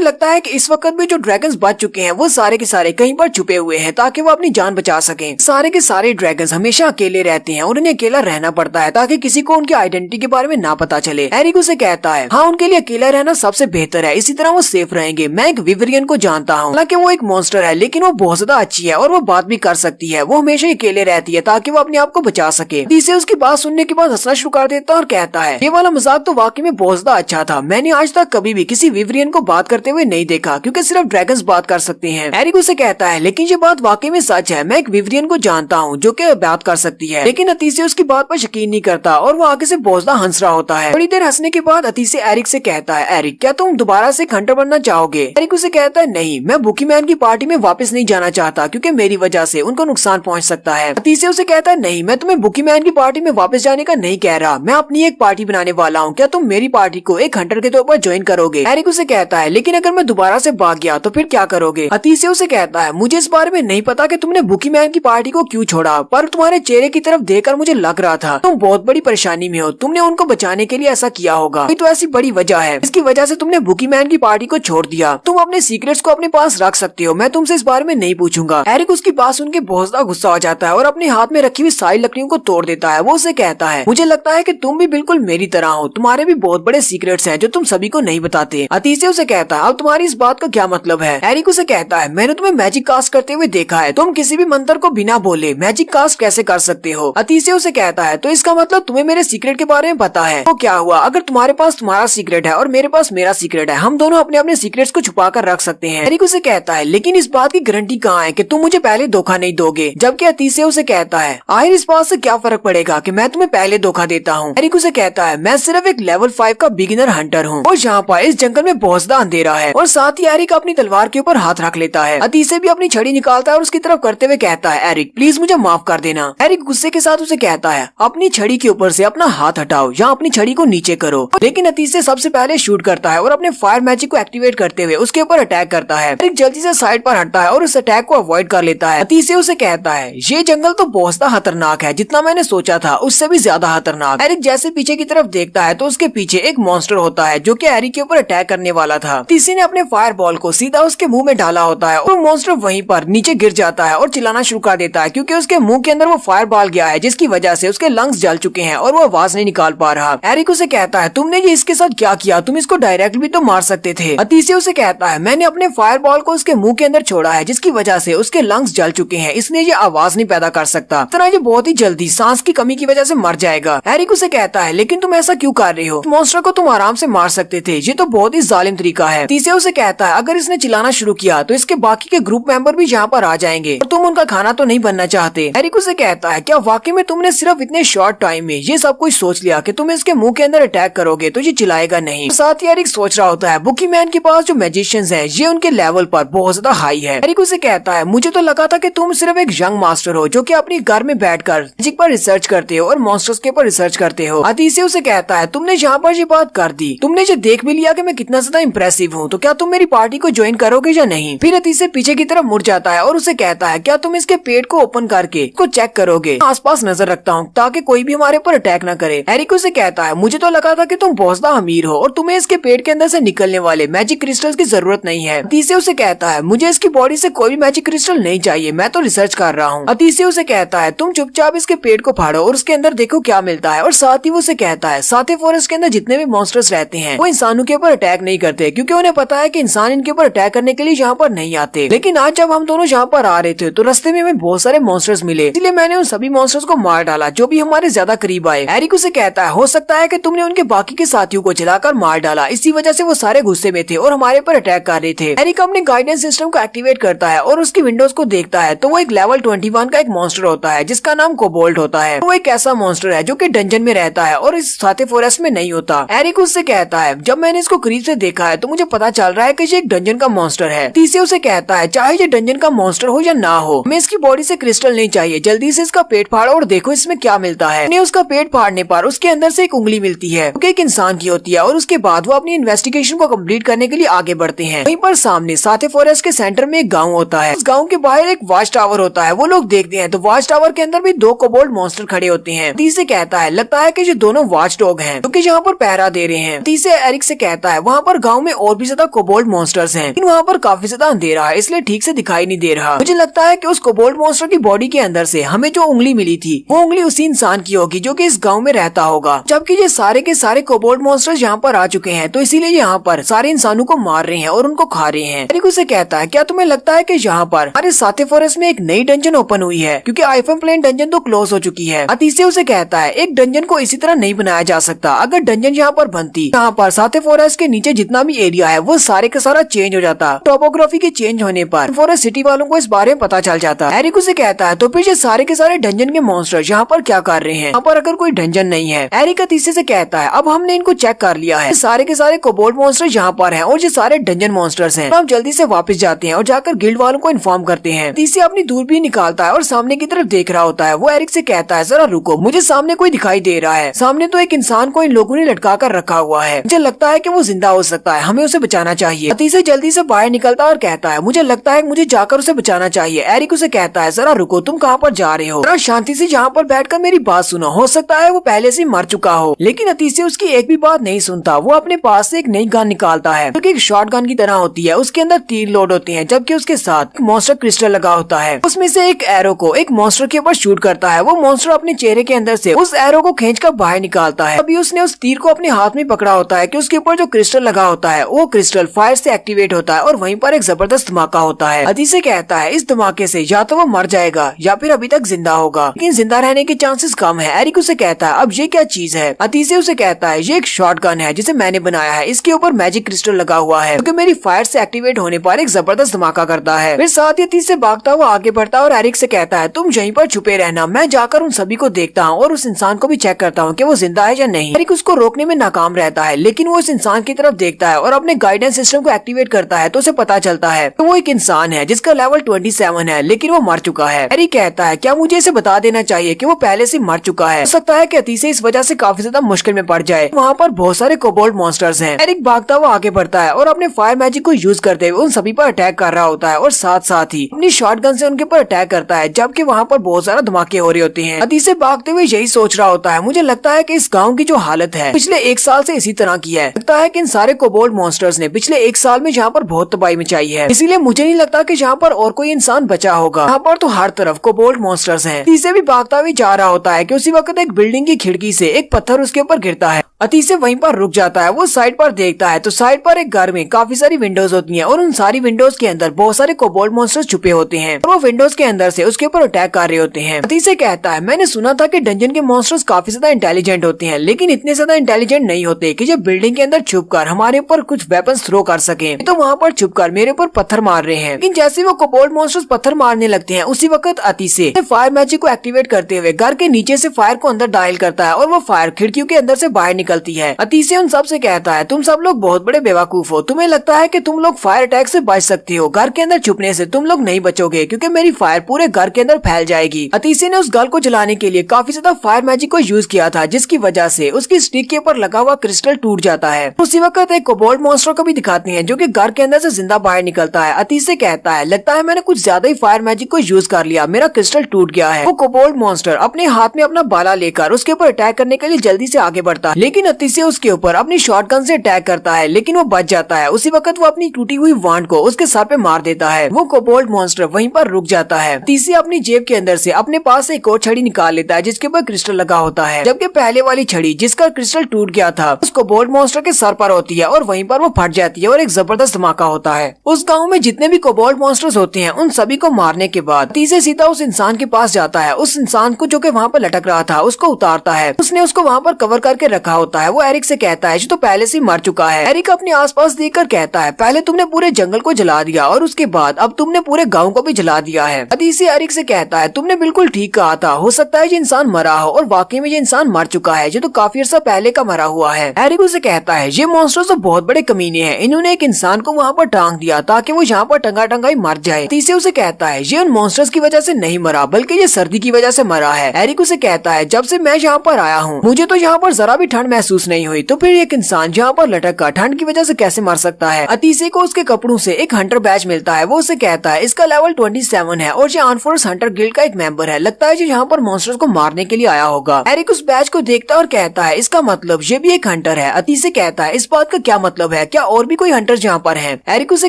लगता है कि इस वक्त भी जो ड्रैगन्स बच चुके हैं वो सारे के सारे कहीं पर छुपे हुए हैं ताकि वो अपनी जान बचा सके। सारे के सारे ड्रैगन्स हमेशा अकेले रहते हैं और उन्हें अकेला रहना पड़ता है ताकि किसी को उनकी आइडेंटिटी के बारे में ना पता चले। एरिक उसे कहता है, हाँ उनके लिए अकेला रहना सबसे बेहतर है, इसी तरह वो सेफ रहेंगे। मैं एक विवरियन को जानता हूँ, हालांकि वो एक मॉन्स्टर है लेकिन वो बहुत ज्यादा अच्छी है और वो बात भी कर सकती है, वो हमेशा अकेले रहती है ताकि वो अपने आप को बचा सके। इसे उसकी बात सुनने के बाद हंसना शुरू कर देता और कहता है, ये वाला मजाक तो वाकई में बहुत ज्यादा अच्छा था, मैंने आज तक कभी भी किसी विवरियन को बात करते हुए नहीं देखा क्योंकि सिर्फ ड्रैगन्स बात कर सकते हैं। एरिक उसे कहता है, लेकिन ये बात वाकई में सच है, मैं एक विवरियन को जानता हूँ जो कि बात कर सकती है। लेकिन अतिशय उसकी बात पर यकीन नहीं करता और वो आगे से बहुत ज्यादा हंस रहा होता है। थोड़ी देर हंसने के बाद अतिशय एरिक से कहता है, एरिक क्या तुम दोबारा से हंटर बनना चाहोगे? एरिक उसे कहता है, नहीं, मैं बुकी मैन की पार्टी में वापस नहीं जाना चाहता क्योंकि मेरी वजह से उनको नुकसान पहुँच सकता है। अतिशय उसे कहता है, नहीं, मैं तुम्हें बुकी मैन की पार्टी में वापस वापस जाने का नहीं कह रहा, मैं अपनी एक पार्टी बनाने वाला हूँ, क्या तुम मेरी पार्टी को एक हंटर के तौर पर ज्वाइन करोगे? एरिक उसे कहता है लेकिन अगर मैं दोबारा से भाग गया तो फिर क्या करोगे? अतीसिया उसे कहता है मुझे इस बारे में नहीं पता कि तुमने बुकी मैन की पार्टी को क्यों छोड़ा, पर तुम्हारे चेहरे की तरफ देखकर मुझे लग रहा था तुम बहुत बड़ी परेशानी में हो, तुमने उनको बचाने के लिए ऐसा किया होगा, तो ऐसी बड़ी वजह है इसकी वजह से तुमने बुकी मैन की पार्टी को छोड़ दिया। तुम अपने सीक्रेट्स को अपने पास रख सकते हो, मैं तुमसे इस बारे में नहीं पूछूंगा। एरिक उसकी बात सुन के बहुत ज्यादा गुस्सा हो जाता है और अपने हाथ में रखी हुई सारी लकड़ियों को तोड़ देता है। वो उसे कहता है मुझे लगता है कि तुम भी बिल्कुल मेरी तरह हो, तुम्हारे भी बहुत बड़े सीक्रेट्स हैं जो तुम सभी को नहीं बताते। अतीसिया उसे कहता है अब तुम्हारी इस बात का क्या मतलब है? एरिक उसे कहता है मैंने तुम्हें मैजिक कास्ट करते हुए देखा है, तुम किसी भी मंत्र को बिना बोले मैजिक कास्ट कैसे कर सकते हो? अतीसिया उसे कहता है तो इसका मतलब तुम्हें मेरे सीक्रेट के बारे में पता है। तो क्या हुआ अगर तुम्हारे पास तुम्हारा सीक्रेट है और मेरे पास मेरा सीक्रेट है, हम दोनों अपने अपने सीक्रेट्स को छुपा कर रख सकते हैं। एरिक उसे कहता है लेकिन इस बात की गारंटी कहाँ है कि तुम मुझे पहले धोखा नहीं दोगे? जबकि अतीसिया उसे कहता है आखिर इस बात से क्या फर्क पड़ेगा कि मैं तुम्हें पहले धोखा देता हूँ? एरिक उसे कहता है मैं सिर्फ एक लेवल 5 का बिगिनर हंटर हूँ और यहाँ पर इस जंगल में बहुत ज्यादा अंधेरा है। और साथ ही एरिक अपनी तलवार के ऊपर हाथ रख लेता है। अतीसिया भी अपनी छड़ी निकालता है और उसकी तरफ करते हुए कहता है एरिक प्लीज मुझे माफ कर देना। एरिक गुस्से के साथ उसे कहता है अपनी छड़ी के ऊपर से अपना हाथ हटाओ या अपनी छड़ी को नीचे करो। लेकिन अतीसिया सबसे पहले शूट करता है और अपने फायर मैजिक को एक्टिवेट करते हुए उसके ऊपर अटैक करता है। एरिक जल्दी से साइड पर हटता है और उस अटैक को अवॉइड कर लेता है। अतीसिया उसे कहता है ये जंगल तो बहुत ज्यादा खतरनाक है, जितना मैंने सोचा था उससे भी ज्यादा खतरनाक। एरिक जैसे पीछे की तरफ देखता है तो उसके पीछे एक मॉन्स्टर होता है जो कि एरिक के ऊपर अटैक करने वाला था। अतीसिया ने अपने फायर बॉल को सीधा उसके मुंह में डाला होता है और मॉन्स्टर वहीं पर नीचे गिर जाता है और चिल्लाना शुरू कर देता है क्योंकि उसके मुंह के अंदर वो फायर बॉल गया है जिसकी वजह से उसके लंग्स जल चुके हैं और वो आवाज नहीं निकाल पा रहा। एरिक उसे कहता है तुमने ये इसके साथ क्या किया, तुम इसको डायरेक्ट भी तो मार सकते थे। अतीसिया उसे कहता है मैंने अपने फायर बॉल को उसके मुंह के अंदर छोड़ा है जिसकी वजह से उसके लंग्स जल चुके हैं, इसलिए ये आवाज नहीं पैदा कर सकता, तरह ये बहुत ही जल्दी सांस की कमी की वजह से मर जाएगा। एरिक उसे कहता है लेकिन तुम ऐसा क्यों कर रहे हो, मॉन्स्टर को तुम आराम से मार सकते थे, ये तो बहुत ही जालिम तरीका है। अतीसिया उसे कहता है अगर इसने चिल्लाना शुरू किया तो इसके बाकी के ग्रुप मेंबर भी यहाँ पर आ जाएंगे और तुम उनका खाना तो नहीं बनना चाहते। एरिक उसे कहता है क्या वाकई में तुमने सिर्फ इतने शॉर्ट टाइम में ये सब कुछ सोच लिया कि तुम इसके मुंह के अंदर अटैक करोगे तो ये चिल्लाएगा नहीं? साथ ही एरिक सोच रहा होता है बुकी मैन के पास जो मैजिशियंस हैं ये उनके लेवल पर बहुत ज्यादा हाई है। एरिक उसे कहता है मुझे तो लगा था कि तुम सिर्फ एक यंग मास्टर हो जो कि अपने घर में बैठकर मैजिक पर रिसर्च करते हो और मॉन्स्टर्स के ऊपर रिसर्च करते हो। अतीसिया उसे कहता है तुमने यहाँ पर ये बात कर दी, तुमने ये देख भी लिया कि मैं कितना ज्यादा इम्प्रेसिव हूँ, तो क्या तुम मेरी पार्टी को ज्वाइन करोगे या नहीं? फिर अतीसिया पीछे की तरफ मुड़ जाता है और उसे कहता है क्या तुम इसके पेट को ओपन करके इसको चेक करोगे? आसपास नजर रखता हूँ ताकि कोई भी हमारे ऊपर अटैक न करे। एरिक उसे कहता है मुझे तो लगा था कि तुम बहुत ज्यादा अमीर हो और तुम्हें इसके पेट के अंदर से निकलने वाले मैजिक क्रिस्टल्स की जरूरत नहीं है। अतीसिया उसे कहता है मुझे इसकी बॉडी से कोई भी मैजिक क्रिस्टल नहीं चाहिए, मैं तो रिसर्च कर रहा हूँ। अतीसिया उसे कहता है तुम चुपचाप इसके पेट को फाड़ो और उसके अंदर देखो क्या मिलता है। और साथ ही वो उसे कहता है साथे फॉरेस्ट के अंदर जितने भी मॉन्स्टर्स रहते हैं वो इंसानों के ऊपर अटैक नहीं करते क्योंकि उन्हें पता है कि इंसान इनके ऊपर अटैक करने के लिए यहाँ पर नहीं आते। लेकिन आज जब हम दोनों यहाँ पर आ रहे थे तो रास्ते में हमें बहुत सारे मॉन्स्टर्स मिले, इसलिए मैंने उन सभी मॉन्स्टर्स को मार डाला जो भी हमारे ज्यादा करीब आए। एरिक उसे कहता है हो सकता है कि तुमने उनके बाकी के साथियों को जलाकर मार डाला, इसी वजह से वो सारे गुस्से में थे और हमारे पर अटैक कर रहे थे। एरिक अपने गाइडेंस सिस्टम को एक्टिवेट करता है और उसकी विंडोज को देखता है तो वो एक लेवल 21 का एक मॉन्स्टर होता है जिसका नाम कोबोल्ट होता है। वो एक ऐसा मॉन्स्टर है जो कि डंजन में रहता है और इस साथे फॉरेस्ट में नहीं होता। एरिक उससे कहता है जब मैंने इसको करीब से देखा है तो मुझे पता चल रहा है कि ये एक डंजन का मॉन्स्टर है। अतीसिया उसे कहता है चाहे ये डंजन का मॉन्स्टर हो या ना हो, हमें इसकी बॉडी से क्रिस्टल नहीं चाहिए, जल्दी से इसका पेट फाड़ो और देखो इसमें क्या मिलता है। उन्हें उसका पेट फाड़ने पर उसके अंदर से एक उंगली मिलती है जो कि एक इंसान की होती है और उसके बाद वो अपनी इन्वेस्टिगेशन को कंप्लीट करने के लिए आगे बढ़ते हैं। वहीं पर सामने साथे फॉरेस्ट के सेंटर में एक गाँव होता है। इस गाँव के बाहर एक वॉच टावर होता है। वो लोग देखते हैं तो वॉच टावर के अंदर भी 2 कोबोल्ट मॉन्स्टर खड़े होते हैं। अतीसिया कहता है लगता है कि ये दोनों वॉच डॉग हैं जो कि यहाँ पर पहरा दे रहे हैं। अतीसिया एरिक से कहता है वहाँ पर गाँव में और भी ज्यादा कोबोल्ट मॉन्स्टर्स हैं, लेकिन वहाँ पर काफी ज्यादा अंधेरा है इसलिए ठीक से दिखाई नहीं दे रहा। मुझे लगता है कि उस कोबोल्ट मॉन्स्टर की बॉडी के अंदर से हमें जो उंगली मिली थी वो उंगली उसी इंसान की होगी जो कि इस गांव में रहता होगा। जबकि ये सारे के सारे कोबोल्ट मॉन्स्टर्स यहाँ पर आ चुके हैं तो इसीलिए यहाँ पर सारे इंसानों को मार रहे हैं और उनको खा रहे हैं। एरिक उसे कहता है क्या तुम्हें लगता है कि यहाँ पर हमारे साथे फॉरेस्ट में एक नई डंजन ओपन हुई है क्योंकि आइफन प्लेन डंजन तो क्लोज हो चुकी है। अतीसिया उसे कहता है एक डंजन को इसी तरह नहीं बनाया जा सकता, अगर डंजन यहाँ पर बनती यहाँ पर साथे फॉरेस्ट के नीचे जितना भी एरिया है वो सारे का सारा चेंज हो जाता। टोपोग्राफी के चेंज होने पर फॉरेस्ट सिटी वालों को इस बारे में पता चल जाता। एरिक उसे कहता है तो फिर ये सारे के सारे डंजन के मॉन्स्टर यहाँ पर क्या कर रहे हैं, यहाँ पर अगर कोई डंजन नहीं है। एरिक अतीसिया से कहता है अब हमने इनको चेक कर लिया है, सारे के सारे कोबोल्ट मॉन्स्टर यहाँ पर हैं और ये सारे डंजन मॉन्स्टर्स हैं। तो हम जल्दी से वापस जाते हैं और जाकर गिल्ड वालों को इन्फॉर्म करते हैं। अतीसिया अपनी दूरबीन निकालता है और सामने की तरफ देख रहा होता है। वो एरिक से कहता है जरा रुको, मुझे सामने कोई दिखाई दे रहा है। सामने तो एक इंसान को इन लोगों ने लटका कर रखा हुआ है। मुझे लगता है कि वो जिंदा हो सकता है, हमें उसे बचाना चाहिए। अतीसे जल्दी से बाहर निकलता और कहता है मुझे लगता है मुझे जाकर उसे बचाना चाहिए। एरिक उसे कहता है जरा रुको, तुम कहाँ पर जा रहे हो? जरा शांति से यहाँ पर बैठकर मेरी बात सुनो। हो सकता है वो पहले से मर चुका हो। लेकिन अतीसे उसकी एक भी बात नहीं सुनता। वो अपने पास से एक नई गन निकालता है जो कि एक शॉर्ट गन की तरह होती है। उसके अंदर 3 लोड होते हैं, जबकि उसके साथ मॉन्स्टर क्रिस्टल लगा होता है। उसमें से एक एरो को एक मॉन्स्टर के ऊपर शूट करता है। वो मॉन्स्टर अपने चेहरे के अंदर से उस एरो को खींचकर बाहर निकालता है। अभी उसने उस तीर को अपने हाथ में पकड़ा होता है कि उसके ऊपर जो क्रिस्टल लगा होता है वो क्रिस्टल फायर से एक्टिवेट होता है और वहीं पर एक जबरदस्त धमाका होता है। अतीसे कहता है इस धमाके से या तो वो मर जाएगा या फिर अभी तक जिंदा होगा, लेकिन जिंदा रहने के चांसेस कम है। एरिक उसे कहता है अब ये क्या चीज है? अतीसे उसे कहता है ये एक शॉर्ट गन है जिसे मैंने बनाया है। इसके ऊपर मैजिक क्रिस्टल लगा हुआ है क्योंकि मेरी फायर से एक्टिवेट होने पर एक जबरदस्त धमाका करता है। फिर साथ ही अतीसे भागता हुआ आगे बढ़ता है और एरिक से कहता है तुम यहीं पर छुपे रहना, मैं जाकर उन सभी को देखता हूँ और उस इंसान को भी चेक करता हूँ कि वो जिंदा है या नहीं। एरिक उसको रोकने में नाकाम रहता है, लेकिन वो उस इंसान की तरफ देखता है और अपने गाइडेंस सिस्टम को एक्टिवेट करता है तो उसे पता चलता है तो वो एक इंसान है जिसका लेवल 27 है, लेकिन वो मर चुका है। एरिक कहता है क्या मुझे इसे बता देना चाहिए कि वो पहले से मर चुका है? हो सकता है कि अतीसे इस वजह से काफी ज्यादा मुश्किल में पड़ जाए। वहाँ पर बहुत सारे कोबोल्ड मॉन्स्टर्स हैं। एरिक भागता हुआ आगे बढ़ता है और अपने फायर मैजिक को यूज करते हुए उन सभी पर अटैक कर रहा होता है और साथ ही अपनी शॉटगन से उनके ऊपर अटैक करता है, जबकि वहाँ पर बहुत सारा धमाके हो रहे होते हैं। अतीसे भागते हुए यही सोच रहा होता है मुझे लगता है कि इस गाँव की जो हालत है पिछले 1 साल से इसी तरह की है। लगता है कि इन सारे कोबोल्ड मॉन्स्टर्स ने पिछले 1 साल में यहाँ पर बहुत तबाही मचाई है, इसीलिए मुझे नहीं लगता कि यहाँ पर और कोई इंसान बचा होगा। यहाँ पर तो हर तरफ कोबोल्ड मॉन्स्टर्स हैं। अतीसे भी भागता हुआ जा रहा होता है कि उसी वक्त एक बिल्डिंग की खिड़की से एक पत्थर उसके ऊपर गिरता है। अतीसे वहीं पर रुक जाता है। वो साइड पर देखता है तो साइड पर एक घर में काफी सारी विंडोज होती हैं और उन सारी विंडोज के अंदर बहुत सारे कोबोल्ड मॉन्स्टर्स छुपे होते हैं और वो विंडोज के अंदर से उसके ऊपर अटैक कर रहे होते हैं। अतीसे कहता है मैंने सुना था कि डंजन के मॉन्स्टर्स काफी ज्यादा इंटेलिजेंट होते हैं, लेकिन इतने ज्यादा इंटेलिजेंट नहीं होते कि जो बिल्डिंग के अंदर छुपकर हमारे ऊपर कुछ वेपन्स थ्रो कर सके। तो वहाँ पर छुपकर मेरे ऊपर पत्थर मार रहे हैं। लेकिन जैसे वो कोबोल्ड मॉन्स्टर्स पत्थर मारने लगते हैं उसी वक्त अतीसे फायर मैजिक को एक्टिवेट करते हुए घर के नीचे से फायर को अंदर डायल करता है और वो फायर खिड़कियों के अंदर से बाहर निकलती है। अतीसे उन सब से कहता है तुम सब लोग बहुत बड़े बेवकूफ हो, तुम्हें लगता है कि तुम लोग फायर अटैक से बच सकते हो, घर के अंदर छुपने से तुम लोग नहीं बचोगे क्योंकि मेरी फायर पूरे घर के अंदर फैल जाएगी। अतीसे ने उस घर को जलाने के लिए काफी ज्यादा फायर मैजिक को यूज किया था, जिसकी वजह से उसकी स्टिक के ऊपर लगा हुआ क्रिस्टल टूट जाता है। उसी वक्त एक कोबोल्ड मॉन्स्टर को भी दिखाते हैं जो कि घर के अंदर से जिंदा बाहर निकलता है। अतीसे कहता है लगता है मैंने कुछ ज्यादा ही फायर मैजिक को यूज कर लिया, मेरा क्रिस्टल टूट गया है। वो कोबोल्ड मॉन्स्टर अपने हाथ में अपना बाला लेकर उसके ऊपर अटैक करने के लिए जल्दी से आगे बढ़ता है, लेकिन अतीसे उसके ऊपर अपनी शॉटगन से अटैक करता है, लेकिन वो बच जाता है। उसी वक्त वो अपनी टूटी हुई वांड को उसके सर पे मार देता है। वो कोबोल्ड मॉन्स्टर वहीं पर रुक जाता है। अतीसे अपनी जेब के अंदर से अपने पास एक और छड़ी निकाल लेता है जिसके ऊपर क्रिस्टल लगा होता है, जबकि पहले वाली छड़ी जिसका क्रिस्टल टूट गया था उस कोबोल्ड मॉन्स्टर के सर पर होती है और वहीं पर वो फट जाती है और एक जबरदस्त धमाका होता है। उस गाँव में जितने भी कोबोल्ड मॉन्स्टर्स होते हैं उन सभी को मारने के बाद अतीसे सीधा उस इंसान के पास जाता है। उस इंसान को जो कि वहाँ पर लटक रहा था उसको उतारता है। उसने उसको वहाँ पर कवर करके रखा होता है। वो एरिक से कहता है जो तो पहले से मर चुका है। एरिक अपने आसपास देखकर कहता है पहले तुमने पूरे जंगल को जला दिया और उसके बाद अब तुमने पूरे गाँव को भी जला दिया है। अतीसे एरिक से कहता है तुमने बिल्कुल ठीक कहा था, हो सकता है ये इंसान मरा हो और वाकई में ये इंसान मर चुका है जो तो काफी अर्सा पहले का मरा हुआ है। एरिक उसे कहता है ये मॉन्स्टर्स तो बहुत बड़े कमीने हैं, इन्होंने एक इंसान को वहाँ पर टांग दिया ताकि वो यहाँ पर टंगा टंगा ही मर जाए। अतीसे उसे कहता है ये उन मॉन्स्टर्स की वजह से नहीं मरा बल्कि ये सर्दी की वजह से मरा है। एरिक उसे कहता है जब से मैं यहाँ पर आया हूँ मुझे तो यहाँ पर जरा भी ठंड महसूस नहीं हुई, तो फिर एक इंसान यहाँ पर लटक कर ठंड की वजह से कैसे मर सकता है। अतीसे को उसके कपड़ों से एक हंटर बैच मिलता है। वो उसे कहता है इसका लेवल 27 है और ये आर्म फोर्स हंटर गिल्ड का एक मेंबर है, लगता है जो यहाँ पर मॉन्स्टर्स को मारने के लिए आया होगा। एरिक उस बैच को देखता और कहता है इसका मतलब ये भी एक हंटर है। अतीसे कहता है इस बात का क्या मतलब है, क्या और भी कोई हंटर यहाँ पर है? एरिक उसे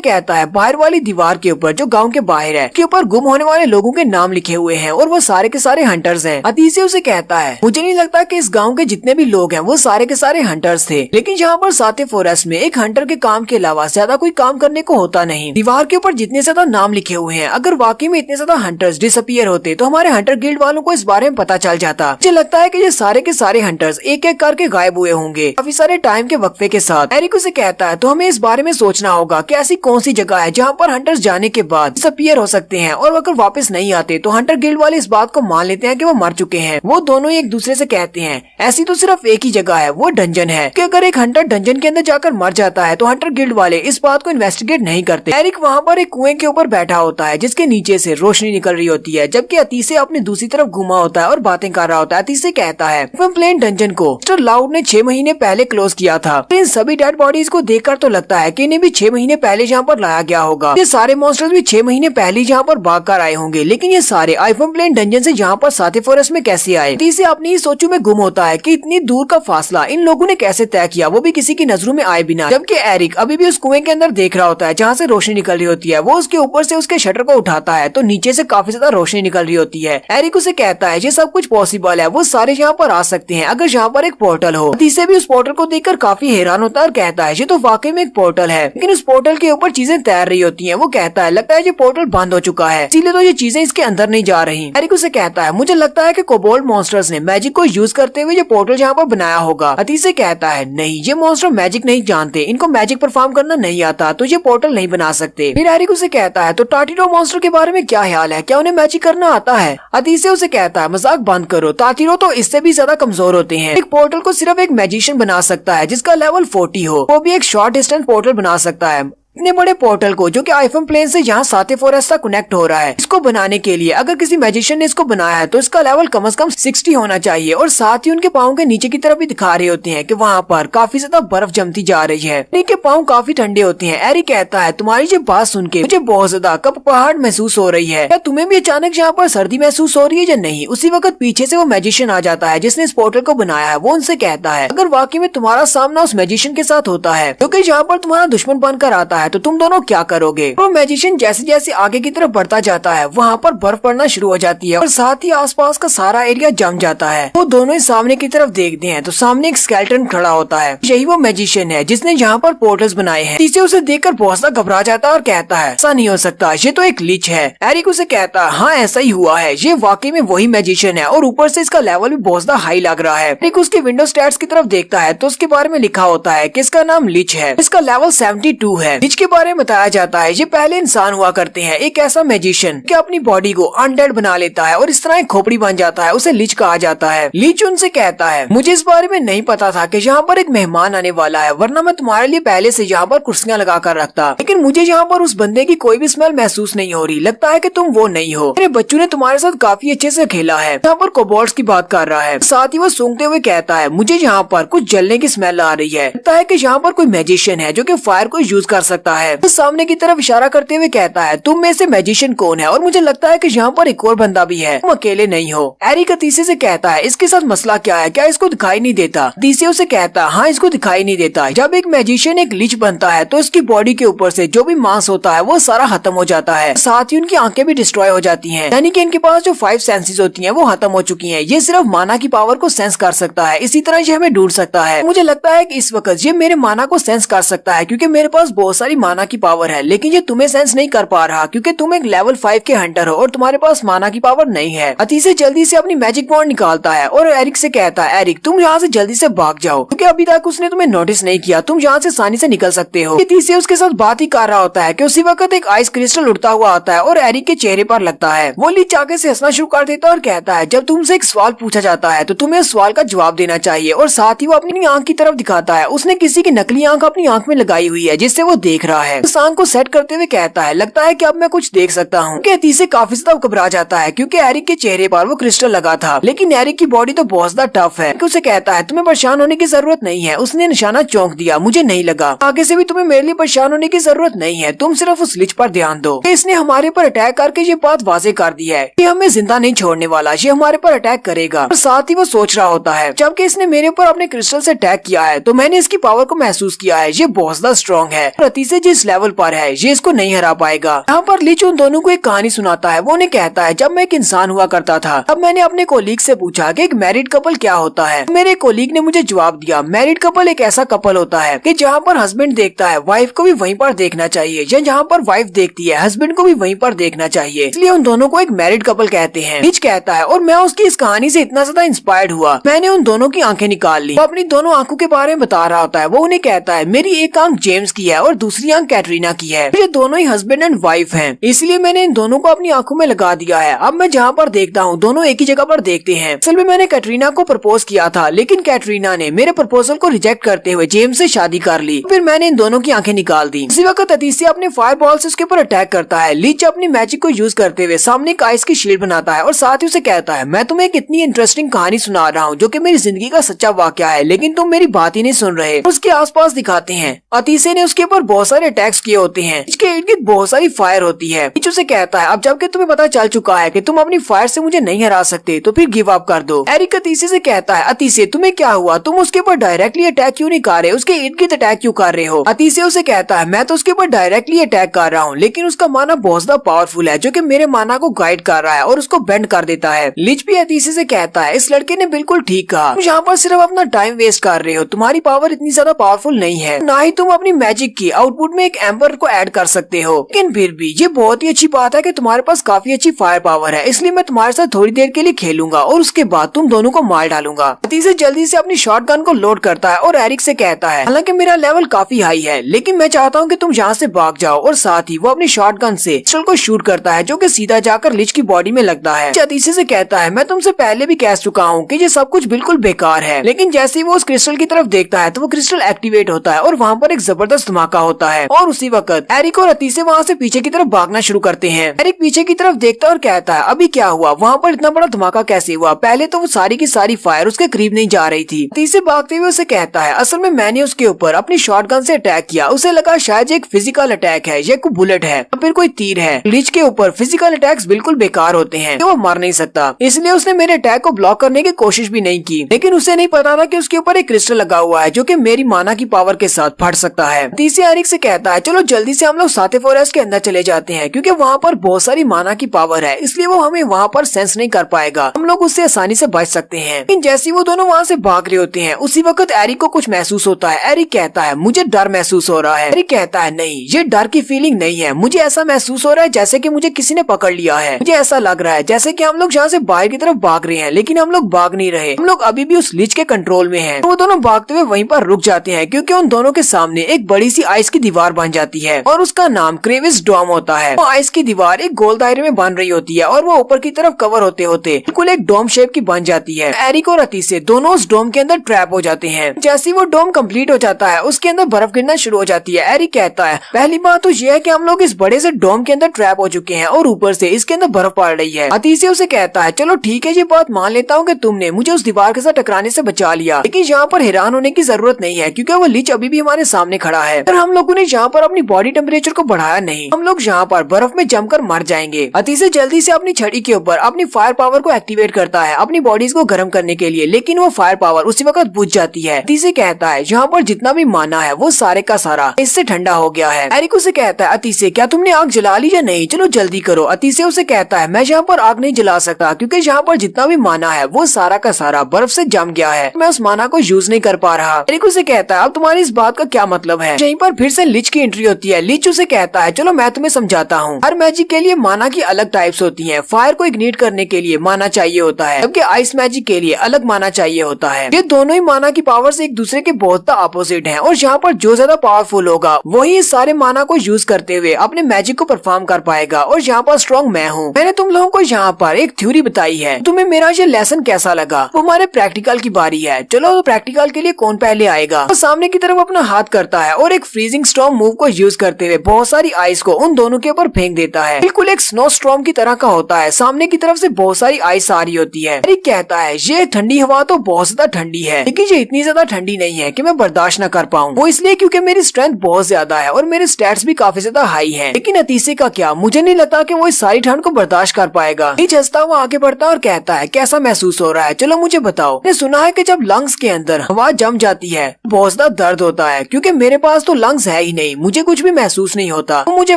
कहता है बाहर वाली दीवार के ऊपर जो गाँव के बाहर है के ऊपर गुम होने वाले लोगों के नाम लिखे हुए हैं और वो सारे के सारे हंटर्स हैं। अतीसे उसे कहता है मुझे नहीं लगता कि इस गांव के जितने भी लोग हैं वो सारे के सारे हंटर्स थे, लेकिन यहाँ पर साथे फॉरेस्ट में एक हंटर के काम के अलावा ज्यादा कोई काम करने को होता नहीं। दीवार के ऊपर जितने ज्यादा नाम लिखे हुए हैं, अगर वाकई में इतने ज्यादा हंटर्स डिसअपियर होते तो हमारे हंटर गिल्ड वालों को इस बारे में पता चल जाता। मुझे लगता है कि ये सारे के सारे हंटर्स एक एक करके गायब हुए होंगे काफी सारे टाइम के वक्फे के साथ। एरिक उसे कहता है तो हमें इस बारे में सोचना होगा कि ऐसी कौन सी जगह है जहाँ पर हंटर्स जाने के बाद डिसअपियर हो सकते हैं और अगर वापस नहीं आते तो हंटर गिल्ड वाले इस बात को मान लेते हैं कि वो मर चुके हैं। वो दोनों एक दूसरे से कहते हैं ऐसी तो सिर्फ एक ही जगह है, वो डंजन है कि अगर एक हंटर डंजन के अंदर जाकर मर जाता है तो हंटर गिल्ड वाले इस बात को इन्वेस्टिगेट नहीं करते। एरिक वहाँ पर एक कुएं के ऊपर बैठा होता है जिसके नीचे से रोशनी निकल रही होती है, जबकि अतीसे अपनी दूसरी तरफ घुमा होता है और बातें बातें कर रहा होता है। अतीश से कहता है प्लेन डंजन को मिस्टर लाउड ने 6 महीने पहले क्लोज किया था। इन सभी डेड बॉडीज को देखकर तो लगता है कि इन्हें भी 6 महीने पहले यहाँ पर लाया गया होगा। ये सारे मॉन्स्टर्स भी 6 महीने पहले यहाँ पर भाग कर आए होंगे, लेकिन ये सारे आइफन प्लेन डंजन से यहाँ पर साथे फॉरेस्ट में कैसे आए। इसे अपनी ही सोचों में गुम होता है कि इतनी दूर का फासला इन लोगों ने कैसे तय किया, वो भी किसी की नजरों में आए बिना। जबकि एरिक अभी भी उस कुएं के अंदर देख रहा होता है जहाँ से रोशनी निकल रही होती है। वो उसके ऊपर से उसके शटर को उठाता है तो नीचे से काफी ज्यादा रोशनी निकल रही होती है। एरिक उसे कहता है ये सब कुछ पॉसिबल है, वो सारे यहाँ पर आ सकते हैं अगर यहाँ पर एक पोर्टल हो। इसे भी उस पोर्टल को देखकर काफी हैरान होता है और कहता है ये तो वाकई में एक पोर्टल है, लेकिन उस पोर्टल के ऊपर चीजें तैर रही होती हैं। वो कहता है लगता है ये पोर्टल बंद हो चुका है, इसीलिए तो ये चीजें इसके अंदर नहीं जा रही। एरिक उसे कहता है मुझे लगता है कि कोबोल्ड मॉन्स्टर्स ने मैजिक को यूज करते हुए ये पोर्टल यहाँ पर बनाया होगा। अतीश से कहता है नहीं, ये मॉन्स्टर मैजिक नहीं जानते, इनको मैजिक परफॉर्म करना नहीं आता, तो ये पोर्टल नहीं बना सकते। फिर एरिक उसे कहता है तो टार्टिरो मॉन्स्टर के बारे में क्या ख्याल है, क्या उन्हें मैजिक करना आता है। अतीश से उसे कहता है मजाक बंद करो, टार्टिरो तो इससे भी ज्यादा कमजोर होते हैं। एक पोर्टल को सिर्फ एक मैजिशियन बना सकता है जिसका लेवल 40 हो, वो भी एक शॉर्ट डिस्टेंस पोर्टल बना सकता है। इतने बड़े पोर्टल को जो कि आइफन प्लेन से यहाँ साथे फॉरेस्ट तक कनेक्ट हो रहा है, इसको बनाने के लिए अगर किसी मैजिशियन ने इसको बनाया है तो इसका लेवल कम से कम 60 होना चाहिए। और साथ ही उनके पाँव के नीचे की तरफ भी दिखा रहे होते हैं कि वहाँ पर काफी ज्यादा बर्फ जमती जा रही है। इनके पाँव काफी ठंडे होते हैं। एरिक कहता है तुम्हारी ये बात सुन के मुझे बहुत ज्यादा कपकपाहट महसूस हो रही है, क्या तुम्हें भी अचानक यहाँ पर सर्दी महसूस हो रही है या नहीं। उसी वक्त पीछे से वो मैजिशियन आ जाता है जिसने इस पोर्टल को बनाया है। वो उनसे कहता है अगर वाकई में तुम्हारा सामना उस मैजिशियन के साथ होता है जो कि यहाँ पर तुम्हारा दुश्मन बनकर आता है तो तुम दोनों क्या करोगे। वो मैजिशियन जैसे जैसे आगे की तरफ बढ़ता जाता है वहाँ पर बर्फ पड़ना शुरू हो जाती है और साथ ही आसपास का सारा एरिया जम जाता है। वो दोनों ही सामने की तरफ देखते हैं तो सामने एक स्केलेटन खड़ा होता है। यही वो मैजिशियन है जिसने यहाँ पर पोर्टल्स बनाए हैं। इसे उसे देखकर बहुत सा घबरा जाता है और कहता है ऐसा नहीं हो सकता, ये तो एक लीच है। एरिक उसे कहता है हाँ ऐसा ही हुआ है, ये वाकई में वही मैजिशियन है और ऊपर से इसका लेवल भी बहुत ज्यादा हाई लग रहा है। एरिक उसके विंडो स्टैट्स की तरफ देखता है तो उसके बारे में लिखा होता है कि इसका नाम लीच है, इसका लेवल 72 है। लीच के बारे में बताया जाता है ये पहले इंसान हुआ करते हैं, एक ऐसा मैजिशियन कि अपनी बॉडी को अनडेड बना लेता है और इस तरह एक खोपड़ी बन जाता है, उसे लीच कहा जाता है। लीच उनसे कहता है मुझे इस बारे में नहीं पता था कि यहाँ पर एक मेहमान आने वाला है, वरना मैं तुम्हारे लिए पहले से यहाँ पर कुर्सियाँ लगा कर रखता, लेकिन मुझे यहाँ पर उस बंदे की कोई भी स्मेल महसूस नहीं हो रही। लगता है कि तुम वो नहीं हो। मेरे बच्चों ने तुम्हारे साथ काफी अच्छे से खेला है। यहाँ पर कोबोल्ड्स की बात कर रहा है। साथ ही वो सूंघते हुए कहता है मुझे यहाँ पर कुछ जलने की स्मेल आ रही है। लगता है कि यहाँ पर कोई मैजिशियन है जो कि फायर को यूज कर सकता है। तो सामने की तरफ इशारा करते हुए कहता है तुम में से मैजिशियन कौन है, और मुझे लगता है कि यहाँ पर एक और बंदा भी है, तुम अकेले नहीं हो। एरिक अतीशे से कहता है इसके साथ मसला क्या है, क्या इसको दिखाई नहीं देता। अतीशे उसे कहता है हाँ इसको दिखाई नहीं देता। जब एक मैजिशियन एक लीच बनता है तो उसकी बॉडी के ऊपर से जो भी मांस होता है वो सारा खत्म हो जाता है, साथ ही उनकी आंखें भी डिस्ट्रॉय हो जाती हैं। यानी कि इनके पास जो 5 सेंसेस होती हैं वो खत्म हो चुकी हैं। ये सिर्फ माना की पावर को सेंस कर सकता है, इसी तरह ये हमें ढूंढ सकता है। मुझे लगता है कि इस वक्त ये मेरे माना को सेंस कर सकता है क्योंकि मेरे पास बहुत सारी माना की पावर है, लेकिन ये तुम्हें सेंस नहीं कर पा रहा क्योंकि तुम एक लेवल 5 के हंटर हो और तुम्हारे पास माना की पावर नहीं है। अतीशे जल्दी से अपनी मैजिक वॉन्ड निकालता है और एरिक से कहता है एरिक तुम यहाँ से जल्दी से भाग जाओ क्योंकि अभी तक उसने तुम्हें नोटिस नहीं किया, तुम यहाँ से आसानी से निकल सकते हो। अतीशे उसके साथ बात ही कर रहा होता है कि उसी वक्त एक आइस क्रिस्टल उड़ता हुआ आता है और एरिक के चेहरे पर लगता है। वो लीच आगे से हंसना शुरू कर देता है और कहता है जब तुमसे एक सवाल पूछा जाता है तो तुम्हें उस सवाल का जवाब देना चाहिए। और साथ ही वो अपनी आंख की तरफ दिखाता है। उसने किसी की नकली आंख अपनी आंख में लगाई हुई है जिससे वो देख रहा है। उस आंख को सेट करते हुए कहता है लगता है कि अब मैं कुछ देख सकता हूँ। अतीशे काफी ज्यादा घबरा जाता है क्योंकि एरिक के चेहरे पर वो क्रिस्टल लगा था, लेकिन एरिक की बॉडी तो बहुत ज्यादा टफ है। उसे कहता है तुम्हें परेशान होने की जरूरत नहीं है। उसने निशाना चौंक दिया, मुझे नहीं लगा। आगे से भी तुम्हें मेरे लिए परेशान होने की जरूरत नहीं है, तुम सिर्फ उस लीच पर ध्यान दो। इसने हमारे पर अटैक करके ये बात वाजे कर दी है कि हमें जिंदा नहीं छोड़ने वाला, ये हमारे पर अटैक करेगा। और साथ ही वो सोच रहा होता है जबकि इसने मेरे ऊपर अपने क्रिस्टल से अटैक किया है तो मैंने इसकी पावर को महसूस किया है, ये बहुत ज्यादा स्ट्रॉन्ग है। अतीशे जिस लेवल पर है ये इसको नहीं हरा पाएगा। यहाँ पर लीच उन दोनों को एक कहानी सुनाता है। वो उन्हें कहता है जब मैं एक इंसान हुआ करता था तब मैंने अपने कोलीग से पूछा कि एक मैरिड कपल क्या होता है। मेरे कोलीग ने मुझे जवाब दिया मैरिड कपल एक ऐसा कपल होता है कि जहाँ पर हस्बैंड देखता है वाइफ को भी वहीं पर देखना चाहिए, या जहाँ पर वाइफ देखती है हस्बैंड को भी वहीं पर देखना चाहिए, इसलिए उन दोनों को एक मैरिड कपल कहते हैं। लीच कहता है और मैं उसकी इस कहानी से इतना ज्यादा इंस्पायर्ड हुआ मैंने उन दोनों की आंखें निकाल ली। वो अपनी दोनों आंखों के बारे में बता रहा होता है। वो उन्हें कहता है मेरी एक आंख जेम्स की है और दूसरी दूसरी आंख कैटरीना की है। ये दोनों ही हस्बैंड एंड वाइफ हैं, इसलिए मैंने इन दोनों को अपनी आंखों में लगा दिया है। अब मैं जहाँ पर देखता हूँ दोनों एक ही जगह पर देखते हैं। असल में मैंने कैटरीना को प्रपोज किया था, लेकिन कैटरीना ने मेरे प्रपोजल को रिजेक्ट करते हुए जेम्स से शादी कर ली। फिर मैंने इन दोनों की आंखें निकाल दी। इसी वक्त अतीसिया अपने फायर बॉल से उसके ऊपर अटैक करता है। लीच अपनी मैजिक को यूज करते हुए सामने एक आइस की शील्ड बनाता है और साथ ही उसे कहता है, मैं तुम्हें एक इतनी इंटरेस्टिंग कहानी सुना रहा हूँ जो कि मेरी जिंदगी का सच्चा वाकया है, लेकिन तुम मेरी बात ही नहीं सुन रहे। उसके आसपास दिखाते हैं अतीसिया ने उसके ऊपर बहुत सारे अटैक्स किए होते हैं। इसके इर्द गिर्द बहुत सारी फायर होती है। लीच उसे कहता है, अब जबकि तुम्हें पता चल चुका है कि तुम अपनी फायर से मुझे नहीं हरा सकते, तो फिर गिव अप कर दो। एरिक अतीसिया से कहता है, अतीसिया तुम्हें क्या हुआ, तुम उसके ऊपर डायरेक्टली अटैक क्यों नहीं कर रहे, उसके इर्द गिर्द अटैक क्यों कर रहे हो। अतीसिया उसे कहता है, मैं तो उसके ऊपर डायरेक्टली अटैक कर रहा हूँ, लेकिन उसका माना बहुत ज्यादा पावरफुल है जो कि मेरे माना को गाइड कर रहा है और उसको बेंड कर देता है। लीच भी अतीसिया से कहता है, इस लड़के ने बिल्कुल ठीक कहा, तुम यहाँ पर सिर्फ अपना टाइम वेस्ट कर रहे हो, तुम्हारी पावर इतनी ज्यादा पावरफुल नहीं है, ना ही तुम अपनी मैजिक की आउटपुट में एक एम्बर को ऐड कर सकते हो। लेकिन फिर भी ये बहुत ही अच्छी बात है कि तुम्हारे पास काफी अच्छी फायर पावर है, इसलिए मैं तुम्हारे साथ थोड़ी देर के लिए खेलूंगा और उसके बाद तुम दोनों को मार डालूंगा। अतीसिया जल्दी से अपनी शॉटगन को लोड करता है और एरिक से कहता है, हालांकि मेरा लेवल काफी हाई है, लेकिन मैं चाहता हूँ कि तुम यहाँ से भाग जाओ। और साथ ही वो अपनी शॉटगन से क्रिस्टल को शूट करता है जो कि सीधा जाकर लिच की बॉडी में लगता है। अतीसिया से कहता है, मैं तुमसे पहले भी कह चुका हूँ कि ये सब कुछ बिल्कुल बेकार है, लेकिन जैसे ही वो उस क्रिस्टल की तरफ देखता है तो वो क्रिस्टल एक्टिवेट होता है और वहाँ पर एक जबरदस्त धमाका होता है। और उसी वक्त एरिक और अतीसिया वहाँ से पीछे की तरफ भागना शुरू करते हैं। एरिक पीछे की तरफ देखता है और कहता है, अभी क्या हुआ, वहाँ पर इतना बड़ा धमाका कैसे हुआ, पहले तो वो सारी की सारी फायर उसके करीब नहीं जा रही थी। अतीसिया भागते हुए उसे कहता है, असल में मैंने उसके ऊपर अपनी शॉटगन से अटैक किया, उसे लगा शायद एक फिजिकल अटैक है, ये कोई बुलेट है या फिर कोई तीर है। लीच के ऊपर फिजिकल अटैक्स बिल्कुल बेकार होते हैं, वो मार नहीं सकता, इसलिए उसने मेरे अटैक को ब्लॉक करने की कोशिश भी नहीं की। लेकिन उसे नहीं पता था कि उसके ऊपर एक क्रिस्टल लगा हुआ है जो कि मेरी माना की पावर के साथ फट सकता है। अतीसिया एरिक से कहता है, चलो जल्दी से हम लोग साथे फॉरेस्ट के अंदर चले जाते हैं, क्योंकि वहाँ पर बहुत सारी माना की पावर है, इसलिए वो हमें वहाँ पर सेंस नहीं कर पाएगा, हम लोग उससे आसानी से बच सकते हैं। लेकिन जैसे वो दोनों वहाँ से भाग रहे होते हैं उसी वक्त एरिक को कुछ महसूस होता है। एरिक कहता है, मुझे डर महसूस हो रहा है। एरिक कहता है, नहीं, ये डर की फीलिंग नहीं है, मुझे ऐसा महसूस हो रहा है जैसे कि मुझे किसी ने पकड़ लिया है। मुझे ऐसा लग रहा है जैसे कि हम लोग यहाँ से बाहर की तरफ भाग रहे हैं, लेकिन हम लोग भाग नहीं रहे, हम लोग अभी भी उस लीच के कंट्रोल में हैं। तो वो दोनों भागते हुए वहीं पर रुक जाते हैं, क्योंकि उन दोनों के सामने एक बड़ी सी आइस की दीवार बन जाती है और उसका नाम क्रेविस डोम होता है। वो आइस की दीवार एक गोल दायरे में बन रही होती है और वो ऊपर की तरफ कवर होते होते बिल्कुल एक डोम शेप की बन जाती है। एरिक और अतीसिया दोनों उस डोम के अंदर ट्रैप हो जाते हैं। जैसे वो डोम कंप्लीट हो जाता है उसके अंदर बर्फ गिरना शुरू हो जाती है। एरिक कहता है, पहली बात तो ये है कि हम लोग इस बड़े से डोम के अंदर ट्रैप हो चुके हैं और ऊपर से इसके अंदर बर्फ पड़ रही है। अतीसिया उसे कहता है, चलो ठीक है, ये बात मान लेता हूँ कि तुमने मुझे उस दीवार के साथ टकराने से बचा लिया, लेकिन यहाँ पर हैरान होने की जरूरत नहीं है, क्योंकि वो लीच अभी भी हमारे सामने खड़ा है और हम लोगों ने यहाँ पर अपनी बॉडी टेम्परेचर को बढ़ाया नहीं, हम लोग यहाँ पर बर्फ में जमकर मर जाएंगे। अतीसिया जल्दी से अपनी छड़ी के ऊपर अपनी फायर पावर को एक्टिवेट करता है अपनी बॉडीज को गर्म करने के लिए, लेकिन वो फायर पावर उसी वक्त बुझ जाती है। अतीसिया कहता है, यहाँ पर जितना भी माना है वो सारे का सारा इससे ठंडा हो गया है। एरिक उसे कहता है, अतीसिया क्या तुमने आग जला ली या नहीं, चलो जल्दी करो। अतीसिया उसे कहता है, मैं यहाँ पर आग नहीं जला सकता, क्योंकि यहाँ पर जितना भी माना है वो सारा का सारा बर्फ से जम गया है, मैं उस माना को यूज नहीं कर पा रहा। एरिक उसे कहता है, अब तुम्हारी इस बात का क्या मतलब है। यहीं पर फिर से लिच की एंट्री होती है। लिच उसे कहता है, चलो मैं तुम्हें समझाता हूँ, हर मैजिक के लिए माना की अलग टाइप्स होती है। फायर को इग्निट करने के लिए माना चाहिए होता है, जबकि आइस मैजिक के लिए अलग माना चाहिए होता है। ये दोनों ही माना की पावर से एक दूसरे के बहुत अपोजिट है, और यहाँ पर जो ज्यादा पावरफुल होगा वही इस सारे माना को यूज करते हुए अपने मैजिक को परफॉर्म कर पाएगा। और यहाँ पर स्ट्रॉन्ग मैं हूँ। मैंने तुम लोगों को यहाँ पर एक थ्योरी बताई है, तुम्हें मेरा ये लेसन कैसा लगा। वो हमारे प्रैक्टिकल की बारी है, चलो तो प्रैक्टिकल के लिए कौन पहले आएगा। वो सामने की तरफ अपना हाथ करता है और एक फ्रीजिंग स्टॉर्म मूव को यूज करते हुए बहुत सारी आइस को उन दोनों के ऊपर फेंक देता है। बिल्कुल एक स्नो स्टॉर्म की तरह का होता है, सामने की तरफ से बहुत सारी आइस आ रही होती है। एरिक कहता है, ये ठंडी हवा तो बहुत ज्यादा ठंडी है, लेकिन ये इतनी ज्यादा ठंडी नहीं है कि मैं बर्दाश्त न कर पाऊँ। वो इसलिए क्योंकि मेरी स्ट्रेंथ बहुत ज्यादा है और मेरे स्टैट्स भी काफी ज्यादा हाई है। लेकिन अतीसिया का क्या, मुझे नहीं लगता कि वो इस सारी ठंड को बर्दाश्त कर पाएगा। लीच हंसता हुआ आगे बढ़ता है और कहता है, कैसा महसूस हो रहा है, चलो मुझे बताओ। मैंने सुना है कि जब लंग्स के अंदर हवा जम जाती है बहुत ज्यादा दर्द होता है, क्योंकि मेरे पास तो लंग्स है ही नहीं, मुझे कुछ भी महसूस नहीं होता। तो मुझे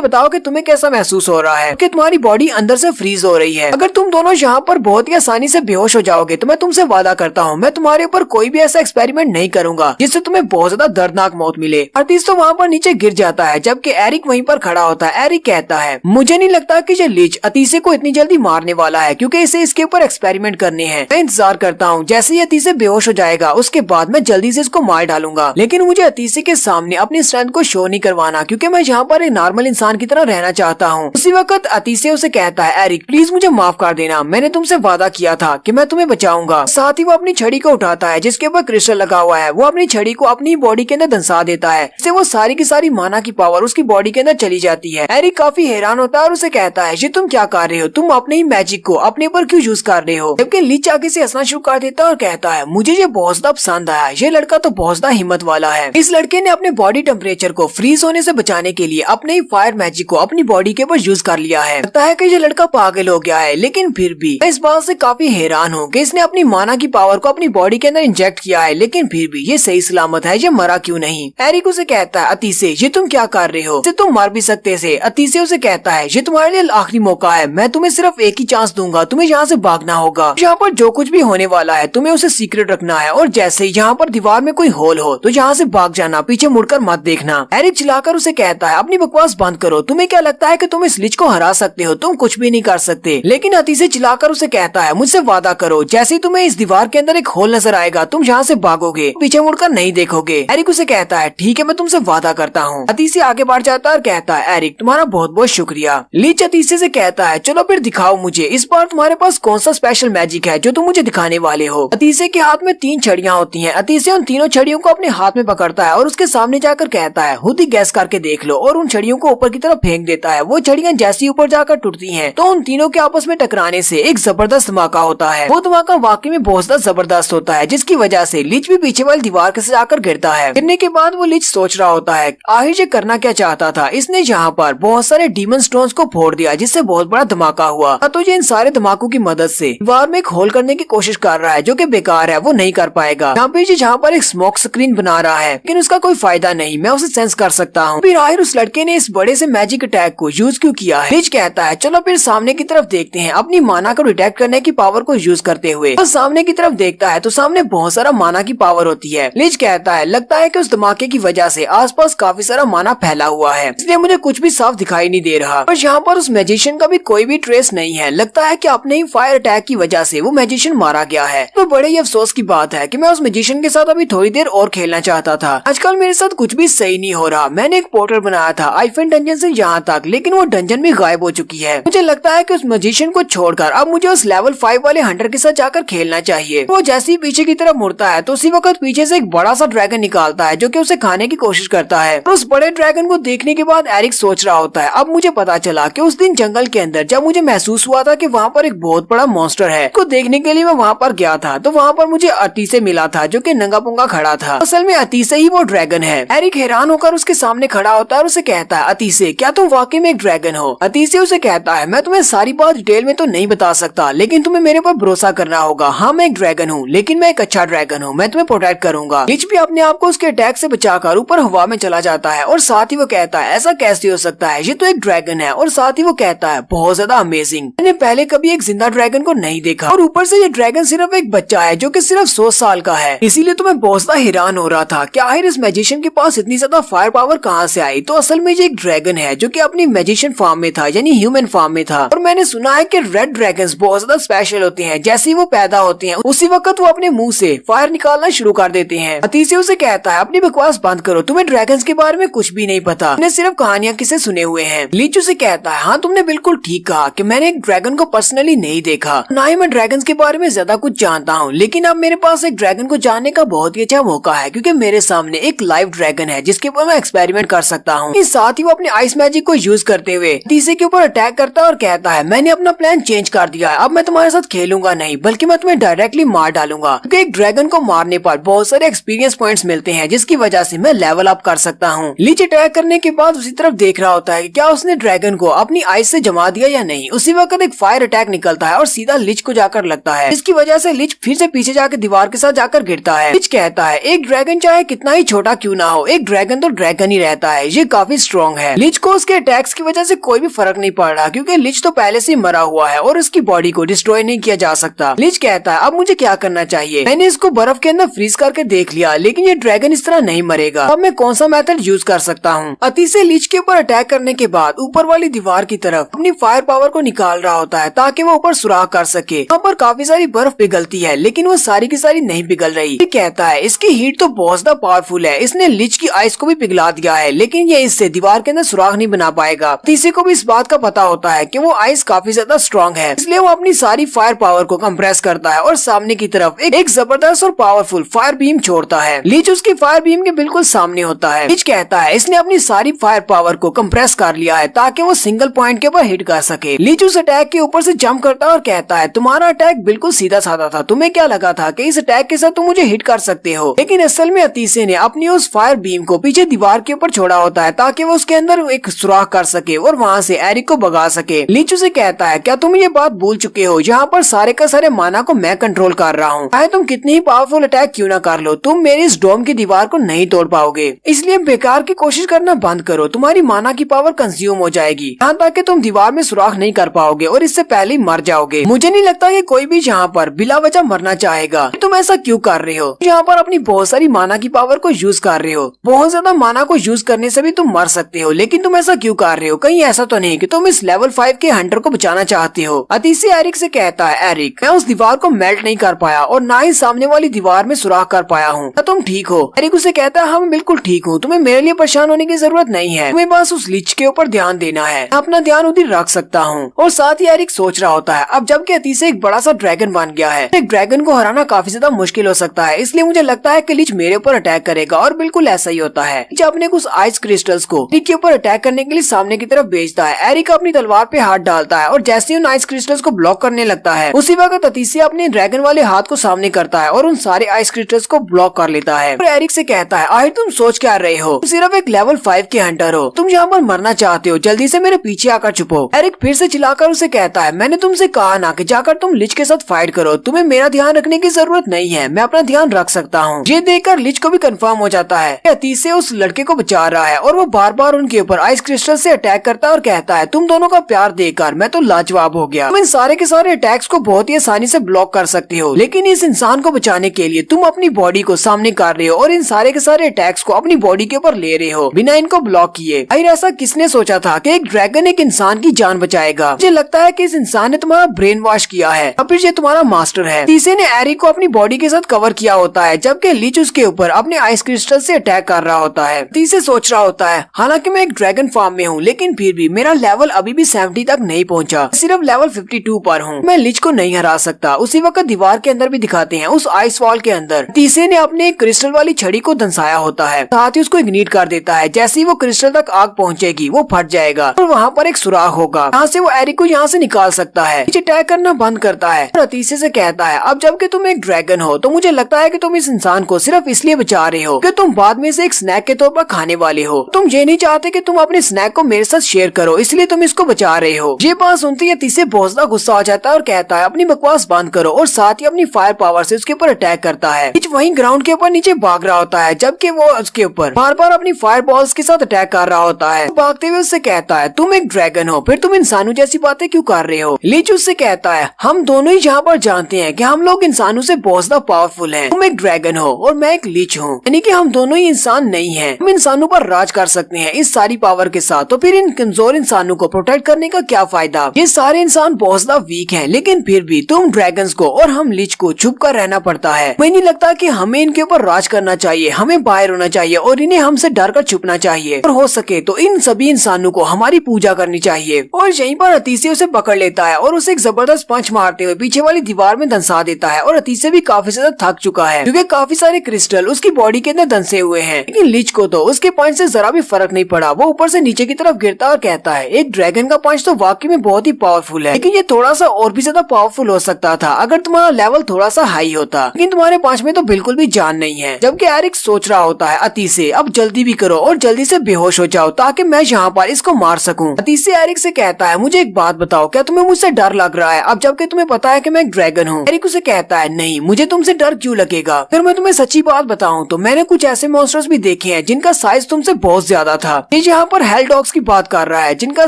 बताओ कि तुम्हें कैसा महसूस हो रहा है, कि तुम्हारी बॉडी अंदर से फ्रीज हो रही है। अगर तुम दोनों यहाँ पर बहुत ही आसानी से बेहोश हो जाओगे तो मैं तुमसे वादा करता हूँ मैं तुम्हारे ऊपर कोई भी ऐसा एक्सपेरिमेंट नहीं करूंगा जिससे तुम्हें बहुत ज्यादा दर्दनाक मौत मिले। अतीस तो वहाँ पर नीचे गिर जाता है, जबकि एरिक वहीं पर खड़ा होता है। एरिक कहता है, मुझे नहीं लगता कि ये लीच अतीसिया को इतनी जल्दी मारने वाला है, क्योंकि इसे इसके ऊपर एक्सपेरिमेंट करने हैं। मैं इंतजार करता हूँ, जैसे ही अतीसिया बेहोश हो जाएगा उसके बाद मैं जल्दी से इसको मार डालूंगा। लेकिन मुझे अतीसिया के सामने अपनी स्ट्रेंथ को शो नहीं करवाना, क्योंकि मैं यहाँ पर एक नॉर्मल इंसान की तरह रहना चाहता हूँ। उसी वक्त अतीसे उसे कहता है, एरिक प्लीज मुझे माफ कर देना, मैंने तुमसे वादा किया था कि मैं तुम्हें बचाऊंगा। साथ ही वो अपनी छड़ी को उठाता है जिसके ऊपर क्रिस्टल लगा हुआ है। वो अपनी छड़ी को अपनी बॉडी के अंदर दंसा देता है, इससे वो सारी की सारी माना की पावर उसकी बॉडी के अंदर चली जाती है। एरिक काफी हैरान होता है और उसे कहता है, ये तुम क्या कर रहे हो, तुम अपने ही मैजिक को अपने ऊपर क्यों यूज कर रहे हो। जबकि लीच आगे से हंसना शुरू कर देता है और कहता है, मुझे ये बहुत ज्यादा पसंद आया, ये लड़का तो बहुत ज्यादा हिम्मत वाला है। इस लड़के ने अपने बॉडी टेम्परेचर को फ्रीज होने से बचाने के लिए अपने ही फायर मैजिक को अपनी बॉडी के ऊपर यूज कर लिया है। लगता है कि ये लड़का पागल हो गया है, लेकिन फिर भी मैं इस बात से काफी हैरान हूँ कि इसने अपनी माना की पावर को अपनी बॉडी के अंदर इंजेक्ट किया है, लेकिन फिर भी ये सही सलामत है, ये मरा क्यों नहीं। एरिक उसे कहता है, अतीसे ये तुम क्या कर रहे हो, इसे तुम मर भी सकते थे। अतीसे उसे कहता है, ये तुम्हारे लिए आखिरी मौका है, मैं तुम्हें सिर्फ एक ही चांस दूंगा, तुम्हें यहाँ से भागना होगा। यहाँ पर जो कुछ भी होने वाला है तुम्हें उसे सीक्रेट रखना है, और जैसे ही यहाँ पर दीवार में कोई होल हो तो यहाँ से भाग जाना, पीछे मुड़कर मत देखना। एरिक चिल्लाकर उसे कहता है, अपनी बकवास बंद करो, तुम्हें क्या लगता है कि तुम इस लिच को हरा सकते हो, तुम कुछ भी नहीं कर सकते। लेकिन अतीसे चिल्लाकर उसे कहता है, मुझसे वादा करो, जैसे ही तुम्हें इस दीवार के अंदर एक होल नजर आएगा तुम यहाँ से भागोगे, पीछे मुड़कर नहीं देखोगे। एरिक उसे कहता है, ठीक है मैं तुमसे वादा करता हूँ। अतीसे आगे बढ़ जाता है और कहता है, एरिक तुम्हारा बहुत बहुत शुक्रिया। लीच अतीसे से कहता है, चलो फिर दिखाओ मुझे, इस बार तुम्हारे पास कौन सा स्पेशल मैजिक है जो तुम मुझे दिखाने वाले हो। अतीसे के हाथ में 3 छड़ियाँ होती हैं। अतीसे उन तीनों छड़ियों को अपने हाथ में पकड़ता है और उसके सामने जाकर कहता है, खुद ही गैस करके देख लो, और उन छड़ियों को ऊपर की तरफ फेंक देता है। वो छड़ियाँ जैसी ऊपर जाकर टूटती हैं तो उन तीनों के आपस में टकराने से एक जबरदस्त धमाका होता है। वो धमाका वाकई में बहुत ज्यादा जबरदस्त होता है, जिसकी वजह से लीच भी पीछे वाली दीवार के से जाकर गिरता है। गिरने के बाद वो लीच सोच रहा होता है आखिर ये करना क्या चाहता था। इसने यहाँ पर बहुत सारे डीमन स्टोन्स को फोड़ दिया, जिससे बहुत बड़ा धमाका हुआ। तो ये इन सारे धमाकों की मदद से दीवार में एक होल करने की कोशिश कर रहा है, जो कि बेकार है, वो नहीं कर पाएगा। यहाँ पे जहाँ पर एक स्मोक स्क्रीन बना रहा है, लेकिन उसका कोई फायदा नहीं, मैं उसे सेंस कर सकता हूँ। फिर आखिर उस लड़के ने इस बड़े से मैजिक अटैक को यूज क्यों किया है। लीच कहता है, चलो फिर सामने की तरफ देखते हैं, अपनी माना को डिटेक्ट करने की पावर को यूज करते हुए। तो सामने की तरफ देखता है तो सामने बहुत सारा माना की पावर होती है। लीच कहता है, लगता है कि उस धमाके की वजह से आसपास काफी सारा माना फैला हुआ है, इसलिए मुझे कुछ भी साफ दिखाई नहीं दे रहा। पर यहाँ पर उस मैजिशियन का भी कोई भी ट्रेस नहीं है। लगता है कि अपने ही फायर अटैक की वजह से वो मैजिशियन मारा गया है। तो बड़े ही अफसोस की बात है कि मैं उस मैजिशियन के साथ अभी थोड़ी देर और खेलना चाहता था। आजकल मेरे साथ कुछ भी सही नहीं हो रहा। मैंने एक पोर्टल बनाया था आइफन डंजन से यहाँ तक, लेकिन वो डंजन भी गायब हो चुकी है। मुझे लगता है कि उस मैजिशियन को छोड़कर अब मुझे उस लेवल 5 वाले हंटर के साथ जाकर खेलना चाहिए। वो जैसे ही पीछे की तरफ मुड़ता है तो उसी वक्त पीछे से एक बड़ा सा ड्रैगन निकालता है, जो कि उसे खाने की कोशिश करता है। और उस बड़े ड्रैगन को देखने के बाद एरिक सोच रहा होता है, अब मुझे पता चला कि उस दिन जंगल के अंदर जब मुझे महसूस हुआ था कि वहाँ पर एक बहुत बड़ा मॉन्स्टर है, को देखने के लिए मैं वहाँ पर गया था, तो वहाँ पर मुझे अतीसे मिला था, जो कि नंगा पुंगा खड़ा था। असल में अतीसे ही वो ड्रैगन है। एरिक हैरान होकर उसके सामने खड़ा होता है और उसे कहता है, अतीसे क्या तुम वाकई में एक ड्रैगन हो। अतीसे उसे कहता है, मैं तुम्हें सारी बात डिटेल में तो नहीं बता सकता, लेकिन तुम्हें मेरे पर भरोसा करना होगा। हाँ मैं एक ड्रैगन हूँ, लेकिन मैं एक अच्छा ड्रैगन हूँ, मैं तुम्हें प्रोटेक्ट करूंगा। लीच भी अपने आप को उसके अटैक से बचाकर ऊपर हवा में चला जाता है और साथ ही वो कहता है, ऐसा कैसे हो सकता है, ये तो एक ड्रैगन है। और साथ ही वो कहता है, बहुत ज्यादा अमेजिंग, मैंने पहले कभी एक जिंदा ड्रैगन को नहीं देखा, और ऊपर से ये ड्रैगन सिर्फ एक बच्चा है जो कि सिर्फ 100 साल का है। इसीलिए तो मैं बहुत ज्यादा हैरान हो रहा था कि आखिर इस मैजिशियन के पास इतनी ज्यादा फायर पावर कहाँ से आई। तो असल में ये एक ड्रैगन है जो कि अपनी मैजिशियन फॉर्म में था, यानी ह्यूमन फॉर्म में था। और मैंने सुना है कि रेड ड्रैगन्स बहुत ज्यादा स्पेशल होते हैं। जैसे ही वो पैदा होते हैं उसी वक्त वो अपने मुंह से फायर निकालना शुरू कर देते हैं। अतीसे उसे कहता है, अपनी बकवास बंद करो, तुम्हें ड्रैगन्स के बारे में कुछ भी नहीं पता, तुमने सिर्फ कहानियां किसे सुने हुए हैं। लीच उसे कहता है, हाँ तुमने बिल्कुल ठीक कहा कि मैंने एक ड्रैगन को पर्सनली नहीं देखा, ना ही मैं ड्रैगन्स के बारे में ज्यादा कुछ जानता हूँ, लेकिन अब मेरे पास एक ड्रैगन को जानने का बहुत ही अच्छा मौका है, क्योंकि मेरे सामने एक लाइव ड्रैगन है जिसके ऊपर मैं एक्सपेरिमेंट कर सकता हूँ। इस साथ ही वो अपने आइस मैजिक को यूज करते हुए अतीसे के ऊपर अटैक करता है और कहता है, मैंने अपना प्लान चेंज कर दिया है, अब मैं तुम्हारे साथ खेलूंगा नहीं, बल्कि मैं तुम्हें डायरेक्टली मार डालूंगा, क्योंकि एक ड्रैगन को मारने पर बहुत सारे एक्सपीरियंस पॉइंट्स मिलते हैं, जिसकी वजह से मैं लेवल अप कर सकता हूँ। लीच अटैक करने के बाद उसी तरफ देख रहा होता है कि क्या उसने ड्रैगन को अपनी आइस से जमा दिया या नहीं। उसी वक्त एक फायर अटैक निकलता है और सीधा लीच को जाकर लगता है, इसकी वजह से लीच फिर से पीछे जाकर दीवार के साथ जाकर गिरता है। लीच कहता है, एक ड्रैगन चाहे कितना ही छोटा क्यों ना हो, एक ड्रैगन तो ड्रैगन ही रहता है, ये काफी स्ट्रॉन्ग है। लीच को उसके अटैक्स की वजह से कोई भी फर्क नहीं पड़ रहा, क्योंकि लीच तो पहले से मरा हुआ है और उसकी बॉडी को डिस्ट्रॉय नहीं किया जा सकता। लीच कहता है, अब मुझे क्या करना चाहिए, मैंने इसको बर्फ के अंदर फ्रीज करके देख लिया, लेकिन ये ड्रैगन इस तरह नहीं मरेगा, अब मैं कौन सा मेथड यूज कर सकता हूँ। अतीसे लीच के ऊपर अटैक करने के बाद ऊपर वाली दीवार की तरफ अपनी फायर पावर को निकाल रहा होता है ताकि वो ऊपर सुराख कर सके। यहाँ पर काफी सारी बर्फ पिघलती है, लेकिन वो सारी की सारी नहीं पिघल रही। ये कहता है, इसकी हीट तो बहुत ज्यादा पावरफुल है, इसने लीच की आइस को भी भी पिघला दिया है, लेकिन ये इससे दीवार के अंदर सुराग नहीं बना पाएगा। तीसरे को भी इस बात का पता होता है कि वो आइस काफी ज्यादा स्ट्रॉन्ग है, इसलिए वो अपनी सारी फायर पावर को कंप्रेस करता है और सामने की तरफ एक जबरदस्त और पावरफुल फायर बीम छोड़ता है। लीच उसकी फायर बीम के बिल्कुल सामने होता है। लीच कहता है इसने अपनी सारी फायर पावर को कंप्रेस कर लिया है ताकि वो सिंगल पॉइंट के ऊपर हिट कर सके। लीच उस अटैक के ऊपर से जंप करता है और कहता है तुम्हारा अटैक बिल्कुल सीधा साधा था, तुम्हें क्या लगा था कि इस अटैक के साथ तुम मुझे हिट कर सकते हो, लेकिन असल में अतीसे ने अपनी उस फायर बीम को पीछे दीवार के ऊपर छोड़ा होता है ताकि वो उसके अंदर एक सुराख कर सके और वहाँ से एरिक को भगा सके। लीच उसे कहता है क्या तुम ये बात भूल चुके हो, यहाँ पर सारे का सारे माना को मैं कंट्रोल कर रहा हूँ, चाहे तुम कितनी ही पावरफुल अटैक क्यों ना कर लो, तुम मेरी इस डोम की दीवार को नहीं तोड़ पाओगे, इसलिए बेकार की कोशिश करना बंद करो, तुम्हारी माना की पावर कंज्यूम हो जाएगी, यहाँ तक कि तुम दीवार में सुराख नहीं कर पाओगे और इससे पहले ही मर जाओगे। मुझे नहीं लगता कि कोई भी यहाँ पर बिला वजह मरना चाहेगा, तुम ऐसा क्यों कर रहे हो, यहाँ पर अपनी बहुत सारी माना की पावर को यूज कर रहे हो, बहुत ज्यादा माना को यूज करने से भी तुम मर सकते हो, लेकिन तुम ऐसा क्यों कर रहे हो, कहीं ऐसा तो नहीं कि तुम इस लेवल 5 के हंटर को बचाना चाहते हो। अतीसी एरिक से कहता है एरिक मैं उस दीवार को मेल्ट नहीं कर पाया और ना ही सामने वाली दीवार में सुराख कर पाया हूँ, क्या तुम ठीक हो? एरिक उसे कहता है हाँ मैं बिल्कुल ठीक हूँ, तुम्हें मेरे लिए परेशान होने की जरूरत नहीं है, तुम्हें बस उस लीच के ऊपर ध्यान देना है, मैं अपना ध्यान उधर रख सकता हूँ। और साथ ही एरिक सोच रहा होता है अब जबकि अतीसे एक बड़ा सा ड्रैगन बन गया है, एक ड्रैगन को हराना काफी ज्यादा मुश्किल हो सकता है, इसलिए मुझे लगता है कि लीच मेरे ऊपर अटैक करेगा और बिल्कुल ऐसा ही होता है। जब अपने कुछ आइस क्रिस्टल्स को एरिक के ऊपर अटैक करने के लिए सामने की तरफ भेजता है, एरिक अपनी तलवार पे हाथ डालता है और जैसे ही उन आइस क्रिस्टल्स को ब्लॉक करने लगता है उसी वक्त अतीसे अपने ड्रैगन वाले हाथ को सामने करता है और उन सारे आइस क्रिस्टल्स को ब्लॉक कर लेता है और एरिक से कहता है आखिर तुम सोच क्या रहे हो, तुम सिर्फ एक लेवल 5 के हंटर हो, तुम यहाँ पर मरना चाहते हो, जल्दी से मेरे पीछे आकर छुपो। एरिक फिर से चिल्लाकर उसे कहता है मैंने तुमसे कहा ना कि जाकर तुम लिच के साथ फाइट करो, तुम्हें मेरा ध्यान रखने की जरूरत नहीं है, मैं अपना ध्यान रख सकता हूँ। ये देखकर लिच को भी कंफर्म हो जाता है कि अतीसे उस लड़के को बचा रहा है और वो बार बार उनके ऊपर आइस क्रिस्टल से अटैक करता है और कहता है तुम दोनों का प्यार देखकर मैं तो लाजवाब हो गया, तुम इन सारे के सारे अटैक्स को बहुत ही आसानी से ब्लॉक कर सकते हो, लेकिन इस इंसान को बचाने के लिए तुम अपनी बॉडी को सामने कर रहे हो और इन सारे के सारे अटैक्स को अपनी बॉडी के ऊपर ले रहे हो बिना इनको ब्लॉक किए। आखिर ऐसा किसने सोचा था कि एक ड्रैगन एक इंसान की जान बचाएगा? मुझे लगता है कि इस इंसान ने तुम्हारा ब्रेन वॉश किया है, अब फिर ये तुम्हारा मास्टर है। तीसरे ने एरिक को अपनी बॉडी के साथ कवर किया होता है जबकि लीच उसके ऊपर अपने आइस क्रिस्टल से अटैक कर रहा होता है। तीसरे सोच रहा होता है हालांकि मैं एक ड्रैगन फार्म में हूँ लेकिन फिर भी मेरा लेवल अभी भी 70 तक नहीं पहुँचा, सिर्फ लेवल 52 पर हूँ, मैं लीच को नहीं हरा सकता। उसी वक्त दीवार के अंदर भी दिखाते हैं उस आइस वॉल के अंदर तीसरे ने अपने एक क्रिस्टल वाली छड़ी को दंसाया होता है, साथ ही उसको इग्निट कर देता है। जैसे ही वो क्रिस्टल तक आग पहुंचेगी वो फट जाएगा और वहाँ पर एक सुराख होगा, यहाँ से वो एरिक को यहाँ से निकाल सकता है। नीचे अटैक करना बंद करता है और तीसरे से कहता है अब जबकि तुम एक ड्रैगन हो तो मुझे लगता है कि तुम इस इंसान को सिर्फ इसलिए बचा रहे हो कि तुम बाद में से एक स्नैक के तौर पर खाने वाले हो, तुम ये नहीं चाहते कि तुम अपने स्नैक को मेरे साथ शेयर करो, इसलिए तुम इसको बचा रहे हो। ये बात सुनते ही तीसरे बहुत ज्यादा गुस्सा हो जाता है और कहता है अपनी बकवास बंद करो और साथ ही अपनी फायर पावर से उसके ऊपर अटैक करता है। वहीं ग्राउंड के ऊपर नीचे भाग रहा होता है जबकि वो उसके ऊपर बार बार अपनी फायर बॉल्स के साथ अटैक कर रहा होता है। भागते हुए उससे कहता है तुम एक ड्रैगन हो फिर तुम इंसानों जैसी बातें क्यों कर रहे हो? लीच उससे कहता है हम दोनों ही यहाँ पर जानते हैं कि हम लोग इंसानों से बहुत ज्यादा पावरफुल हैं, तुम एक ड्रैगन हो और मैं एक लीच हूँ, यानी कि हम दोनों ही इंसान नहीं हैं, हम इंसानों पर राज कर सकते हैं इस सारी पावर के साथ, तो फिर इन कमजोर इंसानों को प्रोटेक्ट करने का क्या फायदा? ये सारे इंसान बहुत ज्यादा वीक हैं, लेकिन फिर भी तुम ड्रैगन्स को और हम लीच को छुप कर रहना पड़ता है। मुझे नहीं लगता कि हमें इनके ऊपर राज करना चाहिए, हमें बाहर होना चाहिए और इन्हें हमसे डर कर छुपना चाहिए और हो सके तो इन सभी इंसानों को हमारी पूजा करनी चाहिए। और यहीं पर अतीसे उसे पकड़ लेता है और उसे एक जबरदस्त पंच मारते हुए पीछे वाली दीवार में दंसा देता है और अतीसे भी काफी ज्यादा थक चुका है क्योंकि काफी सारे क्रिस्टल उसकी बॉडी के अंदर दंसे हुए हैं, लेकिन लीच को तो उसके पंच से जरा भी फर्क नहीं पड़ा। वो ऊपर से नीचे की तरफ गिरता और कहता है एक ड्रैगन का पंच तो वाकई में बहुत ही पावरफुल है, लेकिन ये थोड़ा सा और भी ज्यादा पावरफुल हो सकता था अगर तुम्हारा लेवल थोड़ा सा हाई होता, लेकिन तुम्हारे पंच में तो बिल्कुल भी जान नहीं है। जबकि एरिक सोच रहा होता है अतीसे अब जल्दी भी करो और जल्दी से बेहोश हो जाओ ताकि मैं यहाँ पर इसको मार सकूं। अतीसे एरिक से कहता है मुझे एक बात बताओ, क्या तुम्हें मुझसे डर लग रहा है अब जबकि तुम्हें पता है कि मैं एक ड्रैगन हूँ? एरिक उसे कहता है नहीं, मुझे तुमसे डर क्यों लगेगा? फिर मैं तुम्हें सच्ची बात बताऊं तो मैंने कुछ ऐसे मॉन्स्टर्स भी देखे हैं जिनका साइज तुमसे बहुत ज्यादा था। ये यहाँ पर हेल डॉग्स की बात कर रहा है जिनका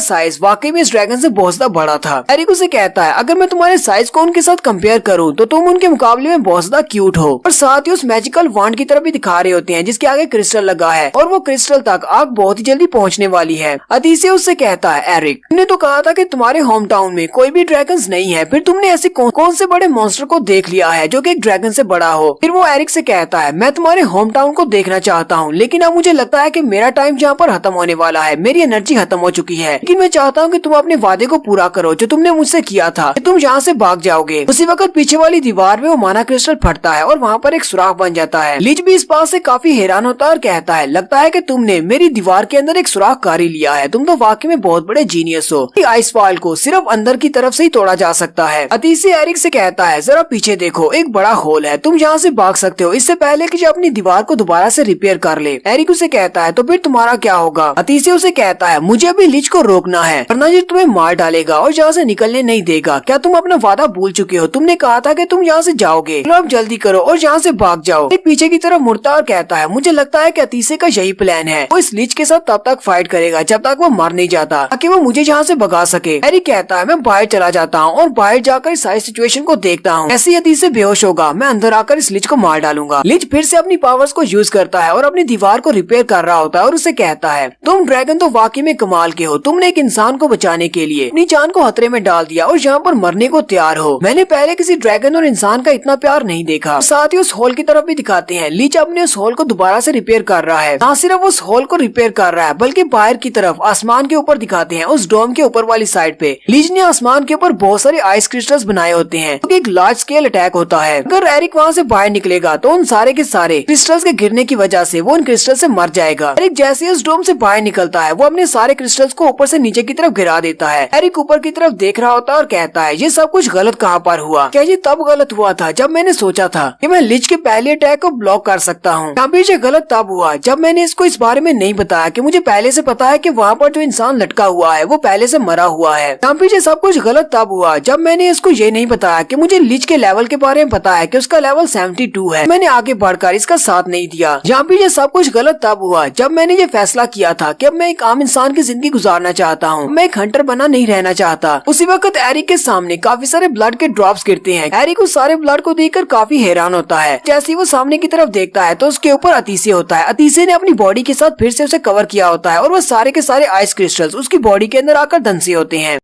साइज वाकई में इस ड्रैगन से बहुत ज्यादा बड़ा था। एरिक उसे कहता है अगर मैं तुम्हारे साइज को उनके साथ कंपेयर करूँ तो तुम उनके मुकाबले में बहुत ज्यादा क्यूट हो। और साथ ही उस मैजिकल वांड की तरफ भी दिखा रहे होते हैं जिसके आगे क्रिस्टल लगा है और वो क्रिस्टल तक आग बहुत ही जल्दी पहुँचने वाली है। अतीसे उससे कहता है एरिक तुमने तो कहा था कि तुम्हारे होम टाउन में कोई भी ड्रैगन्स नहीं है, फिर तुमने ऐसे कौन से बड़े मॉन्स्टर को देख लिया है जो कि एक ड्रैगन से बड़ा हो? फिर वो एरिक से कहता है मैं तुम्हारे होम टाउन को देखना चाहता हूँ लेकिन लेकिन अब मुझे लगता है कि मेरा टाइम यहाँ पर खत्म होने वाला है, मेरी एनर्जी खत्म हो चुकी है, लेकिन मैं चाहता हूँ कि तुम अपने वादे को पूरा करो जो तुमने मुझसे किया था, कि तुम यहाँ से भाग जाओगे। उसी वक्त पीछे वाली दीवार में वो माना क्रिस्टल फटता है और वहाँ पर एक सुराख बन जाता है। लिच भी इस बात से काफी हैरान होता है और कहता है, लगता है कि तुमने मेरी दीवार के अंदर एक सुराख कर ही लिया है, तुम तो वाकई में बहुत बड़े जीनियस हो। आइस वॉल को सिर्फ अंदर की तरफ से ही तोड़ा जा सकता है। अतीसी एरिक से कहता है, जरा पीछे देखो, एक बड़ा होल है, तुम यहाँ से भाग सकते हो इससे पहले कि जो अपनी दीवार को दोबारा से रिपेयर कर ले। एरिक उसे कहता है, तो फिर तुम्हारा क्या होगा? अतीसी उसे कहता है, मुझे अभी लिच को रोकना है, वरना ये तुम्हें मार डालेगा और यहाँ से निकलने नहीं देगा। क्या तुम अपना वादा भूल चुके हो? तुमने कहा था कि तुम यहाँ से जाओगे, चलो अब जल्दी करो और यहाँ से भाग जाओ। एक पीछे की तरफ मुड़ता और कहता है, मुझे लगता है कि अतीसी का यही प्लान है, वो इस लिच के साथ तब तक फाइट करेगा जब तक वो मर नहीं जाता, ताकि वो मुझे यहाँ से भगा सके। एरिक कहता है, मैं बाहर चला जाता हूँ और बाहर जाकर इस सारी सिचुएशन को देखता हूँ, ऐसे ही अतीसी बेहोश होगा, मैं अंदर आकर इस लिच को मार डालूंगा। लिच फिर से अपनी पावर्स को यूज करता है और अपनी दीवार को रिपेयर कर रहा होता है और उसे कहता है, तुम ड्रैगन तो वाकई में कमाल के हो, तुमने एक इंसान को बचाने के लिए अपनी जान को खतरे में डाल दिया और यहाँ पर मरने को तैयार हो। मैंने पहले किसी ड्रैगन और इंसान का इतना प्यार नहीं देखा। साथ ही उस होल की तरफ भी दिखाते हैं, लिच अपने उस होल को दोबारा से रिपेयर कर रहा है, न सिर्फ उस होल को रिपेयर कर रहा है बल्कि बाहर की तरफ आसमान के ऊपर दिखाते हैं, उस डोम के ऊपर वाली साइड पे लिच ने आसमान के ऊपर बहुत सारे आइस क्रिस्टल्स बनाए होते हैं, तो एक लार्ज स्केल अटैक होता है। अगर एरिक वहाँ से बाहर निकलेगा तो उन सारे के सारे क्रिस्टल्स के गिरने की वजह से वो उन क्रिस्टल से मर जाएगा। एरिक जैसे उस डोम से बाहर निकलता है, वो अपने सारे क्रिस्टल्स को ऊपर से नीचे की तरफ गिरा देता है। एरिक ऊपर की तरफ देख रहा होता है और कहता है, ये सब कुछ गलत कहाँ पर हुआ? क्या ये तब गलत हुआ था जब मैंने सोचा था कि मैं लिच के पहले अटैक को ब्लॉक कर सकता हूँ? या फिर ये गलत तब हुआ जब मैंने इसको इस बारे में नहीं बताया कि मुझे पहले से पता है कि वहाँ पर जो इंसान लटका हुआ है वो पहले से मरा हुआ है? या फिर ये सब कुछ गलत तब हुआ जब मैंने इसको ये नहीं बताया कि मुझे लिच के लेवल के बारे में पता है कि उसका लेवल 72 है, मैंने आगे बढ़कर इसका साथ नहीं दिया? या फिर ये सब कुछ गलत तब हुआ जब मैंने ये फैसला किया था कि अब मैं एक आम इंसान की जिंदगी गुजारना चाहता हूँ, मैं एक हंटर बना नहीं रहना चाहता? उसी वक्त एरिक के सामने काफी सारे ब्लड के ड्रॉप्स गिरते हैं। एरिक उस सारे ब्लड को देखकर काफी हैरान होता है। जैसे ही वो सामने की तरफ देखता है तो उसके ऊपर अतीसी होता है। अतीसी ने अपनी बॉडी के साथ फिर से उसे कवर किया होता है और वो सारे के सारे आइस क्रिस्टल्स उसकी बॉडी के अंदर आकर धंसे होते हैं।